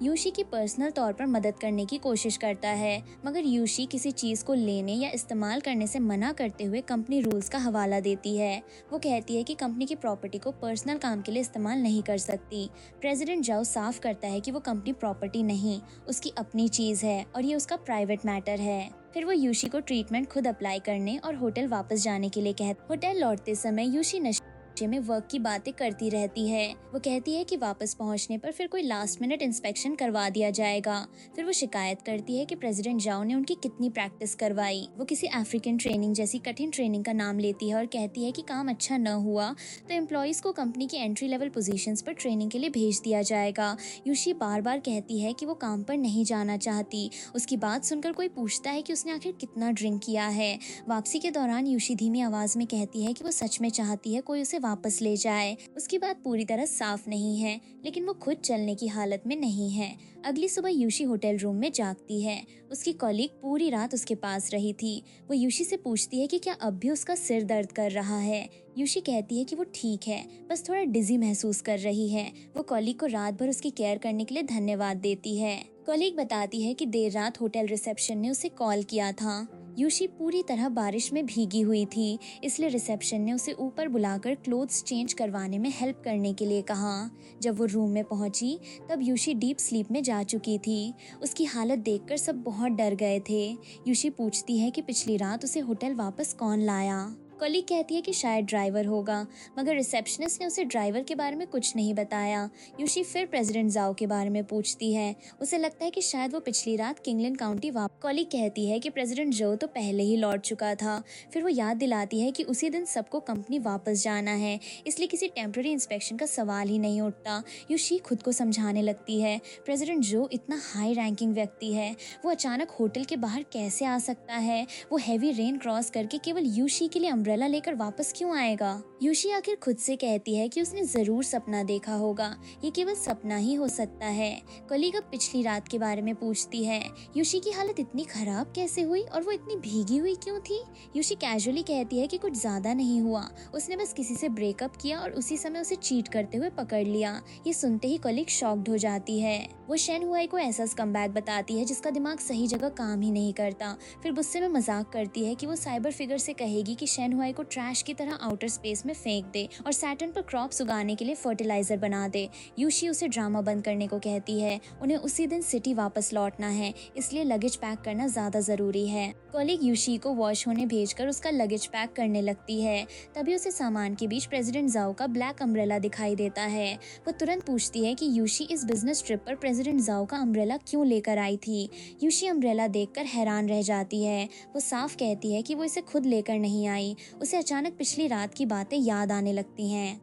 यूशी की पर्सनल तौर पर मदद करने की कोशिश करता है, मगर यूशी किसी चीज को लेने या इस्तेमाल करने से मना करते हुए कंपनी रूल्स का हवाला देती है। वो कहती है कि कंपनी की प्रॉपर्टी को पर्सनल काम के लिए इस्तेमाल नहीं कर सकती। प्रेसिडेंट जाओ साफ करता है कि वो कंपनी प्रॉपर्टी नहीं, उसकी अपनी चीज है और ये उसका प्राइवेट मैटर है। फिर वो यूशी को ट्रीटमेंट खुद अप्लाई करने और होटल वापस जाने के लिए कहता। होटल लौटते समय यूशी नशे में वर्क की बातें करती रहती है। वो कहती है कि वापस पहुंचने पर फिर कोई लास्ट मिनट इंस्पेक्शन करवा दिया जाएगा। फिर वो शिकायत करती है कि प्रेसिडेंट जाओ ने उनकी कितनी प्रैक्टिस करवाई। वो किसी अफ्रीकन ट्रेनिंग जैसी कठिन ट्रेनिंग का नाम लेती है और कहती है कि काम अच्छा न हुआ तो एम्प्लॉयज को कंपनी की एंट्री लेवल पोजीशंस पर ट्रेनिंग के लिए भेज दिया जाएगा। यूशी बार बार कहती है कि वो काम पर नहीं जाना चाहती। उसकी बात सुनकर कोई पूछता है कि उसने आखिर कितना ड्रिंक किया है। वापसी के दौरान यूशी धीमी आवाज में कहती है कि वो सच में चाहती है कोई उसे वापस ले जाए। उसकी बात पूरी तरह साफ नहीं है, लेकिन वो खुद चलने की हालत में नहीं है। अगली सुबह यूशी होटल रूम में जागती है। उसकी कॉलीग पूरी रात उसके पास रही थी। वो यूशी से पूछती है कि क्या अब भी उसका सिर दर्द कर रहा है। यूशी कहती है कि वो ठीक है, बस थोड़ा डिजी महसूस कर रही है। वो कॉलीग को रात भर उसकी केयर करने के लिए धन्यवाद देती है। कॉलीग बताती है कि देर रात होटल रिसेप्शन ने उसे कॉल किया था। यूशी पूरी तरह बारिश में भीगी हुई थी, इसलिए रिसेप्शन ने उसे ऊपर बुलाकर क्लोथ्स चेंज करवाने में हेल्प करने के लिए कहा। जब वो रूम में पहुंची तब यूशी डीप स्लीप में जा चुकी थी। उसकी हालत देखकर सब बहुत डर गए थे। यूशी पूछती है कि पिछली रात उसे होटल वापस कौन लाया। कॉलीग कहती है कि शायद ड्राइवर होगा, मगर रिसेप्शनिस्ट ने उसे ड्राइवर के बारे में कुछ नहीं बताया। यूशी फिर प्रेसिडेंट जाओ के बारे में पूछती है। उसे लगता है कि शायद वो पिछली रात किंगलैंड काउंटी कॉलीग कहती है कि प्रेसिडेंट जो तो पहले ही लौट चुका था। फिर वो याद दिलाती है कि उसी दिन सबको कंपनी वापस जाना है, इसलिए किसी टेम्पररी इंस्पेक्शन का सवाल ही नहीं उठता। यूशी खुद को समझाने लगती है, प्रेसिडेंट जो इतना हाई रैंकिंग व्यक्ति है, वो अचानक होटल के बाहर कैसे आ सकता है। वो हैवी रेन क्रॉस करके केवल यूशी के लिए अम्ब्रेला लेकर वापस क्यों आएगा। यूशी आखिर खुद से कहती है कि उसने जरूर सपना देखा होगा, ये केवल सपना ही हो सकता है। कलीग अब पिछली रात के बारे में पूछती है। यूशी की हालत इतनी खराब कैसे हुई और वो इतनी भीगी हुई क्यों थी। यूशी कैजुअली कहती है कि कुछ ज्यादा नहीं हुआ, उसने बस किसी से ब्रेकअप किया और उसी समय उसे चीट करते हुए पकड़ लिया। ये सुनते ही कलीग शॉक्ड हो जाती है। वो शेन हुआई को ऐसा स्कमबैग बताती है जिसका दिमाग सही जगह काम ही नहीं करता। फिर गुस्से में मजाक करती है कि वो साइबर फिगर से कहेगी कि शेन हुआई को ट्रैश की तरह आउटर स्पेस में फेंक दे और सैटर्न पर क्रॉप्स उगाने के लिए फर्टिलाइजर बना दे। यूशी उसे ड्रामा बंद करने को कहती है। उन्हें उसी दिन सिटी वापस लौटना है, इसलिए लगेज पैक करना ज्यादा जरूरी है। कॉलीग यूशी को वॉश होने भेजकर उसका लगेज पैक करने लगती है। तभी उसे सामान के बीच प्रेसिडेंट जाओ का ब्लैक अम्ब्रेला दिखाई देता है। वो तुरंत पूछती है कि यूशी इस बिजनेस ट्रिप पर प्रेसिडेंट जाओ का अम्ब्रेला क्यों लेकर आई थी। यूशी अम्ब्रेला देखकर हैरान रह जाती है। वो साफ कहती है कि वो इसे खुद लेकर नहीं आई। उसे अचानक पिछली रात की बातें याद आने लगती हैं।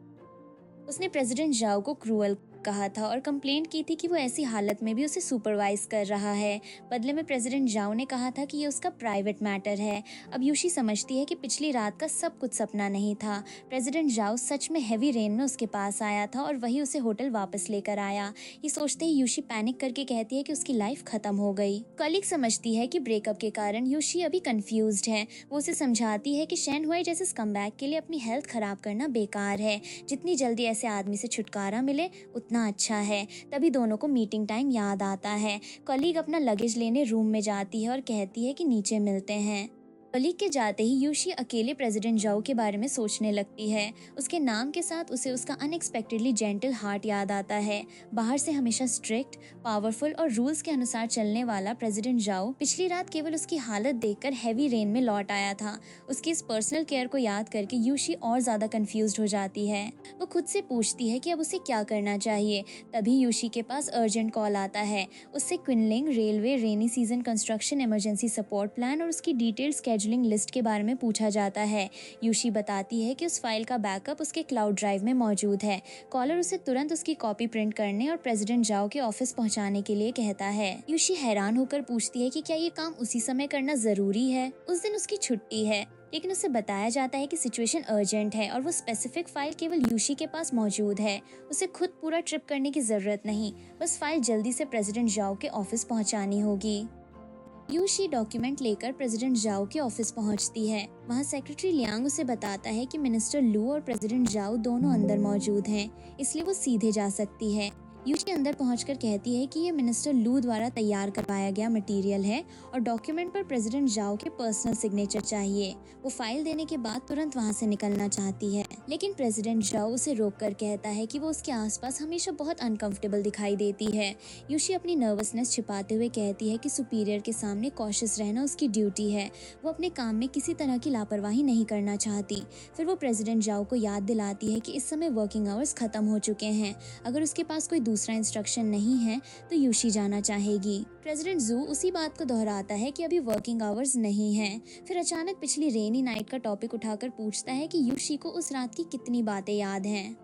उसने प्रेसिडेंट जाओ को क्रूअल कहा था और कंप्लेंट की थी कि वो ऐसी हालत में भी उसे सुपरवाइज कर रहा है। बदले में प्रेसिडेंट जाओ ने कहा था कि ये उसका प्राइवेट मैटर है। अब यूशी समझती है कि पिछली रात का सब कुछ सपना नहीं था। प्रेसिडेंट जाओ सच में हैवी रेन में उसके पास आया था और वही उसे होटल वापस लेकर आया। ये सोचते ही यूशी पैनिक करके कहती है कि उसकी लाइफ खत्म हो गई। कलीग समझती है कि ब्रेकअप के कारण यूशी अभी कंफ्यूज्ड है। वो उसे समझाती है कि शेन हुआई जैसे स्कमबैग के लिए अपनी हेल्थ खराब करना बेकार है। जितनी जल्दी ऐसे आदमी से छुटकारा मिले उतना अच्छा है। तभी दोनों को मीटिंग टाइम याद आता है। कलीग अपना लगेज लेने रूम में जाती है और कहती है कि नीचे मिलते हैं। कलीग के जाते ही यूशी अकेले प्रेसिडेंट जाओ के बारे में सोचने लगती है। उसके नाम के साथ उसे उसका अनएक्सपेक्टेडली जेंटल हार्ट याद आता है। बाहर से हमेशा स्ट्रिक्ट, पावरफुल और रूल्स के अनुसार चलने वाला प्रेसिडेंट जाओ पिछली रात केवल उसकी हालत देखकर हैवी रेन में लौट आया था। उसकी इस पर्सनल केयर को याद करके यूशी और ज्यादा कंफ्यूज्ड हो जाती है। वो खुद से पूछती है कि अब उसे क्या करना चाहिए। तभी यूशी के पास अर्जेंट कॉल आता है। उससे Qinling railway rainy season construction emergency support plan और उसकी डिटेल्ड स्केड्यूलिंग लिस्ट के बारे में पूछा जाता है। यूशी बताती है कि उस फाइल का बैकअप उसके क्लाउड ड्राइव में मौजूद है। कॉलर उसे तुरंत उसकी कॉपी प्रिंट करने और प्रेसिडेंट जाओ के ऑफिस पहुंचाने के लिए कहता है। यूशी हैरान होकर पूछती है कि क्या ये काम उसी समय करना जरूरी है। उस दिन उसकी छुट्टी है, लेकिन उसे बताया जाता है कि सिचुएशन अर्जेंट है और वो स्पेसिफिक फाइल केवल यूशी के पास मौजूद है। उसे खुद पूरा ट्रिप करने की जरूरत नहीं, बस फाइल जल्दी से प्रेसिडेंट जाओ के ऑफिस पहुंचानी होगी। यूशी डॉक्यूमेंट लेकर प्रेसिडेंट जाओ के ऑफिस पहुंचती है। वहां सेक्रेटरी लियांग उसे बताता है कि मिनिस्टर लू और प्रेसिडेंट जाओ दोनों अंदर मौजूद हैं, इसलिए वो सीधे जा सकती है। यूशी अंदर पहुंचकर कहती है कि ये मिनिस्टर लू द्वारा तैयार करवाया गया मटेरियल है और डॉक्यूमेंट पर प्रेसिडेंट जाओ के पर्सनल सिग्नेचर चाहिए। वो फाइल देने के बाद तुरंत वहां से निकलना चाहती है, लेकिन प्रेसिडेंट जाओ उसे रोककर कहता है कि वो उसके आसपास हमेशा बहुत अनकंफर्टेबल दिखाई देती है। यूशी अपनी नर्वसनेस छिपाते हुए कहती है कि सुपीरियर के सामने कॉशियस रहना उसकी ड्यूटी है। वो अपने काम में किसी तरह की लापरवाही नहीं करना चाहती। फिर वो प्रेसिडेंट जाओ को याद दिलाती है कि इस समय वर्किंग आवर्स खत्म हो चुके हैं। अगर उसके पास कोई दूसरा इंस्ट्रक्शन नहीं है तो यूशी जाना चाहेगी। प्रेसिडेंट जू उसी बात को दोहराता है कि अभी वर्किंग आवर्स नहीं हैं। फिर अचानक पिछली रेनी नाइट का टॉपिक उठाकर पूछता है कि यूशी को उस रात की कितनी बातें याद हैं।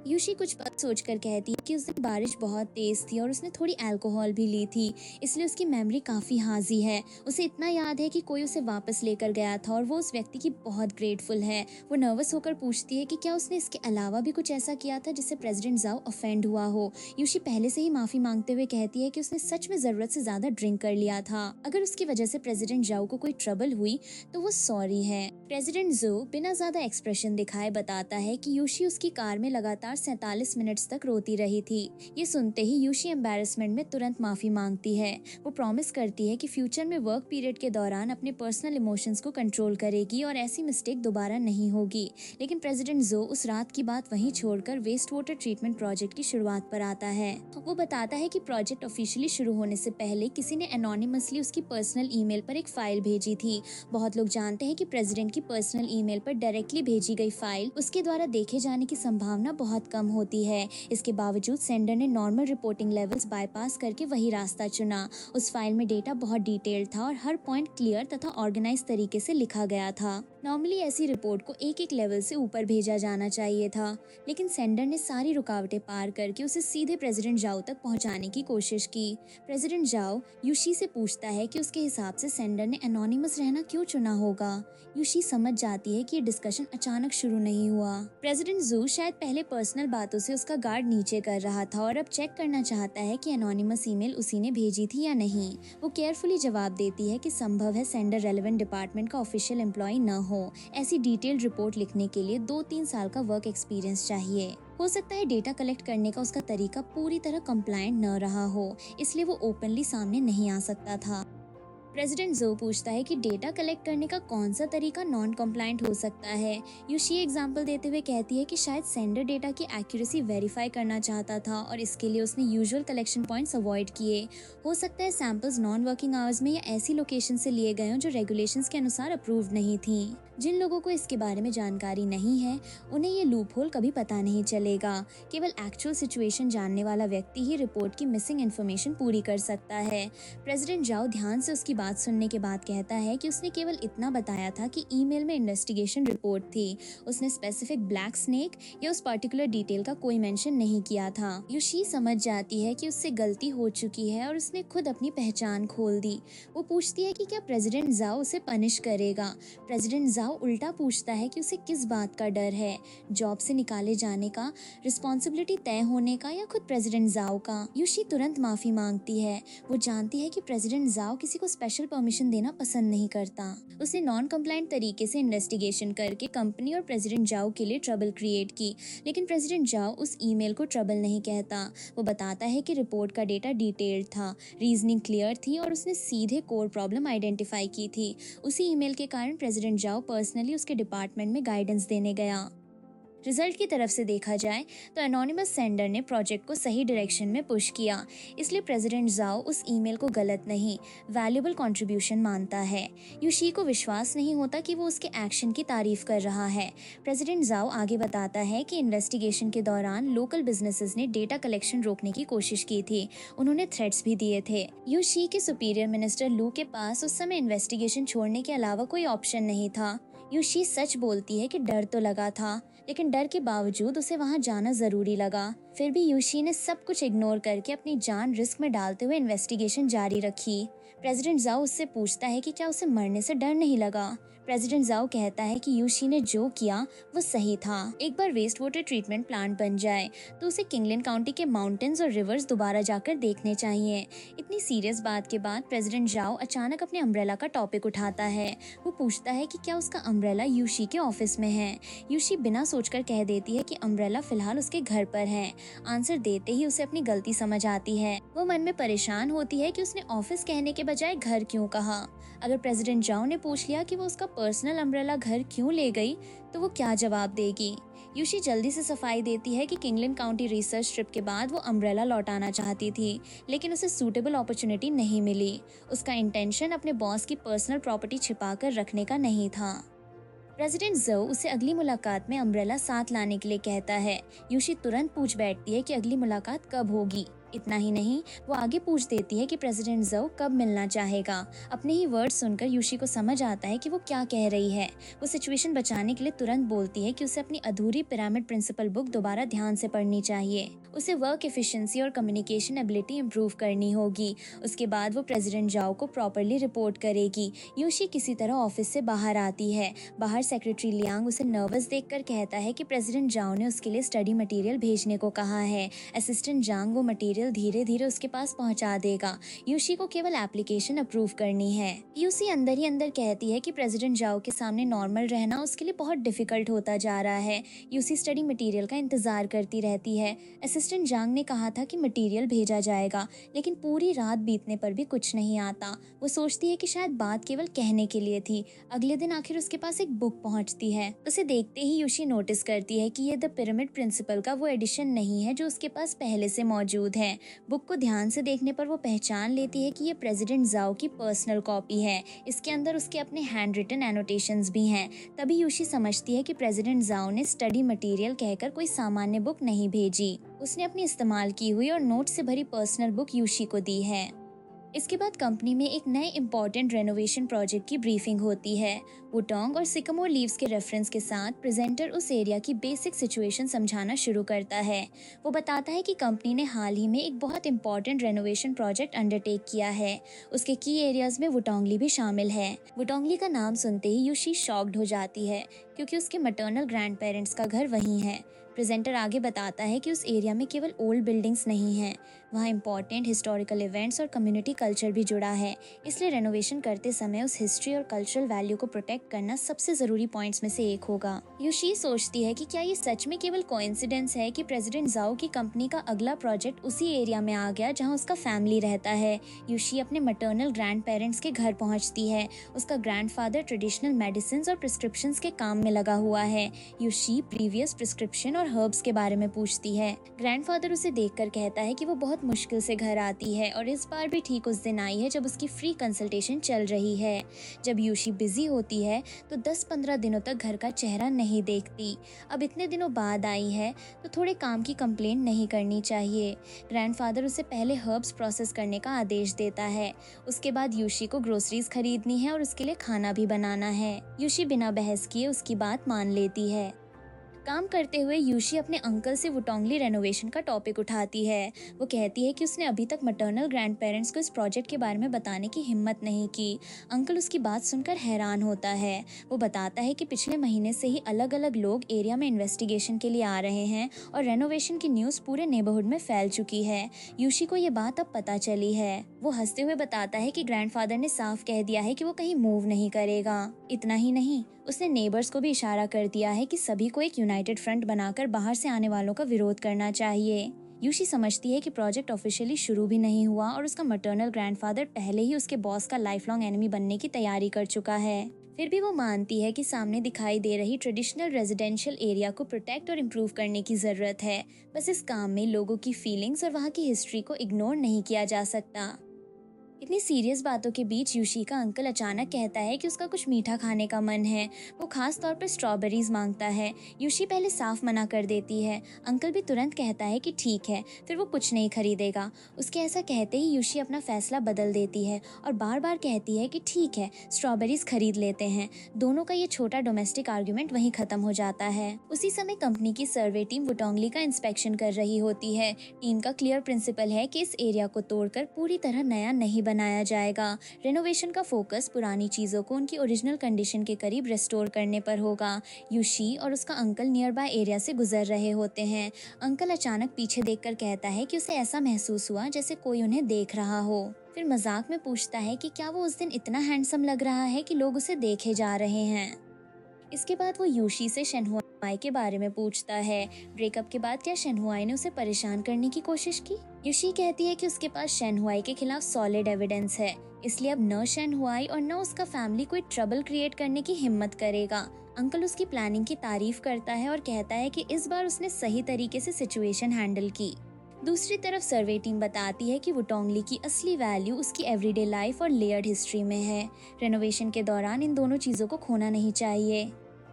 यूशी कुछ पल सोचकर कहती है कि उस दिन बारिश बहुत तेज थी और उसने थोड़ी अल्कोहल भी ली थी, इसलिए उसकी मेमोरी काफी हाजी है। उसे इतना याद है कि कोई उसे वापस लेकर गया था और वो उस व्यक्ति की बहुत ग्रेटफुल है। वो नर्वस होकर पूछती है कि क्या उसने इसके अलावा भी कुछ ऐसा किया था जिससे प्रेसिडेंट जाओ ऑफेंड हुआ हो। यूशी पहले से ही माफी मांगते हुए कहती है कि उसने सच में जरूरत से ज्यादा ड्रिंक कर लिया था। अगर उसकी वजह से प्रेसिडेंट जाओ को कोई ट्रबल हुई तो वो सॉरी है। प्रेसिडेंट जू बिना ज्यादा एक्सप्रेशन दिखाए बताता है कि यूशी उसकी कार में लगातार 47 मिनट्स तक रोती रही थी। ये सुनते ही यूशी एम्बैरेसमेंट में तुरंत माफी मांगती है। वो प्रॉमिस करती है कि फ्यूचर में वर्क पीरियड के दौरान अपने पर्सनल इमोशंस को कंट्रोल करेगी और ऐसी मिस्टेक दोबारा नहीं होगी। लेकिन प्रेसिडेंट जो उस रात की बात वहीं छोड़कर वेस्ट वाटर ट्रीटमेंट प्रोजेक्ट की शुरुआत पर आता है। वो बताता है कि प्रोजेक्ट ऑफिशियली शुरू होने से पहले किसी ने एनोनिमसली उसकी पर्सनल ईमेल पर एक फाइल भेजी थी। बहुत लोग जानते हैं कि प्रेसिडेंट की पर्सनल ईमेल पर डायरेक्टली भेजी गई फाइल उसके द्वारा देखे जाने की संभावना बहुत कम होती है। इसके बावजूद सेंडर ने नॉर्मल रिपोर्टिंग लेवल्स बाईपास करके वही रास्ता चुना। उस फाइल में डेटा बहुत डिटेल्ड था और हर पॉइंट क्लियर तथा ऑर्गेनाइज तरीके से लिखा गया था। नॉर्मली ऐसी रिपोर्ट को एक एक लेवल से ऊपर भेजा जाना चाहिए था, लेकिन सेंडर ने सारी रुकावटें पार करके उसे सीधे प्रेसिडेंट जाओ तक पहुंचाने की कोशिश की। प्रेसिडेंट जाओ यूशी से पूछता है कि उसके हिसाब से सेंडर ने एनोनिमस रहना क्यों चुना होगा। यूशी समझ जाती है कि ये डिस्कशन अचानक शुरू नहीं हुआ। प्रेसिडेंट जू शायद पहले पर्सनल बातों से उसका गार्ड नीचे कर रहा था और अब चेक करना चाहता है कि एनोनिमस ईमेल उसी ने भेजी थी या नहीं। वो केयरफुली जवाब देती है कि संभव है सेंडर रेलेवेंट डिपार्टमेंट का ऑफिशियल एम्प्लॉय न हो। ऐसी डिटेल्ड रिपोर्ट लिखने के लिए 2-3 साल का वर्क एक्सपीरियंस चाहिए। हो सकता है डेटा कलेक्ट करने का उसका तरीका पूरी तरह कंप्लायंट न रहा हो, इसलिए वो ओपनली सामने नहीं आ सकता था। प्रेसिडेंट जो पूछता है कि डेटा कलेक्ट करने का कौन सा तरीका नॉन कम्प्लायंट हो सकता है। यूशी एग्जाम्पल देते हुए कहती है कि शायद सेंडर डेटा की एक्यूरेसी वेरीफाई करना चाहता था और इसके लिए उसने यूजुअल कलेक्शन पॉइंट्स अवॉइड किए। हो सकता है सैंपल्स नॉन वर्किंग आवर्स में या ऐसी लोकेशन से लिए गए हों जो रेगुलेशंस के अनुसार अप्रूव्ड नहीं थी। जिन लोगों को इसके बारे में जानकारी नहीं है उन्हें ये लूप होल कभी पता नहीं चलेगा। केवल एक्चुअल सिचुएशन जानने वाला व्यक्ति ही रिपोर्ट की मिसिंग इन्फॉर्मेशन पूरी कर सकता है। प्रेसिडेंट जाओ ध्यान से उसकी बात सुनने के बाद कहता है कि उसने केवल इतना बताया था कि ईमेल में इन्वेस्टिगेशन रिपोर्ट थी। उसने स्पेसिफिक ब्लैक स्नेक या उस पर्टिकुलर डिटेल का कोई मेंशन नहीं किया था। यूशी समझ जाती है कि उससे गलती हो चुकी है और उसने खुद अपनी पहचान खोल दी। वो पूछती है कि क्या प्रेसिडेंट जाओ उसे पनिश करेगा। प्रेसिडेंट जाओ उल्टा पूछता है कि उसे किस बात का डर है, जॉब से निकाले जाने का, रिस्पॉन्सिबिलिटी तय होने का या खुद प्रेसिडेंट जाओ का। यूशी तुरंत माफी मांगती है। वो जानती है कि प्रेसिडेंट जाओ किसी को स्पेशल परमिशन देना पसंद नहीं करता। उसने नॉन कंप्लायंट तरीके से इन्वेस्टिगेशन करके कंपनी और प्रेसिडेंट जाओ के लिए ट्रबल क्रिएट की, लेकिन प्रेसिडेंट जाओ उस ईमेल को ट्रबल नहीं कहता। वो बताता है कि रिपोर्ट का डेटा डिटेल्ड था, रीजनिंग क्लियर थी और उसने सीधे कोर प्रॉब्लम आइडेंटिफाई की थी। उसी ईमेल के कारण प्रेसिडेंट जाओ पर्सनली उसके डिपार्टमेंट में गाइडेंस देने गया। रिजल्ट की तरफ से देखा जाए तो एनोनिमस सेंडर ने प्रोजेक्ट को सही डायरेक्शन में पुश किया, इसलिए प्रेसिडेंट जाओ उस ईमेल को गलत नहीं, वैल्यूएबल कंट्रीब्यूशन मानता है। यूशी को विश्वास नहीं होता कि वो उसके एक्शन की तारीफ कर रहा है। प्रेसिडेंट जाओ आगे बताता है कि इन्वेस्टिगेशन के दौरान लोकल बिजनेसेस ने डेटा कलेक्शन रोकने की कोशिश की थी। उन्होंने थ्रेट्स भी दिए थे। यूशी के सुपीरियर मिनिस्टर लू के पास उस समय इन्वेस्टिगेशन छोड़ने के अलावा कोई ऑप्शन नहीं था। यूशी सच बोलती है कि डर तो लगा था, लेकिन डर के बावजूद उसे वहां जाना जरूरी लगा। फिर भी यूशी ने सब कुछ इग्नोर करके अपनी जान रिस्क में डालते हुए इन्वेस्टिगेशन जारी रखी। प्रेसिडेंट जाओ उससे पूछता है कि क्या उसे मरने से डर नहीं लगा। प्रेसिडेंट जाओ कहता है कि यूशी ने जो किया वो सही था। एक बार वेस्ट वाटर ट्रीटमेंट प्लांट बन जाए तो उसे किंगलैंड काउंटी के माउंटेन्स और रिवर्स दोबारा जाकर देखने चाहिए। इतनी सीरियस बात के बाद प्रेसिडेंट जाओ अचानक अपने अम्ब्रेला का टॉपिक उठाता है। वो पूछता है कि क्या उसका अम्ब्रेला यूशी के ऑफिस में है। यूशी बिना सोचकर कह देती है कि अम्ब्रेला फिलहाल उसके घर पर है। आंसर देते ही उसे अपनी गलती समझ आती है। वो मन में परेशान होती है कि उसने ऑफिस कहने के बजाय घर क्यों कहा। अगर प्रेसिडेंट जाओ ने पूछ लिया कि वो उसका पर्सनल अम्ब्रेला घर क्यों ले गई तो वो क्या जवाब देगी। यूशी जल्दी से सफाई देती है कि किंगलैंड काउंटी रिसर्च ट्रिप के बाद वो अम्ब्रेला लौटाना चाहती थी, लेकिन उसे सूटेबल अपॉर्चुनिटी नहीं मिली। उसका इंटेंशन अपने बॉस की पर्सनल प्रॉपर्टी छिपाकर रखने का नहीं था। प्रेसिडेंट जो उसे अगली मुलाकात में अम्ब्रेला साथ लाने के लिए कहता है। यूशी तुरंत पूछ बैठती है कि अगली मुलाकात कब होगी। इतना ही नहीं, वो आगे पूछ देती है कि प्रेसिडेंट जो कब मिलना चाहेगा। अपने ही वर्ड सुनकर यूशी को समझ आता है कि वो क्या कह रही है। वो सिचुएशन बचाने के लिए तुरंत बोलती है कि उसे अपनी अधूरी पिरामिड प्रिंसिपल बुक दोबारा ध्यान से पढ़नी चाहिए। उसे वर्क एफिशिएंसी और कम्युनिकेशन एबिलिटी इम्प्रूव करनी होगी। उसके बाद वो प्रेसिडेंट जाओ को प्रॉपरली रिपोर्ट करेगी। यूशी किसी तरह ऑफिस से बाहर आती है। बाहर सेक्रेटरी लियांग उसे नर्वस देखकर कहता है कि प्रेसिडेंट जाओ ने उसके लिए स्टडी मटेरियल भेजने को कहा है। असिस्टेंट जांग वो मटेरियल धीरे धीरे उसके पास पहुंचा देगा। यूशी को केवल एप्लीकेशन अप्रूव करनी है। यूशी अंदर ही अंदर कहती है कि प्रेसिडेंट जाओ के सामने नॉर्मल रहना उसके लिए बहुत डिफिकल्ट होता जा रहा है। यूशी स्टडी मटेरियल का इंतजार करती रहती है। असिस्टेंट जांग ने कहा था कि मटेरियल भेजा जाएगा, लेकिन पूरी रात बीतने पर भी कुछ नहीं आता। वो सोचती है कि शायद बात केवल कहने के लिए थी। अगले दिन आखिर उसके पास एक बुक पहुंचती है। उसे देखते ही यूशी नोटिस करती है कि ये द पिरामिड प्रिंसिपल का वो एडिशन नहीं है जो उसके पास पहले से मौजूद है। बुक को ध्यान से देखने पर वो पहचान लेती है कि ये प्रेसिडेंट जाओ की पर्सनल कॉपी है। इसके अंदर उसके अपने हैंड रिटन एनोटेशंस भी हैं। तभी यूशी समझती है कि प्रेसिडेंट जाओ ने स्टडी मटेरियल कहकर कोई सामान्य बुक नहीं भेजी। उसने अपनी इस्तेमाल की हुई और नोट से भरी पर्सनल बुक यूशी को दी है। इसके बाद कंपनी में एक नए इम्पोर्टेंट रेनोवेशन प्रोजेक्ट की ब्रीफिंग होती है। वुटोंग और सिकामोर लीव्स के रेफरेंस के साथ प्रेजेंटर उस एरिया की बेसिक सिचुएशन समझाना शुरू करता है। वो बताता है कि कंपनी ने हाल ही में एक बहुत इम्पोर्टेंट रेनोवेशन प्रोजेक्ट अंडरटेक किया है। उसके की एरियाज में वुटोंगली भी शामिल है। वुटोंगली का नाम सुनते ही यूशी शॉक्ड हो जाती है, क्योंकि उसके मटर्नल ग्रैंड पेरेंट्स का घर वहीं है। प्रेजेंटर आगे बताता है कि उस एरिया में केवल ओल्ड बिल्डिंग्स नहीं हैं, वहाँ इम्पोर्टेंट हिस्टोरिकल इवेंट्स और कम्युनिटी कल्चर भी जुड़ा है। इसलिए रेनोवेशन करते समय उस हिस्ट्री और कल्चरल वैल्यू को प्रोटेक्ट करना सबसे जरूरी पॉइंट्स में से एक होगा। यूशी सोचती है कि क्या ये सच में केवल कोइंसिडेंस है कि प्रेसिडेंट जाओ की कंपनी का अगला प्रोजेक्ट उसी एरिया में आ गया जहाँ उसका फैमिली रहता है। यूशी अपने मटर्नल ग्रैंड पेरेंट्स के घर पहुँचती है। उसका ग्रैंडफादर ट्रेडिशनल मेडिसिन और प्रिस्क्रिप्शन के काम में लगा हुआ है। यूशी प्रीवियस प्रिस्क्रिप्शन और हर्ब्स के बारे में पूछती है। ग्रैंडफादर उसे देखकर कहता है कि वो बहुत मुश्किल से घर आती है और इस बार भी ठीक उस दिन आई है जब उसकी फ्री कंसल्टेशन चल रही है। जब यूशी बिजी होती है तो 10-15 दिनों तक घर का चेहरा नहीं देखती। अब इतने दिनों बाद आई है तो थोड़े काम की कंप्लेंट नहीं करनी चाहिए। ग्रैंडफादर उसे पहले हर्ब्स प्रोसेस करने का आदेश देता है। उसके बाद यूशी को ग्रोसरीज खरीदनी है और उसके लिए खाना भी बनाना है। यूशी बिना बहस किए उसकी बात मान लेती है। काम करते हुए यूशी अपने अंकल से वुटोंगली रेनोवेशन का टॉपिक उठाती है। वो कहती है कि उसने अभी तक मटर्नल ग्रैंड पेरेंट्स को इस प्रोजेक्ट के बारे में बताने की हिम्मत नहीं की। अंकल उसकी बात सुनकर हैरान होता है। वो बताता है कि पिछले महीने से ही अलग अलग लोग एरिया में इन्वेस्टिगेशन के लिए आ रहे हैं और रेनोवेशन की न्यूज़ पूरे नेबरहुड में फैल चुकी है। यूशी को ये बात अब पता चली है। वो हंसते हुए बताता है कि ग्रैंडफादर ने साफ कह दिया है कि वो कहीं मूव नहीं करेगा। इतना ही नहीं, उसने नेबर्स को भी इशारा कर दिया है कि सभी को एक यूनाइटेड फ्रंट बनाकर बाहर से आने वालों का विरोध करना चाहिए। यूशी समझती है कि प्रोजेक्ट ऑफिशियली शुरू भी नहीं हुआ और उसका मटर्नल ग्रैंडफादर पहले ही उसके बॉस का लाइफ लॉन्ग एनिमी बनने की तैयारी कर चुका है। फिर भी वो मानती है कि सामने दिखाई दे रही ट्रेडिशनल रेजिडेंशियल एरिया को प्रोटेक्ट और इम्प्रूव करने की जरूरत है। बस इस काम में लोगों की फीलिंग्स और वहाँ की हिस्ट्री को इग्नोर नहीं किया जा सकता। इतनी सीरियस बातों के बीच यूशी का अंकल अचानक कहता है कि उसका कुछ मीठा खाने का मन है। वो खास तौर पर स्ट्रॉबेरीज मांगता है। यूशी पहले साफ मना कर देती है। अंकल भी तुरंत कहता है कि ठीक है, फिर वो कुछ नहीं खरीदेगा। उसके ऐसा कहते ही यूशी अपना फैसला बदल देती है और बार बार कहती है कि ठीक है, स्ट्रॉबेरीज खरीद लेते हैं। दोनों का ये छोटा डोमेस्टिक आर्ग्यूमेंट वहीं खत्म हो जाता है। उसी समय कंपनी की सर्वे टीम वुटोंगली का इंस्पेक्शन कर रही होती है। टीम का क्लियर प्रिंसिपल है कि इस एरिया को तोड़कर पूरी तरह नया नहीं बनाया जाएगा। रेनोवेशन का फोकस पुरानी चीज़ों को उनकी ओरिजिनल कंडीशन के करीब रेस्टोर करने पर होगा। यूशी और उसका अंकल नियर बाय एरिया से गुजर रहे होते हैं। अंकल अचानक पीछे देखकर कहता है कि उसे ऐसा महसूस हुआ जैसे कोई उन्हें देख रहा हो। फिर मजाक में पूछता है कि क्या वो उस दिन इतना हैंडसम लग रहा है कि लोग उसे देखे जा रहे हैं। इसके बाद वो यूशी से शेनहुआई के बारे में पूछता है। ब्रेकअप के बाद क्या शेनहुआई ने उसे परेशान करने की कोशिश की? यूशी कहती है कि उसके पास शेनहुआई के खिलाफ सॉलिड एविडेंस है, इसलिए अब न शेनहुआई और न उसका फैमिली कोई ट्रबल क्रिएट करने की हिम्मत करेगा। अंकल उसकी प्लानिंग की तारीफ करता है और कहता है कि इस बार उसने सही तरीके से सिचुएशन हैंडल की। दूसरी तरफ सर्वे टीम बताती है कि वुटोंगली की असली वैल्यू उसकी एवरीडे लाइफ और लेयर्ड हिस्ट्री में है। रेनोवेशन के दौरान इन दोनों चीजों को खोना नहीं चाहिए।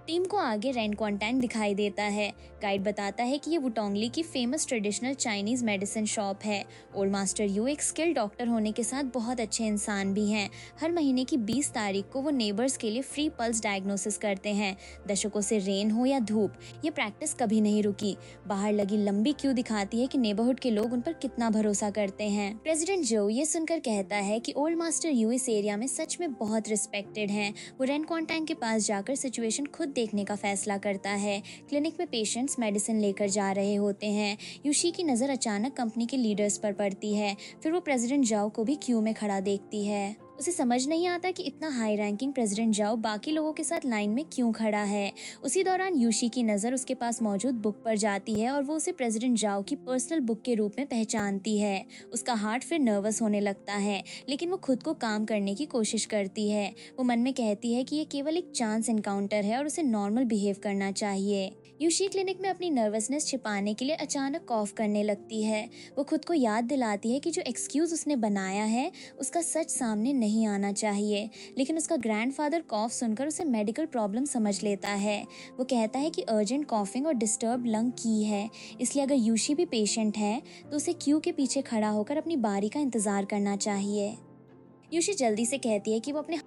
टीम को आगे रेनक्वांटैंग दिखाई देता है। गाइड बताता है कि ये वुटोंगली की famous traditional Chinese medicine shop है। ओल्ड मास्टर यू एक स्किल्ड डॉक्टर होने के साथ बहुत अच्छे इंसान भी हैं। हर महीने की 20 तारीख को वो नेबर्स के लिए फ्री पल्स डायग्नोसिस करते हैं। दशकों से रेन हो या धूप, ये प्रैक्टिस कभी नहीं रुकी। बाहर लगी लंबी क्यू दिखाती है कि नेबरहुड के लोग उन पर कितना भरोसा करते हैं। प्रेसिडेंट जो ये सुनकर कहता है कि ओल्ड मास्टर यू इस एरिया में सच में बहुत रिस्पेक्टेड हैं। वो रेनक्वांटैंग के पास जाकर सिचुएशन खुद देखने का फैसला करता है। क्लिनिक में पेशेंट्स मेडिसिन लेकर जा रहे होते हैं। यूशी की नज़र अचानक कंपनी के लीडर्स पर पड़ती है। फिर वो प्रेसिडेंट जाओ को भी क्यू में खड़ा देखती है। उसे समझ नहीं आता कि इतना हाई रैंकिंग प्रेसिडेंट जाओ बाकी लोगों के साथ लाइन में क्यों खड़ा है। उसी दौरान यूशी की नज़र उसके पास मौजूद बुक पर जाती है और वो उसे प्रेसिडेंट जाओ की पर्सनल बुक के रूप में पहचानती है। उसका हार्ट फिर नर्वस होने लगता है, लेकिन वो खुद को काम करने की कोशिश करती है। वो मन में कहती है कि ये केवल एक चांस एनकाउंटर है और उसे नॉर्मल बिहेव करना चाहिए। यूशी क्लिनिक में अपनी नर्वसनेस छिपाने के लिए अचानक कॉफ करने लगती है। वो खुद को याद दिलाती है कि जो एक्सक्यूज उसने बनाया है उसका सच सामने नहीं आना चाहिए, लेकिन उसका ग्रैंडफादर कॉफ सुनकर उसे मेडिकल प्रॉब्लम समझ लेता है। वो कहता है कि अर्जेंट कॉफिंग और डिस्टर्ब लंग की है, इसलिए अगर यूशी भी पेशेंट है तो उसे क्यू के पीछे खड़ा होकर अपनी बारी का इंतजार करना चाहिए। यूशी जल्दी से कहती है कि वो अपने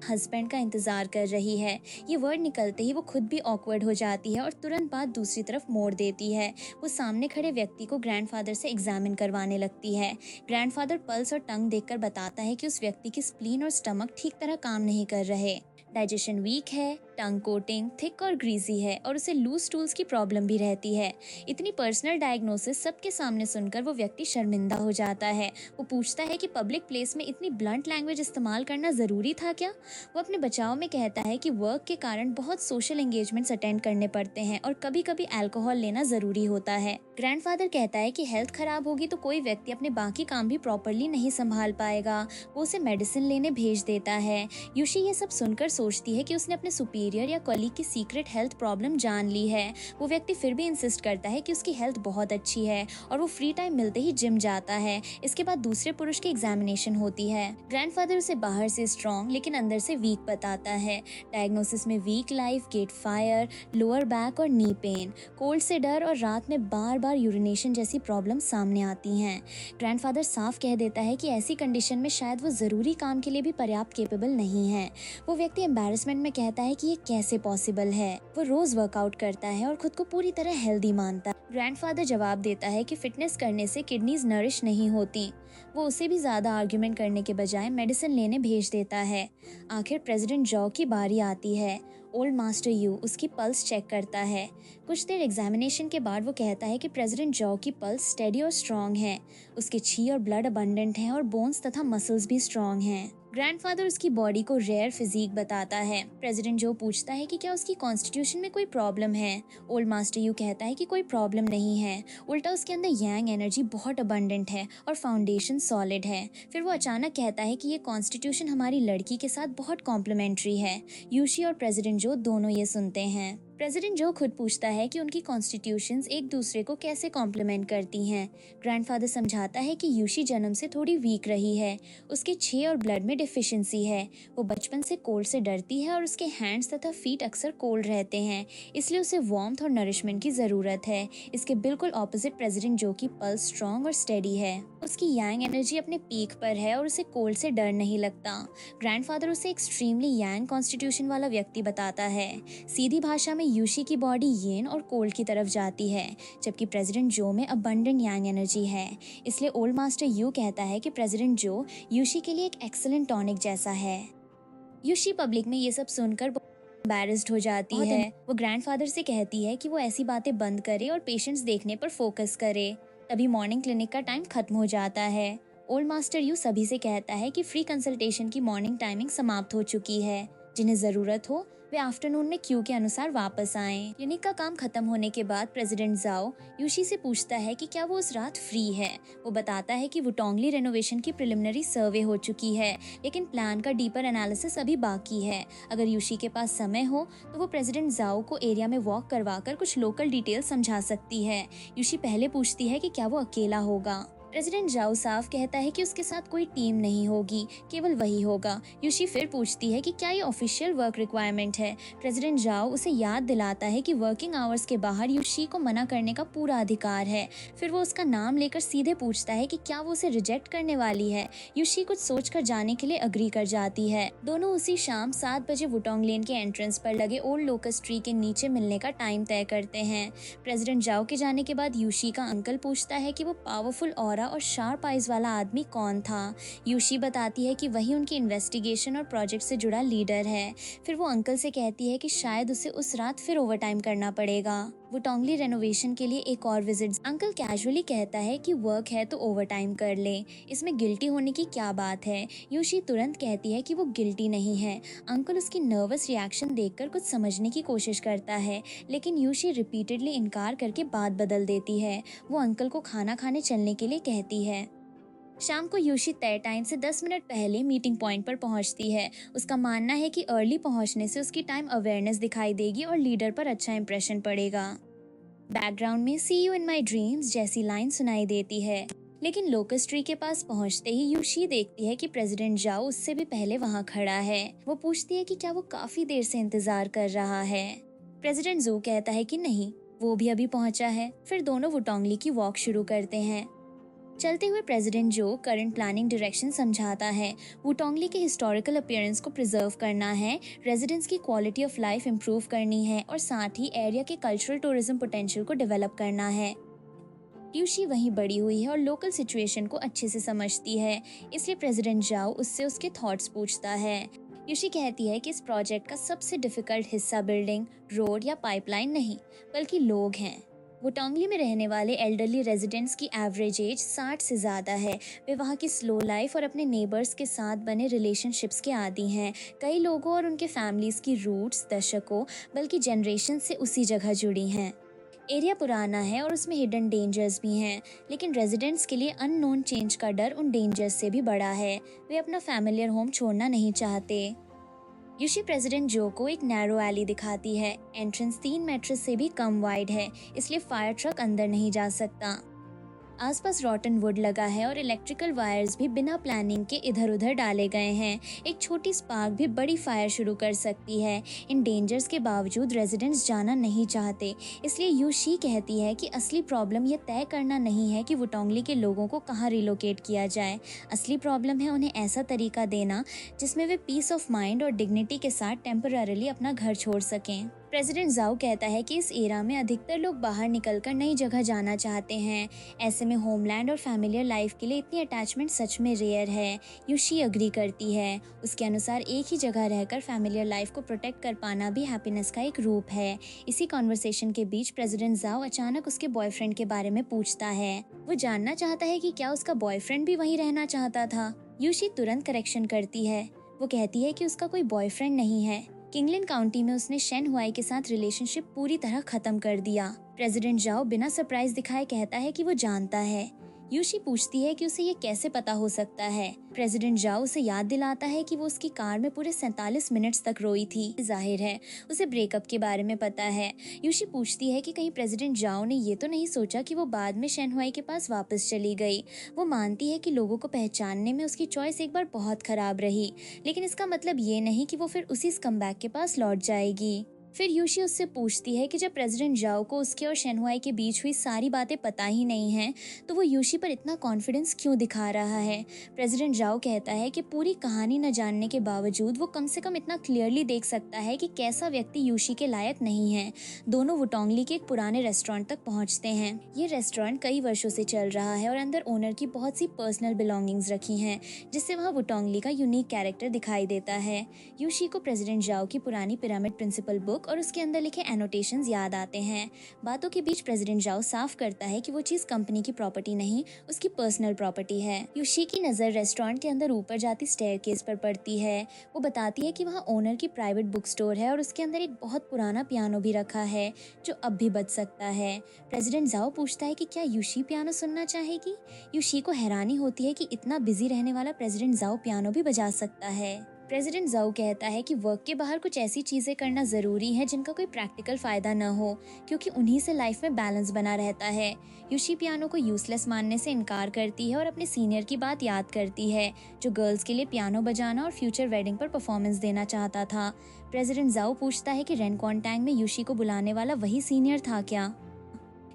हस्बैंड का इंतजार कर रही है। ये वर्ड निकलते ही वो खुद भी ऑकवर्ड हो जाती है और तुरंत बाद दूसरी तरफ मोड़ देती है। वो सामने खड़े व्यक्ति को ग्रैंडफादर से एग्जामिन करवाने लगती है। ग्रैंडफादर पल्स और टंग देखकर बताता है कि उस व्यक्ति की स्प्लीन और स्टमक ठीक तरह काम नहीं कर रहे। डाइजेशन वीक है, टंग कोटिंग थिक और ग्रीजी है और उसे लूज स्टूल्स की प्रॉब्लम भी रहती है। इतनी पर्सनल डायग्नोसिस सबके सामने सुनकर वो व्यक्ति शर्मिंदा हो जाता है। वो पूछता है कि पब्लिक प्लेस में इतनी ब्लंट लैंग्वेज इस्तेमाल करना ज़रूरी था क्या? वो अपने बचाव में कहता है कि वर्क के कारण बहुत सोशल एंगेजमेंट्स अटेंड करने पड़ते हैं और कभी कभी अल्कोहल लेना ज़रूरी होता है। ग्रैंडफादर कहता है कि हेल्थ खराब होगी तो कोई व्यक्ति अपने बाकी काम भी प्रॉपरली नहीं संभाल पाएगा। वो उसे मेडिसिन लेने भेज देता है। यूशी ये सब सुनकर सोचती है कि उसने अपने सुपीरियर या कॉलीग की सीक्रेट हेल्थ प्रॉब्लम जान ली है। वो व्यक्ति फिर भी इंसिस्ट करता है कि उसकी हेल्थ बहुत अच्छी है और वो फ्री टाइम मिलते ही जिम जाता है। इसके बाद दूसरे पुरुष की एग्जामिनेशन होती है। ग्रैंडफादर उसे बाहर से स्ट्रॉन्ग लेकिन अंदर से वीक बताता है। डायग्नोसिस में weak life, gate fire, lower back और नी पेन, कोल्ड से डर और रात में बार बार यूरिनेशन जैसी प्रॉब्लम सामने आती हैं। ग्रैंडफादर साफ कह देता है कि ऐसी कंडीशन में शायद वो जरूरी काम के लिए भी पर्याप्त केपेबल नहीं है। वो व्यक्ति एम्बैरेसमेंट में कहता है कि ये कैसे पॉसिबल है। वो रोज वर्कआउट करता है और खुद को पूरी तरह हेल्दी मानता है। ग्रैंडफादर जवाब देता है कि फिटनेस करने से किडनीज नरिश नहीं होती। वो उसे भी ज्यादा आर्ग्यूमेंट करने के बजाय मेडिसिन लेने भेज देता है। आखिर प्रेसिडेंट जॉ की बारी आती है। ओल्ड मास्टर यू उसकी पल्स चेक करता है। कुछ देर एग्जामिनेशन के बाद वो कहता है कि प्रेसिडेंट जॉ की पल्स स्टेडी और स्ट्रॉन्ग है। उसके छी और ब्लड अबंडेंट हैं और बोन्स तथा मसल्स भी स्ट्रॉन्ग हैं। ग्रैंडफादर उसकी बॉडी को रेयर फिजिक बताता है। प्रेसिडेंट जो पूछता है कि क्या उसकी कॉन्स्टिट्यूशन में कोई प्रॉब्लम है। ओल्ड मास्टर यू कहता है कि कोई प्रॉब्लम नहीं है, उल्टा उसके अंदर यांग एनर्जी बहुत अबंडेंट है और फाउंडेशन सॉलिड है। फिर वो अचानक कहता है कि ये कॉन्स्टिट्यूशन हमारी लड़की के साथ बहुत कॉम्प्लीमेंट्री है। यूशी और प्रेसिडेंट जो दोनों ये सुनते हैं। प्रेसिडेंट जो खुद पूछता है कि उनकी कॉन्स्टिट्यूशंस एक दूसरे को कैसे कॉम्प्लीमेंट करती हैं। ग्रैंडफादर समझाता है कि यूशी जन्म से थोड़ी वीक रही है, उसके छे और ब्लड में डिफिशिएंसी है। वो बचपन से कोल्ड से डरती है और उसके हैंड्स तथा फीट अक्सर कोल्ड रहते हैं, इसलिए उसे वार्मथ और नरिशमेंट की ज़रूरत है। इसके बिल्कुल ऑपोजिट प्रेसिडेंट जो की पल्स स्ट्रॉन्ग और स्टेडी है। उसकी यांग एनर्जी अपने पीक पर है और उसे कोल्ड से डर नहीं लगता। ग्रैंडफादर उसे एक्सट्रीमली यांग कॉन्स्टिट्यूशन वाला व्यक्ति बताता है। सीधी भाषा में यूशी की बॉडी येन और कोल्ड की तरफ जाती है, जबकि प्रेसिडेंट जो में अबंडेंट यांग एनर्जी है। इसलिए ओल्ड मास्टर यू कहता है कि प्रेसिडेंट जो यूशी के लिए एक एक्सीलेंट टॉनिक जैसा है। यूशी पब्लिक में ये सब सुनकर एम्बैरेस्ड हो जाती है। वो ग्रैंडफादर से कहती है कि वो ऐसी बातें बंद करे और पेशेंट्स देखने पर फोकस करे। तभी मॉर्निंग क्लिनिक का टाइम खत्म हो जाता है। ओल्ड मास्टर यू सभी से कहता है कि फ्री कंसल्टेशन की मॉर्निंग टाइमिंग समाप्त हो चुकी है। जिन्हें जरूरत हो वे आफ्टरनून में क्यू के अनुसार वापस आएं। क्लिनिक का काम खत्म होने के बाद प्रेसिडेंट जाओ यूशी से पूछता है कि क्या वो उस रात फ्री है। वो बताता है कि वुटोंगली रेनोवेशन की प्रिलिमिनरी सर्वे हो चुकी है, लेकिन प्लान का डीपर एनालिसिस अभी बाकी है। अगर यूशी के पास समय हो तो वो प्रेसिडेंट जाओ को एरिया में वॉक करवाकर कुछ लोकल डिटेल समझा सकती है। यूशी पहले पूछती है कि क्या वो अकेला होगा। प्रेसिडेंट जाओ साफ कहता है कि उसके साथ कोई टीम नहीं होगी, केवल वही होगा। यूशी फिर पूछती है कि क्या ये ऑफिशियल वर्क रिक्वायरमेंट है। प्रेसिडेंट जाओ उसे याद दिलाता है कि वर्किंग आवर्स के बाहर यूशी को मना करने का पूरा अधिकार है। फिर वो उसका नाम लेकर सीधे पूछता है कि क्या वो उसे रिजेक्ट करने वाली है। यूशी कुछ सोचकर जाने के लिए अग्री कर जाती है। दोनों उसी शाम 7 बजे वुटोंग लेन के एंट्रेंस पर लगे ओल्ड लोकस ट्री के नीचे मिलने का टाइम तय करते हैं। प्रेसिडेंट जाओ के जाने के बाद यूशी का अंकल पूछता है कि वो पावरफुल ऑरा और शार्प आइज वाला आदमी कौन था। यूशी बताती है कि वही उनकी इन्वेस्टिगेशन और प्रोजेक्ट से जुड़ा लीडर है। फिर वो अंकल से कहती है कि शायद उसे उस रात फिर ओवरटाइम करना पड़ेगा। वुटोंगली रेनोवेशन के लिए एक और विजिट। अंकल कैजुअली कहता है कि वर्क है तो ओवरटाइम कर ले, इसमें गिल्टी होने की क्या बात है। यूशी तुरंत कहती है कि वो गिल्टी नहीं है। अंकल उसकी नर्वस रिएक्शन देखकर कुछ समझने की कोशिश करता है, लेकिन यूशी रिपीटेडली इनकार करके बात बदल देती है। वो अंकल को खाना खाने चलने के लिए कहती है। शाम को यूशी तय टाइम से 10 मिनट पहले मीटिंग पॉइंट पर पहुंचती है। उसका मानना है कि अर्ली पहुंचने से उसकी टाइम अवेयरनेस दिखाई देगी और लीडर पर अच्छा इंप्रेशन पड़ेगा। बैकग्राउंड में सी यू इन माई ड्रीम्स जैसी लाइन सुनाई देती है, लेकिन लोकस ट्री के पास पहुंचते ही यूशी देखती है कि प्रेसिडेंट जाओ उससे भी पहले वहां खड़ा है। वो पूछती है कि क्या वो काफी देर से इंतजार कर रहा है। प्रेसिडेंट जू कहता है कि नहीं, वो भी अभी पहुंचा है। फिर दोनों वुटोंगली की वॉक शुरू करते हैं। चलते हुए प्रेसिडेंट जो करंट प्लानिंग डायरेक्शन समझाता है। वुटोंगली के हिस्टोरिकल अपीयरेंस को प्रिजर्व करना है, रेजिडेंट्स की क्वालिटी ऑफ लाइफ इंप्रूव करनी है और साथ ही एरिया के कल्चरल टूरिज्म पोटेंशियल को डेवलप करना है। यूशी वहीं बड़ी हुई है और लोकल सिचुएशन को अच्छे से समझती है, इसलिए प्रेसिडेंट जाओ उससे उसके थॉट्स पूछता है। यूशी कहती है कि इस प्रोजेक्ट का सबसे डिफिकल्ट हिस्सा बिल्डिंग, रोड या पाइपलाइन नहीं, बल्कि लोग हैं। वुटोंगली में रहने वाले एल्डरली रेजिडेंट्स की एवरेज एज 60 से ज़्यादा है। वे वहाँ की स्लो लाइफ और अपने नेबर्स के साथ बने रिलेशनशिप्स के आदी हैं। कई लोगों और उनके फैमिलीज़ की रूट्स दशकों बल्कि जनरेशन से उसी जगह जुड़ी हैं। एरिया पुराना है और उसमें हिडन डेंजर्स भी हैं, लेकिन रेजिडेंट्स के लिए अननोन चेंज का डर उन डेंजर्स से भी बड़ा है। वे अपना फैमिलियर होम छोड़ना नहीं चाहते। यूशी प्रेसिडेंट जो को एक नैरो एली दिखाती है। एंट्रेंस 3 मेट्रेस से भी कम वाइड है, इसलिए फायर ट्रक अंदर नहीं जा सकता। आसपास रॉटन वुड लगा है और इलेक्ट्रिकल वायर्स भी बिना प्लानिंग के इधर उधर डाले गए हैं। एक छोटी स्पार्क भी बड़ी फायर शुरू कर सकती है। इन डेंजर्स के बावजूद रेजिडेंट्स जाना नहीं चाहते, इसलिए यूशी कहती है कि असली प्रॉब्लम ये तय करना नहीं है कि वुटोंगली के लोगों को कहाँ रिलोकेट किया जाए। असली प्रॉब्लम है उन्हें ऐसा तरीका देना जिसमें वे पीस ऑफ माइंड और डिग्निटी के साथ टेम्पररीली अपना घर छोड़ सकें। प्रेसिडेंट जाओ कहता है कि इस एरा में अधिकतर लोग बाहर निकलकर नई जगह जाना चाहते हैं। ऐसे में होमलैंड और फैमिलियर लाइफ के लिए इतनी अटैचमेंट सच में रेयर है। यूशी अग्री करती है। उसके अनुसार एक ही जगह रहकर फैमिलियर लाइफ को प्रोटेक्ट कर पाना भी हैप्पीनेस का एक रूप है। इसी कॉन्वर्सेशन के बीच प्रेसिडेंट जाओ अचानक उसके बॉयफ्रेंड के बारे में पूछता है। वो जानना चाहता है कि क्या उसका बॉयफ्रेंड भी वहीं रहना चाहता था। यूशी तुरंत करेक्शन करती है। वो कहती है कि उसका कोई बॉयफ्रेंड नहीं है। किंगलिन काउंटी में उसने शेन हुआई के साथ रिलेशनशिप पूरी तरह खत्म कर दिया। प्रेसिडेंट जाओ बिना सरप्राइज दिखाए कहता है कि वो जानता है। यूशी पूछती है कि उसे ये कैसे पता हो सकता है। प्रेसिडेंट जाओ उसे याद दिलाता है कि वो उसकी कार में पूरे 47 मिनट्स तक रोई थी। जाहिर है उसे ब्रेकअप के बारे में पता है। यूशी पूछती है कि कहीं प्रेसिडेंट जाओ ने ये तो नहीं सोचा कि वो बाद में शेनहुआई के पास वापस चली गई। वो मानती है कि लोगों को पहचानने में उसकी चॉइस एक बार बहुत खराब रही, लेकिन इसका मतलब ये नहीं कि वो फिर उसी स्कमबैग के पास लौट जाएगी। फिर यूशी उससे पूछती है कि जब प्रेसिडेंट जाओ को उसके और शेनहुआई के बीच हुई सारी बातें पता ही नहीं हैं, तो वो यूशी पर इतना कॉन्फिडेंस क्यों दिखा रहा है। प्रेसिडेंट जाओ कहता है कि पूरी कहानी न जानने के बावजूद वो कम से कम इतना क्लियरली देख सकता है कि कैसा व्यक्ति यूशी के लायक नहीं है। दोनों वुटोंगली के एक पुराने रेस्टोरेंट तक पहुंचते हैं। ये रेस्टोरेंट कई वर्षों से चल रहा है और अंदर ओनर की बहुत सी पर्सनल बिलोंगिंग्स रखी हैं, जिससे वहाँ वुटोंगली का यूनिक कैरेक्टर दिखाई देता है। यूशी को प्रेसिडेंट जाओ की पुरानी पिरामिड प्रिंसिपल बुक और उसके अंदर लिखे एनोटेशंस याद आते हैं। बातों के बीच प्रेसिडेंट जाओ साफ करता है कि वो चीज कंपनी की प्रॉपर्टी नहीं, उसकी पर्सनल प्रॉपर्टी है। यूशी की नजर रेस्टोरेंट के अंदर ऊपर जाती स्टेयरकेस पर पड़ती है। वो बताती है कि वहाँ ओनर की प्राइवेट बुक स्टोर है और उसके अंदर एक बहुत पुराना पियानो भी रखा है जो अब भी बज सकता है। प्रेसिडेंट जाओ पूछता है कि क्या यूशी पियानो सुनना चाहेगी। यूशी को हैरानी होती है कि इतना बिजी रहने वाला प्रेसिडेंट जाओ पियानो भी बजा सकता है। प्रेसिडेंट जाओ कहता है कि वर्क के बाहर कुछ ऐसी चीजें करना जरूरी है जिनका कोई प्रैक्टिकल फायदा न हो, क्योंकि उन्हीं से लाइफ में बैलेंस बना रहता है। यूशी पियानो को यूजलेस मानने से इनकार करती है और अपने सीनियर की बात याद करती है, जो गर्ल्स के लिए पियानो बजाना और फ्यूचर वेडिंग पर परफॉर्मेंस देना चाहता था। प्रेसिडेंट जाओ पूछता है कि रेनकॉन्टैंग में यूशी को बुलाने वाला वही सीनियर था क्या।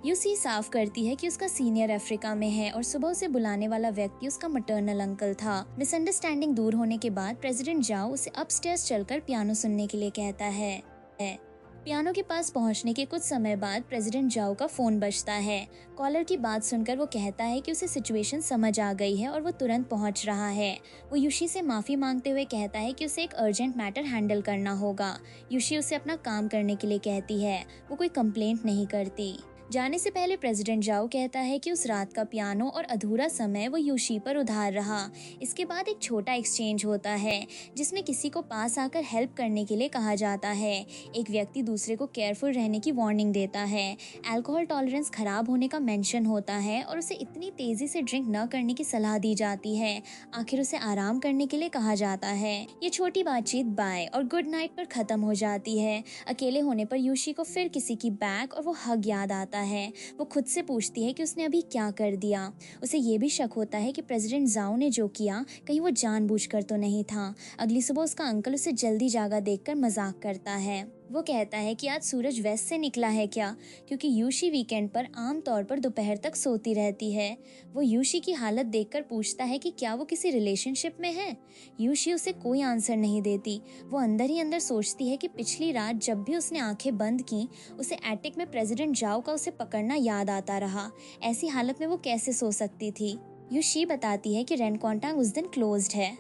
यूसी साफ करती है कि उसका सीनियर अफ्रीका में है और सुबह उसे बुलाने वाला व्यक्ति उसका मटर्नल अंकल था। मिसअंडरस्टैंडिंग दूर होने के बाद प्रेसिडेंट जाओ उसे अपस्टेयर्स चलकर पियानो सुनने के लिए कहता है। पियानो के पास पहुंचने के कुछ समय बाद प्रेसिडेंट जाओ का फोन बजता है। कॉलर की बात सुनकर वो कहता है कि उसे सिचुएशन समझ आ गई है और वो तुरंत पहुंच रहा है। वो यूशी से माफी मांगते हुए कहता है कि उसे एक अर्जेंट मैटर हैंडल करना होगा। यूशी उसे अपना काम करने के लिए कहती है। वो कोई कंप्लेंट नहीं करती। जाने से पहले प्रेसिडेंट जाओ कहता है कि उस रात का पियानो और अधूरा समय वो यूशी पर उधार रहा। इसके बाद एक छोटा एक्सचेंज होता है जिसमें किसी को पास आकर हेल्प करने के लिए कहा जाता है। एक व्यक्ति दूसरे को केयरफुल रहने की वार्निंग देता है। अल्कोहल टॉलरेंस खराब होने का मेंशन होता है और उसे इतनी तेजी से ड्रिंक न करने की सलाह दी जाती है। आखिर उसे आराम करने के लिए कहा जाता है। ये छोटी बातचीत बाय और गुड नाइट पर खत्म हो जाती है। अकेले होने पर यूशी को फिर किसी की बैग और वो हग याद आता है। वो खुद से पूछती है कि उसने अभी क्या कर दिया। उसे ये भी शक होता है कि प्रेसिडेंट जाओ ने जो किया कहीं वो जानबूझकर तो नहीं था। अगली सुबह उसका अंकल उसे जल्दी जागा देखकर मजाक करता है। वो कहता है कि आज सूरज वेस्ट से निकला है क्या, क्योंकि यूशी वीकेंड पर आमतौर पर दोपहर तक सोती रहती है। वो यूशी की हालत देखकर पूछता है कि क्या वो किसी रिलेशनशिप में है। यूशी उसे कोई आंसर नहीं देती। वो अंदर ही अंदर सोचती है कि पिछली रात जब भी उसने आंखें बंद की, उसे एटिक में प्रेसिडेंट जाओ का उसे पकड़ना याद आता रहा। ऐसी हालत में वो कैसे सो सकती थी। यूशी बताती है कि रेनकॉन्टैंग उस दिन क्लोज्ड है।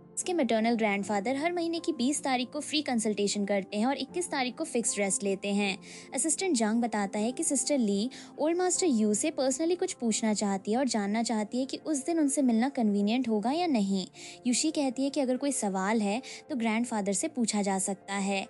उसके मैटरनल ग्रैंडफादर हर महीने की 20 तारीख को फ्री कंसल्टेशन करते हैं और 21 तारीख को फिक्स रेस्ट लेते हैं। असिस्टेंट जांग बताता है कि sister Li old master Yu से पर्सनली कुछ पूछना चाहती है और जानना चाहती है कि उस दिन उनसे मिलना कन्वीनियंट होगा या नहीं। यूशी कहती है कि अगर कोई सवाल है तो ग्रैंडफादर से पूछा जा सकता है।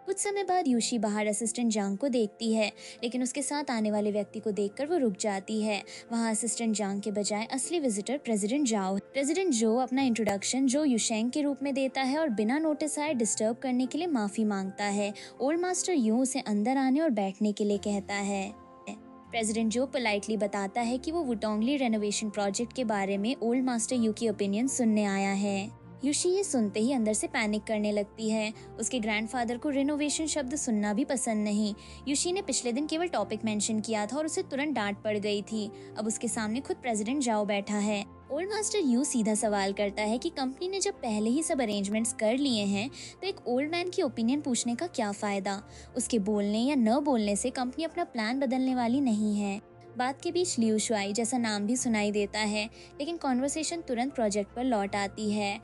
कुछ समय बाद यूशी बाहर असिस्टेंट जांग को देखती है, लेकिन उसके साथ आने वाले व्यक्ति को देखकर वो रुक जाती है। वहाँ असिस्टेंट जांग के बजाय असली विजिटर प्रेसिडेंट जाओ। प्रेसिडेंट जो अपना इंट्रोडक्शन जो युशेंग के रूप में देता है और बिना नोटिस आए डिस्टर्ब करने के लिए माफी मांगता है। ओल्ड मास्टर यू उसे अंदर आने और बैठने के लिए कहता है। प्रेसिडेंट जो पोलाइटली बताता है कि वो वुटोंगली रेनोवेशन प्रोजेक्ट के बारे में ओल्ड मास्टर यू की ओपिनियन सुनने आया है। यूशी ये सुनते ही अंदर से पैनिक करने लगती है। उसके ग्रैंडफादर को रिनोवेशन शब्द सुनना भी पसंद नहीं। यूशी ने पिछले दिन केवल टॉपिक मेंशन किया था और उसे तुरंत डांट पड़ गई थी। अब उसके सामने खुद प्रेसिडेंट जाओ बैठा है। ओल्ड मास्टर यू सीधा सवाल करता है कि कंपनी ने जब पहले ही सब अरेंजमेंट्स कर लिए हैं तो एक ओल्ड मैन की ओपिनियन पूछने का क्या फायदा। उसके बोलने या न बोलने से कंपनी अपना प्लान बदलने वाली नहीं है। बात के बीच लियू शुआई जैसा नाम भी सुनाई देता है, लेकिन कॉन्वर्सेशन तुरंत प्रोजेक्ट पर लौट आती है।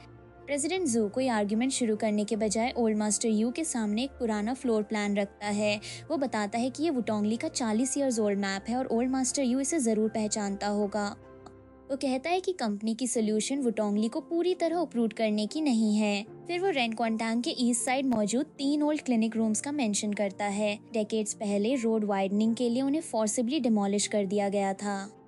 प्रेसिडेंट जू कोई आर्ग्यूमेंट शुरू करने के बजाय ओल्ड मास्टर यू के सामने एक पुराना फ्लोर प्लान रखता है। वो बताता है कि ये वुटोंगली का 40 इयर्स ओल्ड मैप है और ओल्ड मास्टर यू इसे जरूर पहचानता होगा। वो कहता है कि कंपनी की सोल्यूशन वुटोंगली को पूरी तरह उप्रूट करने की नहीं है। फिर वो रेनकॉन्टैंग के ईस्ट साइड मौजूद 3 ओल्ड क्लिनिक रूम्स का मेंशन करता है। डेकेड्स पहले रोड वाइडनिंग के लिए उन्हें फोर्सिबली डिमोलिश कर दिया गया था।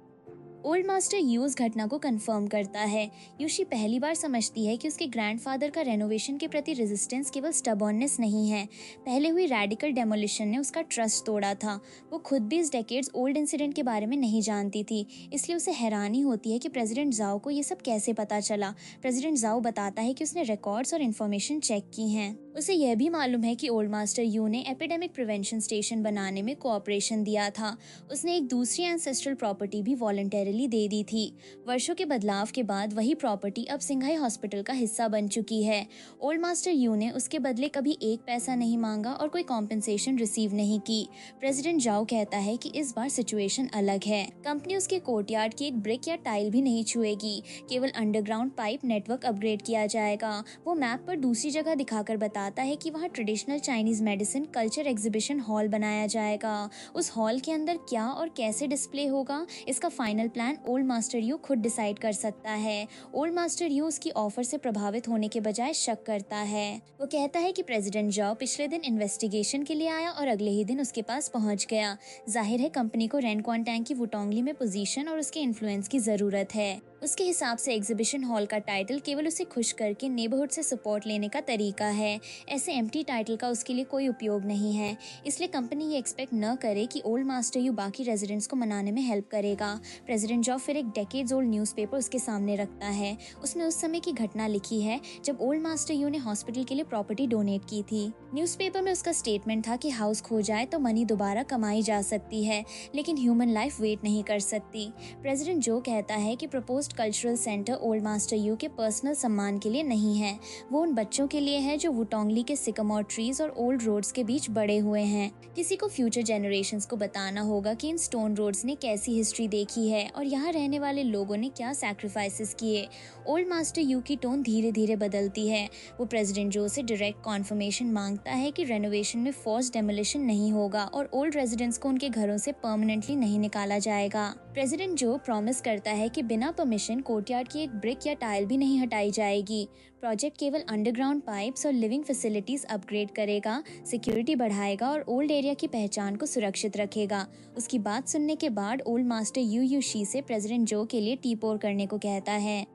ओल्ड मास्टर यू उस घटना को कंफर्म करता है। यूशी पहली बार समझती है कि उसके ग्रैंडफादर का रेनोवेशन के प्रति रेजिस्टेंस केवल स्टबर्ननेस नहीं है। पहले हुई रेडिकल डेमोलिशन ने उसका ट्रस्ट तोड़ा था। वो खुद भी इस डेकेड्स ओल्ड इंसिडेंट के बारे में नहीं जानती थी, इसलिए उसे हैरानी होती है कि प्रेसिडेंट जाओ को ये सब कैसे पता चला। प्रेसिडेंट जाओ बताता है कि उसने रिकॉर्ड्स और इन्फॉर्मेशन चेक की हैं। उसे यह भी मालूम है कि ओल्ड मास्टर यू ने एपिडेमिक प्रिवेंशन स्टेशन बनाने में कोऑपरेशन दिया था। उसने एक दूसरी एंसेस्ट्रल प्रॉपर्टी भी वॉलंटरीली दे दी थी। वर्षों के बदलाव के बाद वही प्रॉपर्टी अब सिंघाई हॉस्पिटल का हिस्सा बन चुकी है। ओल्ड मास्टर यू ने उसके बदले कभी एक पैसा नहीं मांगा और कोई कॉम्पेंसेशन रिसीव नहीं की। प्रेसिडेंट जाओ कहता है कि इस बार सिचुएशन अलग है। कंपनी उसके कोर्टयार्ड की एक ब्रिक या टाइल भी नहीं छुएगी, केवल अंडरग्राउंड पाइप नेटवर्क अपग्रेड किया जाएगा। वो मैप पर दूसरी जगह दिखाकर बताता है कि वहाँ traditional Chinese medicine culture exhibition hall बनाया जाएगा। उस हॉल के अंदर क्या और कैसे डिस्प्ले होगा, इसका final plan old master you खुद डिसाइड कर सकता है। ओल्ड मास्टर यू उसकी ऑफर से प्रभावित होने के बजाय शक करता है। वो कहता है कि प्रेसिडेंट जाओ पिछले दिन इन्वेस्टिगेशन के लिए आया और अगले ही दिन उसके पास पहुंच गया। जाहिर है कंपनी को रेन क्वांटैंग की वुटोंगली में पोजीशन और उसके इन्फ्लुएंस की जरूरत है। उसके हिसाब से एग्जीबिशन हॉल का टाइटल केवल उसे खुश करके नेबरहुड से सपोर्ट लेने का तरीका है। ऐसे एम्प्टी टाइटल का उसके लिए कोई उपयोग नहीं है, इसलिए कंपनी ये एक्सपेक्ट न करे कि ओल्ड मास्टर यू बाकी रेजिडेंट्स को मनाने में हेल्प करेगा। प्रेसिडेंट जॉब फिर एक डेकेड्स ओल्ड न्यूज़पेपर उसके सामने रखता है। उसने उस समय की घटना लिखी है जब ओल्ड मास्टर यू ने हॉस्पिटल के लिए प्रॉपर्टी डोनेट की थी। न्यूज़पेपर में उसका स्टेटमेंट था कि हाउस खो जाए तो मनी दोबारा कमाई जा सकती है, लेकिन ह्यूमन लाइफ वेट नहीं कर सकती। प्रेसिडेंट जो कहता है कि proposed cultural centre old master you के पर्सनल सम्मान के लिए नहीं है, वो उन बच्चों के लिए है जो वुटोंगली के सिकमोर ट्रीज और ओल्ड रोड्स के बीच बड़े हुए हैं। किसी को फ्यूचर जनरेशंस को बताना होगा कि इन स्टोन रोड्स ने कैसी हिस्ट्री देखी है और यहाँ रहने वाले लोगों ने क्या सैक्रिफाइसेस किए। ओल्ड मास्टर यू की टोन धीरे धीरे बदलती है। वो प्रेसिडेंट जो से डायरेक्ट कॉन्फर्मेशन मांगता है कि रेनोवेशन में फोर्स डेमोलिशन नहीं होगा और ओल्ड रेजिडेंट्स को उनके घरों से परमानेंटली नहीं निकाला जाएगा। प्रेसिडेंट जो प्रॉमिस करता है कि बिना परमिशन कोर्टयार्ड की एक ब्रिक या टाइल भी नहीं हटाई जाएगी। प्रोजेक्ट केवल अंडरग्राउंड पाइप्स और लिविंग फैसिलिटीज अपग्रेड करेगा, सिक्योरिटी बढ़ाएगा और ओल्ड एरिया की पहचान को सुरक्षित रखेगा। उसकी बात सुनने के बाद ओल्ड मास्टर यू शी से प्रेसिडेंट जो के लिए टी पोर करने को कहता है।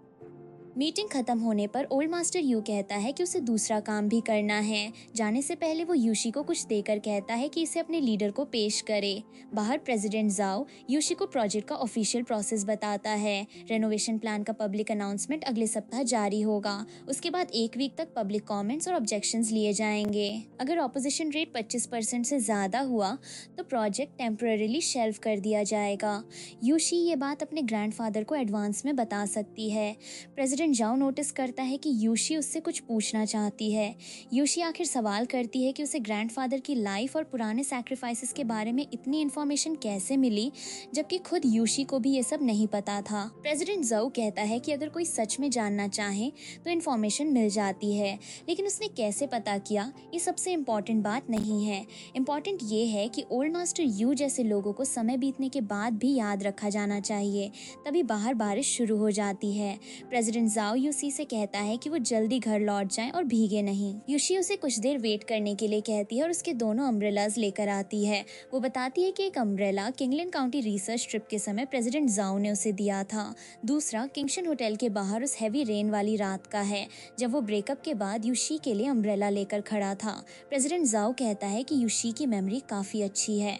मीटिंग खत्म होने पर ओल्ड मास्टर यू कहता है कि उसे दूसरा काम भी करना है। जाने से पहले वो यूशी को कुछ देकर कहता है कि इसे अपने लीडर को पेश करे। बाहर प्रेसिडेंट जाओ यूशी को प्रोजेक्ट का ऑफिशियल प्रोसेस बताता है। रेनोवेशन प्लान का पब्लिक अनाउंसमेंट अगले सप्ताह जारी होगा। उसके बाद एक वीक तक पब्लिक कमेंट्स और ऑब्जेक्शंस लिए जाएंगे। अगर ऑपोजिशन रेट 25% से ज्यादा हुआ तो प्रोजेक्ट टेम्पररीली शेल्फ कर दिया जाएगा। यूशी ये बात अपने ग्रैंडफादर को एडवांस में बता सकती है। प्रेसिडेंट जाओ नोटिस करता है कि यूशी उससे कुछ पूछना चाहती है। यूशी आखिर सवाल करती है कि उसे ग्रैंडफादर की लाइफ और पुराने सैक्रिफाइसेस के बारे में इतनी इन्फॉर्मेशन कैसे मिली, जबकि खुद यूशी को भी ये सब नहीं पता था। प्रेसिडेंट जाओ कहता है कि अगर कोई सच में जानना चाहे तो इन्फॉर्मेशन मिल जाती है, लेकिन उसने कैसे पता किया ये सबसे इम्पोर्टेंट बात नहीं है। इम्पोर्टेंट ये है कि ओल्ड मास्टर यू जैसे लोगों को समय बीतने के बाद भी याद रखा जाना चाहिए। तभी बाहर बारिश शुरू हो जाती है। प्रेसिडेंट जाओ यूशी से कहता है कि वो जल्दी घर लौट जाए और भीगे नहीं। यूशी उसे कुछ देर वेट करने के लिए कहती है और उसके दोनों अम्ब्रेलाज लेकर आती है। वो बताती है कि एक अम्ब्रेला किंगलैंड काउंटी रिसर्च ट्रिप के समय प्रेसिडेंट जाओ ने उसे दिया था। दूसरा किंगशन होटल के बाहर उस हैवी रेन वाली रात का है जब वो ब्रेकअप के बाद यूशी के लिए अम्ब्रेला लेकर खड़ा था। प्रेसिडेंट जाओ कहता है कि यूशी की मेमोरी काफी अच्छी है।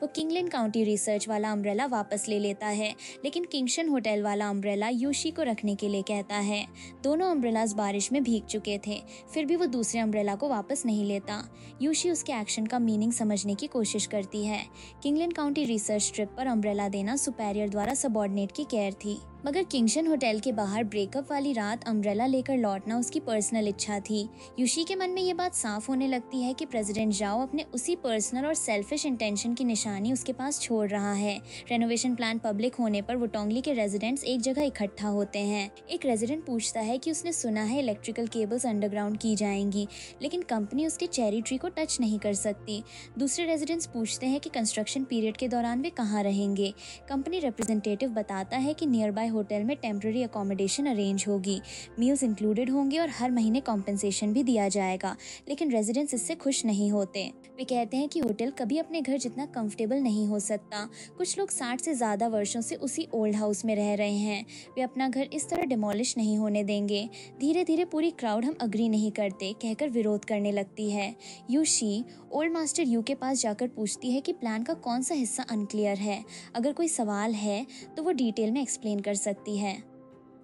वो किंगलैंड काउंटी रिसर्च वाला अम्ब्रेला वापस ले लेता है, लेकिन किंगशन होटल वाला अम्ब्रेला यूशी को रखने के लिए कहता है। दोनों अम्ब्रेलाज बारिश में भीग चुके थे, फिर भी वो दूसरे अम्ब्रेला को वापस नहीं लेता। यूशी उसके एक्शन का मीनिंग समझने की कोशिश करती है। किंगलैंड काउंटी रिसर्च ट्रिप पर अम्ब्रेला देना सुपेरियर द्वारा सबॉर्डिनेट की केयर थी, मगर किंगशन होटल के बाहर ब्रेकअप वाली रात अम्ब्रेला लेकर लौटना उसकी पर्सनल इच्छा थी। यूशी के मन में ये बात साफ होने लगती है कि प्रेसिडेंट जाओ अपने उसी पर्सनल और सेल्फिश इंटेंशन की निशानी उसके पास छोड़ रहा है। रेनोवेशन प्लान पब्लिक होने पर वुटोंगली के रेजिडेंट्स एक जगह इकट्ठा होते हैं। एक रेजिडेंट पूछता है कि उसने सुना है इलेक्ट्रिकल केबल्स अंडरग्राउंड की जाएंगी, लेकिन कंपनी उसके चेरी ट्री को टच नहीं कर सकती। दूसरे रेजिडेंट्स पूछते हैं कि कंस्ट्रक्शन पीरियड के दौरान वे कहाँ रहेंगे। कंपनी रिप्रेजेंटेटिव बताता है कि नियर बाय होटल में टेम्पररी अकोमोडेशन अरेंज होगी, मील्स इंक्लूडेड होंगे और हर महीने कॉम्पेंसेशन भी दिया जाएगा, लेकिन रेजिडेंट्स इससे खुश नहीं होते। वे कहते हैं कि होटल कभी अपने घर जितना कंफर्टेबल नहीं हो सकता। कुछ लोग 60 से ज्यादा वर्षों से उसी ओल्ड हाउस में रह रहे हैं, वे अपना घर इस तरह डिमोलिश नहीं होने देंगे। धीरे धीरे पूरी क्राउड हम अग्री नहीं करते कहकर विरोध करने लगती है। यूशी ओल्ड मास्टर यू के पास जाकर पूछती है कि प्लान का कौन सा हिस्सा अनक्लियर है। अगर कोई सवाल है तो वो डिटेल में एक्सप्लेन कर सकती है।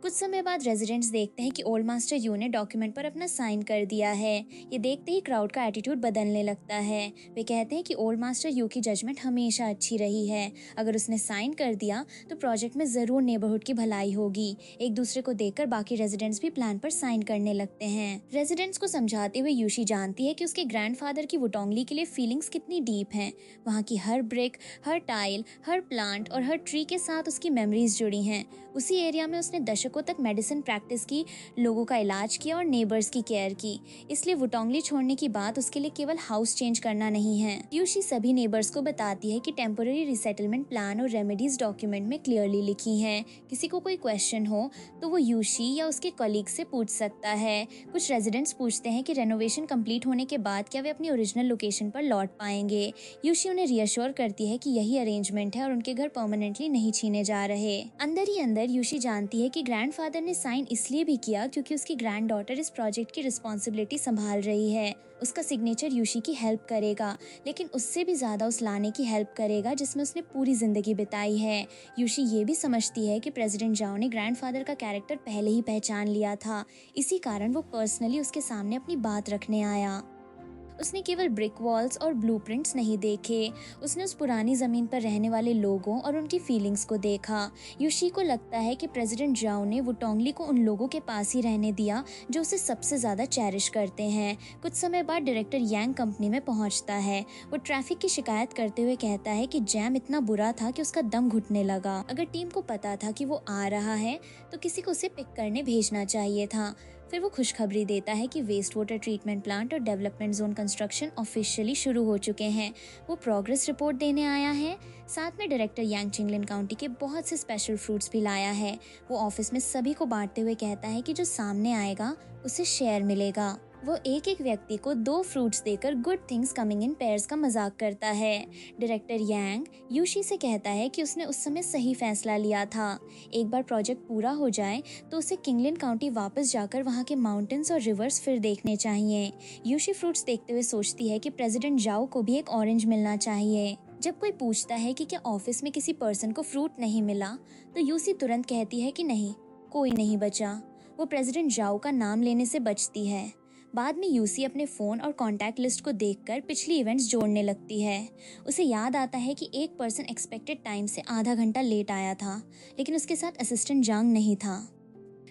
कुछ समय बाद रेजिडेंट्स देखते हैं कि ओल्ड मास्टर यू ने डॉक्यूमेंट पर अपना साइन कर दिया है। ये देखते ही क्राउड का एटीट्यूड बदलने लगता है। वे कहते हैं कि ओल्ड मास्टर यू की जजमेंट हमेशा अच्छी रही है। अगर उसने साइन कर दिया तो प्रोजेक्ट में जरूर नेबरहुड की भलाई होगी। एक दूसरे को देखकर बाकी रेजिडेंट्स भी प्लान पर साइन करने लगते हैं। रेजिडेंट्स को समझाते हुए यूशी जानती है कि उसके ग्रैंडफादर की वुटोंगली के लिए फीलिंग्स कितनी डीप हैं। वहाँ की हर ब्रिक, हर टाइल, हर प्लांट और हर ट्री के साथ उसकी मेमोरीज जुड़ी हैं। उसी एरिया में उसने दशकों तक मेडिसिन प्रैक्टिस की, लोगों का इलाज किया और नेबर्स की केयर की। इसलिए वुटोंगली छोड़ने की बात उसके लिए केवल हाउस चेंज करना नहीं है। यूशी सभी नेबर्स को बताती है कि टेम्पोररी रिसेटलमेंट प्लान और रेमेडीज डॉक्यूमेंट में क्लियरली लिखी हैं। किसी को कोई क्वेश्चन हो तो वो यूशी या उसके कलीग से पूछ सकता है। कुछ रेजिडेंट्स पूछते हैं कि रेनोवेशन कंप्लीट होने के बाद क्या वे अपनी ओरिजिनल लोकेशन पर लौट पाएंगे। यूशी उन्हें रियश्योर करती है कि यही अरेंजमेंट है और उनके घर परमानेंटली नहीं छीने जा रहे। अंदर ही अंदर यूशी जानती है कि ग्रैंडफादर ने साइन इसलिए भी किया क्योंकि उसकी ग्रैंड डॉटर इस प्रोजेक्ट की रिस्पॉन्सिबिलिटी संभाल रही है। उसका सिग्नेचर यूशी की हेल्प करेगा, लेकिन उससे भी ज्यादा उस लाने की हेल्प करेगा जिसमें उसने पूरी जिंदगी बिताई है। यूशी ये भी समझती है कि प्रेसिडेंट जाओ ने ग्रैंडफादर का कैरेक्टर पहले ही पहचान लिया था। इसी कारण वो पर्सनली उसके सामने अपनी बात रखने आया। उसने केवल ब्रिक वॉल्स और ब्लूप्रिंट्स नहीं देखे, उसने उस पुरानी जमीन पर रहने वाले लोगों और उनकी फीलिंग्स को देखा। यूशी को लगता है कि प्रेसिडेंट जाओ ने वुटोंगली को उन लोगों के पास ही रहने दिया जो उसे सबसे ज्यादा चेरिश करते हैं। कुछ समय बाद डायरेक्टर यांग कंपनी में पहुंचता है। वो ट्रैफिक की शिकायत करते हुए कहता है कि जैम इतना बुरा था कि उसका दम घुटने लगा। अगर टीम को पता था कि वो आ रहा है तो किसी को उसे पिक करने भेजना चाहिए था। फिर वो खुशखबरी देता है कि वेस्ट वाटर ट्रीटमेंट प्लांट और डेवलपमेंट जोन कंस्ट्रक्शन ऑफिशियली शुरू हो चुके हैं। वो प्रोग्रेस रिपोर्ट देने आया है। साथ में डायरेक्टर यांग चिंगलिन काउंटी के बहुत से स्पेशल फ्रूट्स भी लाया है। वो ऑफिस में सभी को बांटते हुए कहता है कि जो सामने आएगा उसे शेयर मिलेगा। वो एक एक व्यक्ति को 2 फ्रूट्स देकर good things coming in pairs का मजाक करता है। डायरेक्टर यांग यूशी से कहता है कि उसने उस समय सही फैसला लिया था। एक बार प्रोजेक्ट पूरा हो जाए तो उसे किंगलिन काउंटी वापस जाकर वहाँ के माउंटेन्स और रिवर्स फिर देखने चाहिए। यूशी फ्रूट्स देखते हुए सोचती है कि प्रेसिडेंट जाओ को भी एक ऑरेंज मिलना चाहिए। जब कोई पूछता है कि क्या ऑफिस में किसी पर्सन को फ्रूट नहीं मिला तो यूसी तुरंत कहती है कि नहीं, कोई नहीं बचा। वो प्रेसिडेंट जाओ का नाम लेने से बचती है। बाद में यूसी अपने फोन और कॉन्टैक्ट लिस्ट को देखकर पिछली इवेंट्स जोड़ने लगती है। उसे याद आता है कि एक पर्सन एक्सपेक्टेड टाइम से आधा घंटा लेट आया था, लेकिन उसके साथ असिस्टेंट जांग नहीं था।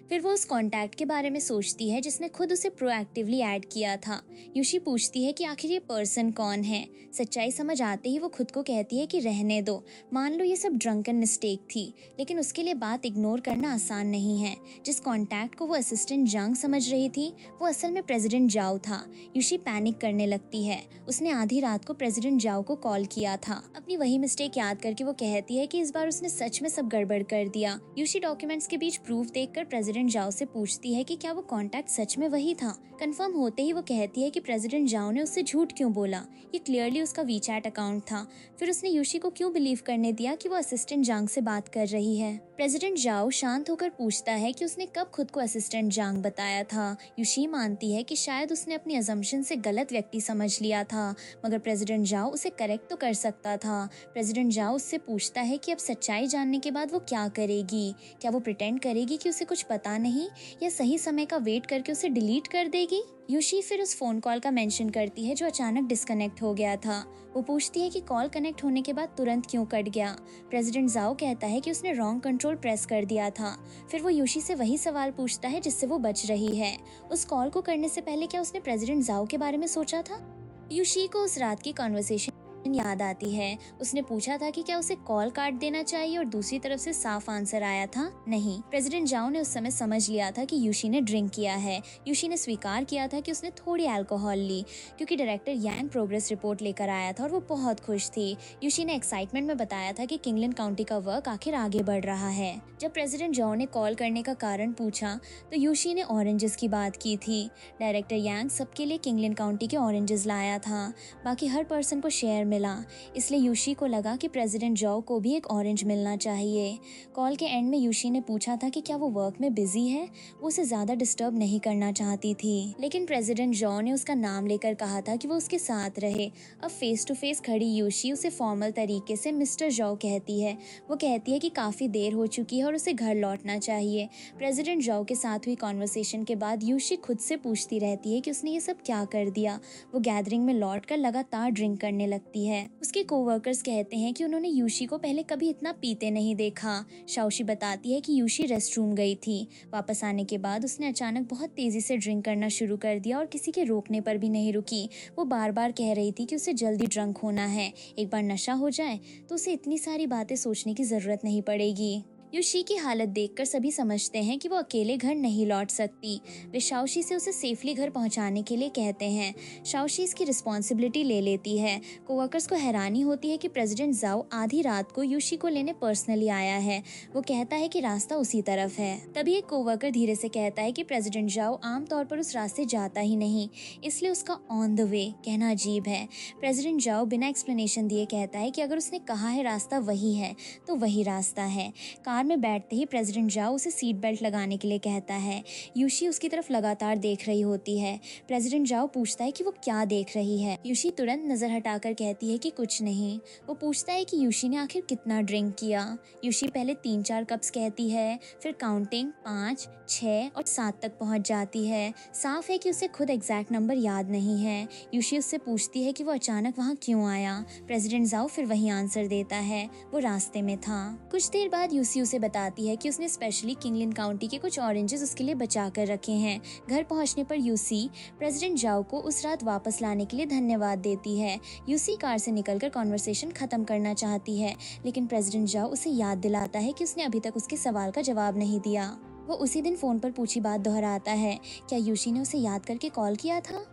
फिर वो उस कॉन्टैक्ट के बारे में सोचती है जिसने खुद उसे प्रोएक्टिवली ऐड किया था। यूशी पूछती है कि आखिर ये पर्सन कौन है। सच्चाई समझ आते ही वो खुद को कहती है कि रहने दो, मान लो ये सब ड्रंकन मिस्टेक थी। लेकिन उसके लिए बात इग्नोर करना आसान नहीं है। जिस कॉन्टैक्ट को वो असिस्टेंट जांग समझ रही थी वो असल में प्रेसिडेंट जाओ था। यूशी पैनिक करने लगती है। उसने आधी रात को प्रेसिडेंट जाओ को कॉल किया था। अपनी वही मिस्टेक याद करके वो कहती है कि इस बार उसने सच में सब गड़बड़ कर दिया। यूशी डॉक्यूमेंट्स के बीच प्रूफ देखकर प्रेसिडेंट जाओ से पूछती है कि क्या वो कॉन्टैक्ट सच में वही था। कंफर्म होते ही वो कहती है कि प्रेसिडेंट जाओ ने उससे झूठ क्यों बोला, ये क्लियरली उसका वीचैट अकाउंट था। फिर उसने यूशी को क्यों बिलीव करने दिया कि वो असिस्टेंट जांग से बात कर रही है। प्रेसिडेंट जाओ शांत होकर पूछता है कि उसने कब खुद को असिस्टेंट जांग बताया था। यूशी मानती है कि शायद उसने अपनी अजम्पशन से गलत व्यक्ति समझ लिया था, मगर प्रेसिडेंट जाओ उसे करेक्ट तो कर सकता था। प्रेसिडेंट जाओ उससे पूछता है कि अब सच्चाई जानने के बाद वो क्या करेगी। क्या वो प्रिटेंड करेगी कि उसे कुछ पता नहीं, या सही समय का वेट करके उसे डिलीट कर देगी। यूशी फिर उस फोन कॉल का मेंशन करती है जो अचानक डिस्कनेक्ट हो गया था। वो पूछती है कि कॉल कनेक्ट होने के बाद तुरंत क्यों कट गया। प्रेसिडेंट जाओ कहता है कि उसने रॉन्ग कंट्रोल प्रेस कर दिया था। फिर वो यूशी से वही सवाल पूछता है जिससे वो बच रही है। उस कॉल को करने से पहले क्या उसने प्रेसिडेंट जाओ के बारे में सोचा था। यूशी को उस रात की कॉन्वर्सेशन याद आती है। उसने पूछा था कि क्या उसे कॉल काट देना चाहिए और दूसरी तरफ से साफ आंसर आया था नहीं। प्रेसिडेंट जाओ ने उस समय समझ लिया था कि यूशी ने ड्रिंक किया है। यूशी ने स्वीकार किया था कि उसने थोड़ी अल्कोहल ली क्योंकि डायरेक्टर यांग प्रोग्रेस रिपोर्ट लेकर आया था और वो बहुत खुश थी। यूशी ने एक्साइटमेंट में बताया था कि किंगलिन काउंटी का वर्क आखिर आगे बढ़ रहा है। जब प्रेसिडेंट जाओ ने कॉल करने का कारण पूछा तो यूशी ने ऑरेंजेस की बात की थी। डायरेक्टर यांग सबके लिए किंगलिन काउंटी के ऑरेंजेस लाया था। बाकी हर पर्सन को शेयर मिला, इसलिए यूशी को लगा कि प्रेसिडेंट जाओ को भी एक ऑरेंज मिलना चाहिए। कॉल के एंड में यूशी ने पूछा था कि क्या वो वर्क में बिजी है। वो उसे ज़्यादा डिस्टर्ब नहीं करना चाहती थी, लेकिन प्रेसिडेंट जाओ ने उसका नाम लेकर कहा था कि वो उसके साथ रहे। अब फेस टू फेस खड़ी यूशी उसे फॉर्मल तरीके से मिस्टर जाओ कहती है। वो कहती है कि काफ़ी देर हो चुकी है और उसे घर लौटना चाहिए। प्रेसिडेंट जाओ के साथ हुई कॉन्वर्सेशन के बाद यूशी खुद से पूछती रहती है कि उसने ये सब क्या कर दिया। वो गैदरिंग में लौटकर लगातार ड्रिंक करने लगती है। उसके कोवर्कर्स कहते हैं कि उन्होंने यूशी को पहले कभी इतना पीते नहीं देखा। शाओशी बताती है कि यूशी रेस्टरूम गई थी। वापस आने के बाद उसने अचानक बहुत तेजी से ड्रिंक करना शुरू कर दिया और किसी के रोकने पर भी नहीं रुकी। वो बार बार कह रही थी कि उसे जल्दी ड्रंक होना है, एक बार नशा हो जाए तो उसे इतनी सारी बातें सोचने की जरूरत नहीं पड़ेगी। यूशी की हालत देखकर सभी समझते हैं कि वो अकेले घर नहीं लौट सकती। वे शाओशी से उसे सेफली घर पहुंचाने के लिए कहते हैं। शाओशी इसकी रिस्पॉन्सिबिलिटी ले लेती है। कोवर्कर्स को हैरानी होती है कि प्रेसिडेंट जाओ आधी रात को यूशी को लेने पर्सनली आया है। वो कहता है कि रास्ता उसी तरफ है। तभी एक कोवर्कर धीरे से कहता है कि प्रेसिडेंट जाओ आमतौर पर उस रास्ते जाता ही नहीं, इसलिए उसका ऑन द वे कहना अजीब है। प्रेसिडेंट जाओ बिना एक्सप्लेनेशन दिए कहता है कि अगर उसने कहा है रास्ता वही है तो वही रास्ता है। कार में बैठते ही प्रेसिडेंट जाओ उसे सीट बेल्ट लगाने के लिए कहता है। यूशी उसकी तरफ लगातार देख रही होती है। प्रेसिडेंट जाओ पूछता है कि वो क्या देख रही है। यूशी तुरंत नजर हटाकर कहती है कि कुछ नहीं। वो पूछता है कि यूशी ने आखिर कितना ड्रिंक किया। यूशी पहले 3-4 कप्स कहती है, फिर काउंटिंग 5, 6 और 7 तक पहुंच जाती है। साफ है कि उसे खुद एग्जैक्ट नंबर याद नहीं है। यूशी उससे पूछती है कि वो अचानक वहाँ क्यों आया। प्रेसिडेंट जाओ फिर वही आंसर देता है, वो रास्ते में था। कुछ देर बाद यूसी उसे बताती है कि उसने स्पेशली किंगलिन काउंटी के कुछ ऑरेंजेस उसके लिए बचा कर रखे हैं। घर पहुंचने पर यूसी प्रेसिडेंट जाओ को उस रात वापस लाने के लिए धन्यवाद देती है। यूसी कार से निकलकर कॉन्वर्सेशन खत्म करना चाहती है, लेकिन प्रेसिडेंट जाओ उसे याद दिलाता है कि उसने अभी तक उसके सवाल का जवाब नहीं दिया। वो उसी दिन फोन पर पूछी बात दोहराता है, क्या यूशी ने उसे याद करके कॉल किया था।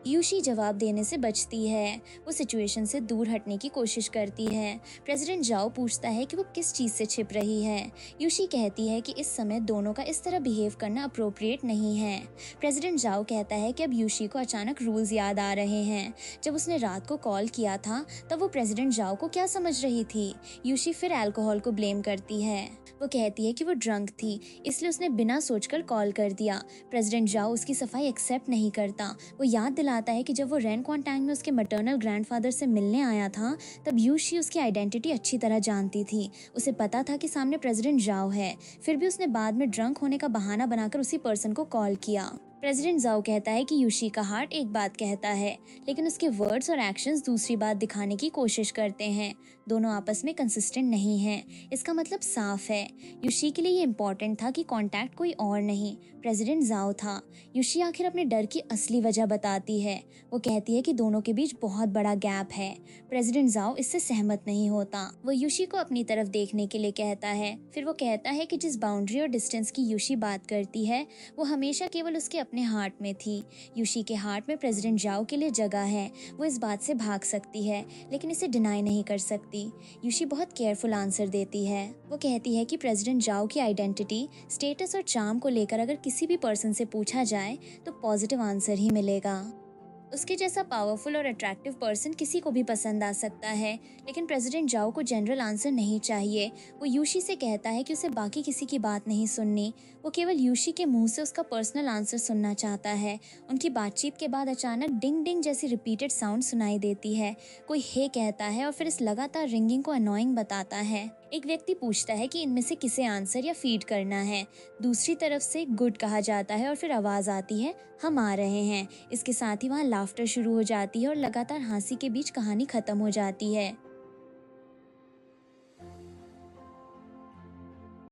यूशी जवाब देने से बचती है। वो सिचुएशन से दूर हटने की कोशिश करती है। प्रेसिडेंट जाओ पूछता है कि वो किस चीज़ से छिप रही है। यूशी कहती है कि इस समय दोनों का इस तरह बिहेव करना अप्रोप्रिएट नहीं है। प्रेसिडेंट जाओ कहता है कि अब यूशी को अचानक रूल्स याद आ रहे हैं। जब उसने रात को कॉल किया था तब वो प्रेसिडेंट जाओ को क्या समझ रही थी। यूशी फिर अल्कोहल को ब्लेम करती है। वो कहती है कि वो ड्रंक थी, इसलिए उसने बिना सोचकर कॉल कर दिया। प्रेसिडेंट जाओ उसकी सफाई एक्सेप्ट नहीं करता। वो याद दिलाता है कि जब वो रेन क्वांटांग में उसके मैटरनल ग्रैंडफादर से मिलने आया था तब यूशी उसकी आइडेंटिटी अच्छी तरह जानती थी। उसे पता था कि सामने प्रेसिडेंट जाओ है, फिर भी उसने बाद में ड्रंक होने का बहाना बनाकर उसी पर्सन को कॉल किया। प्रेसिडेंट जाओ कहता है कि यूशी का हार्ट एक बात कहता है, लेकिन उसके वर्ड्स और एक्शंस दूसरी बात दिखाने की कोशिश करते हैं। दोनों आपस में कंसिस्टेंट नहीं हैं। इसका मतलब साफ है, यूशी के लिए ये इम्पोर्टेंट था कि कांटेक्ट कोई और नहीं, प्रेसिडेंट जाओ था। यूशी आखिर अपने डर की असली वजह बताती है। वो कहती है कि दोनों के बीच बहुत बड़ा गैप है। प्रेसिडेंट जाओ इससे सहमत नहीं होता। वो यूशी को अपनी तरफ देखने के लिए कहता है। फिर वो कहता है कि जिस बाउंड्री और डिस्टेंस की यूशी बात करती है वो हमेशा केवल उसके अपने हार्ट में थी। यूशी के हार्ट में प्रेसिडेंट जाओ के लिए जगह है। वो इस बात से भाग सकती है, लेकिन इसे डिनाई नहीं कर सकती। यूशी बहुत केयरफुल आंसर देती है। वो कहती है कि प्रेसिडेंट जाओ की आइडेंटिटी, स्टेटस और चार्म को लेकर अगर किसी भी पर्सन से पूछा जाए तो पॉजिटिव आंसर ही मिलेगा। उसके जैसा पावरफुल और अट्रैक्टिव पर्सन किसी को भी पसंद आ सकता है, लेकिन प्रेसिडेंट जाओ को जनरल आंसर नहीं चाहिए। वो यूशी से कहता है कि उसे बाकी किसी की बात नहीं सुननी। वो केवल यूशी के मुंह से उसका पर्सनल आंसर सुनना चाहता है। उनकी बातचीत के बाद अचानक डिंग डिंग जैसी रिपीटेड साउंड सुनाई देती है। कोई हे कहता है और फिर इस लगातार रिंगिंग को अनोइंग बताता है। एक व्यक्ति पूछता है कि इनमें से किसे आंसर या फीड करना है। दूसरी तरफ से गुड कहा जाता है और फिर आवाज आती है, हम आ रहे हैं। इसके साथ ही वहाँ लाफ्टर शुरू हो जाती है और लगातार हंसी के बीच कहानी खत्म हो जाती है।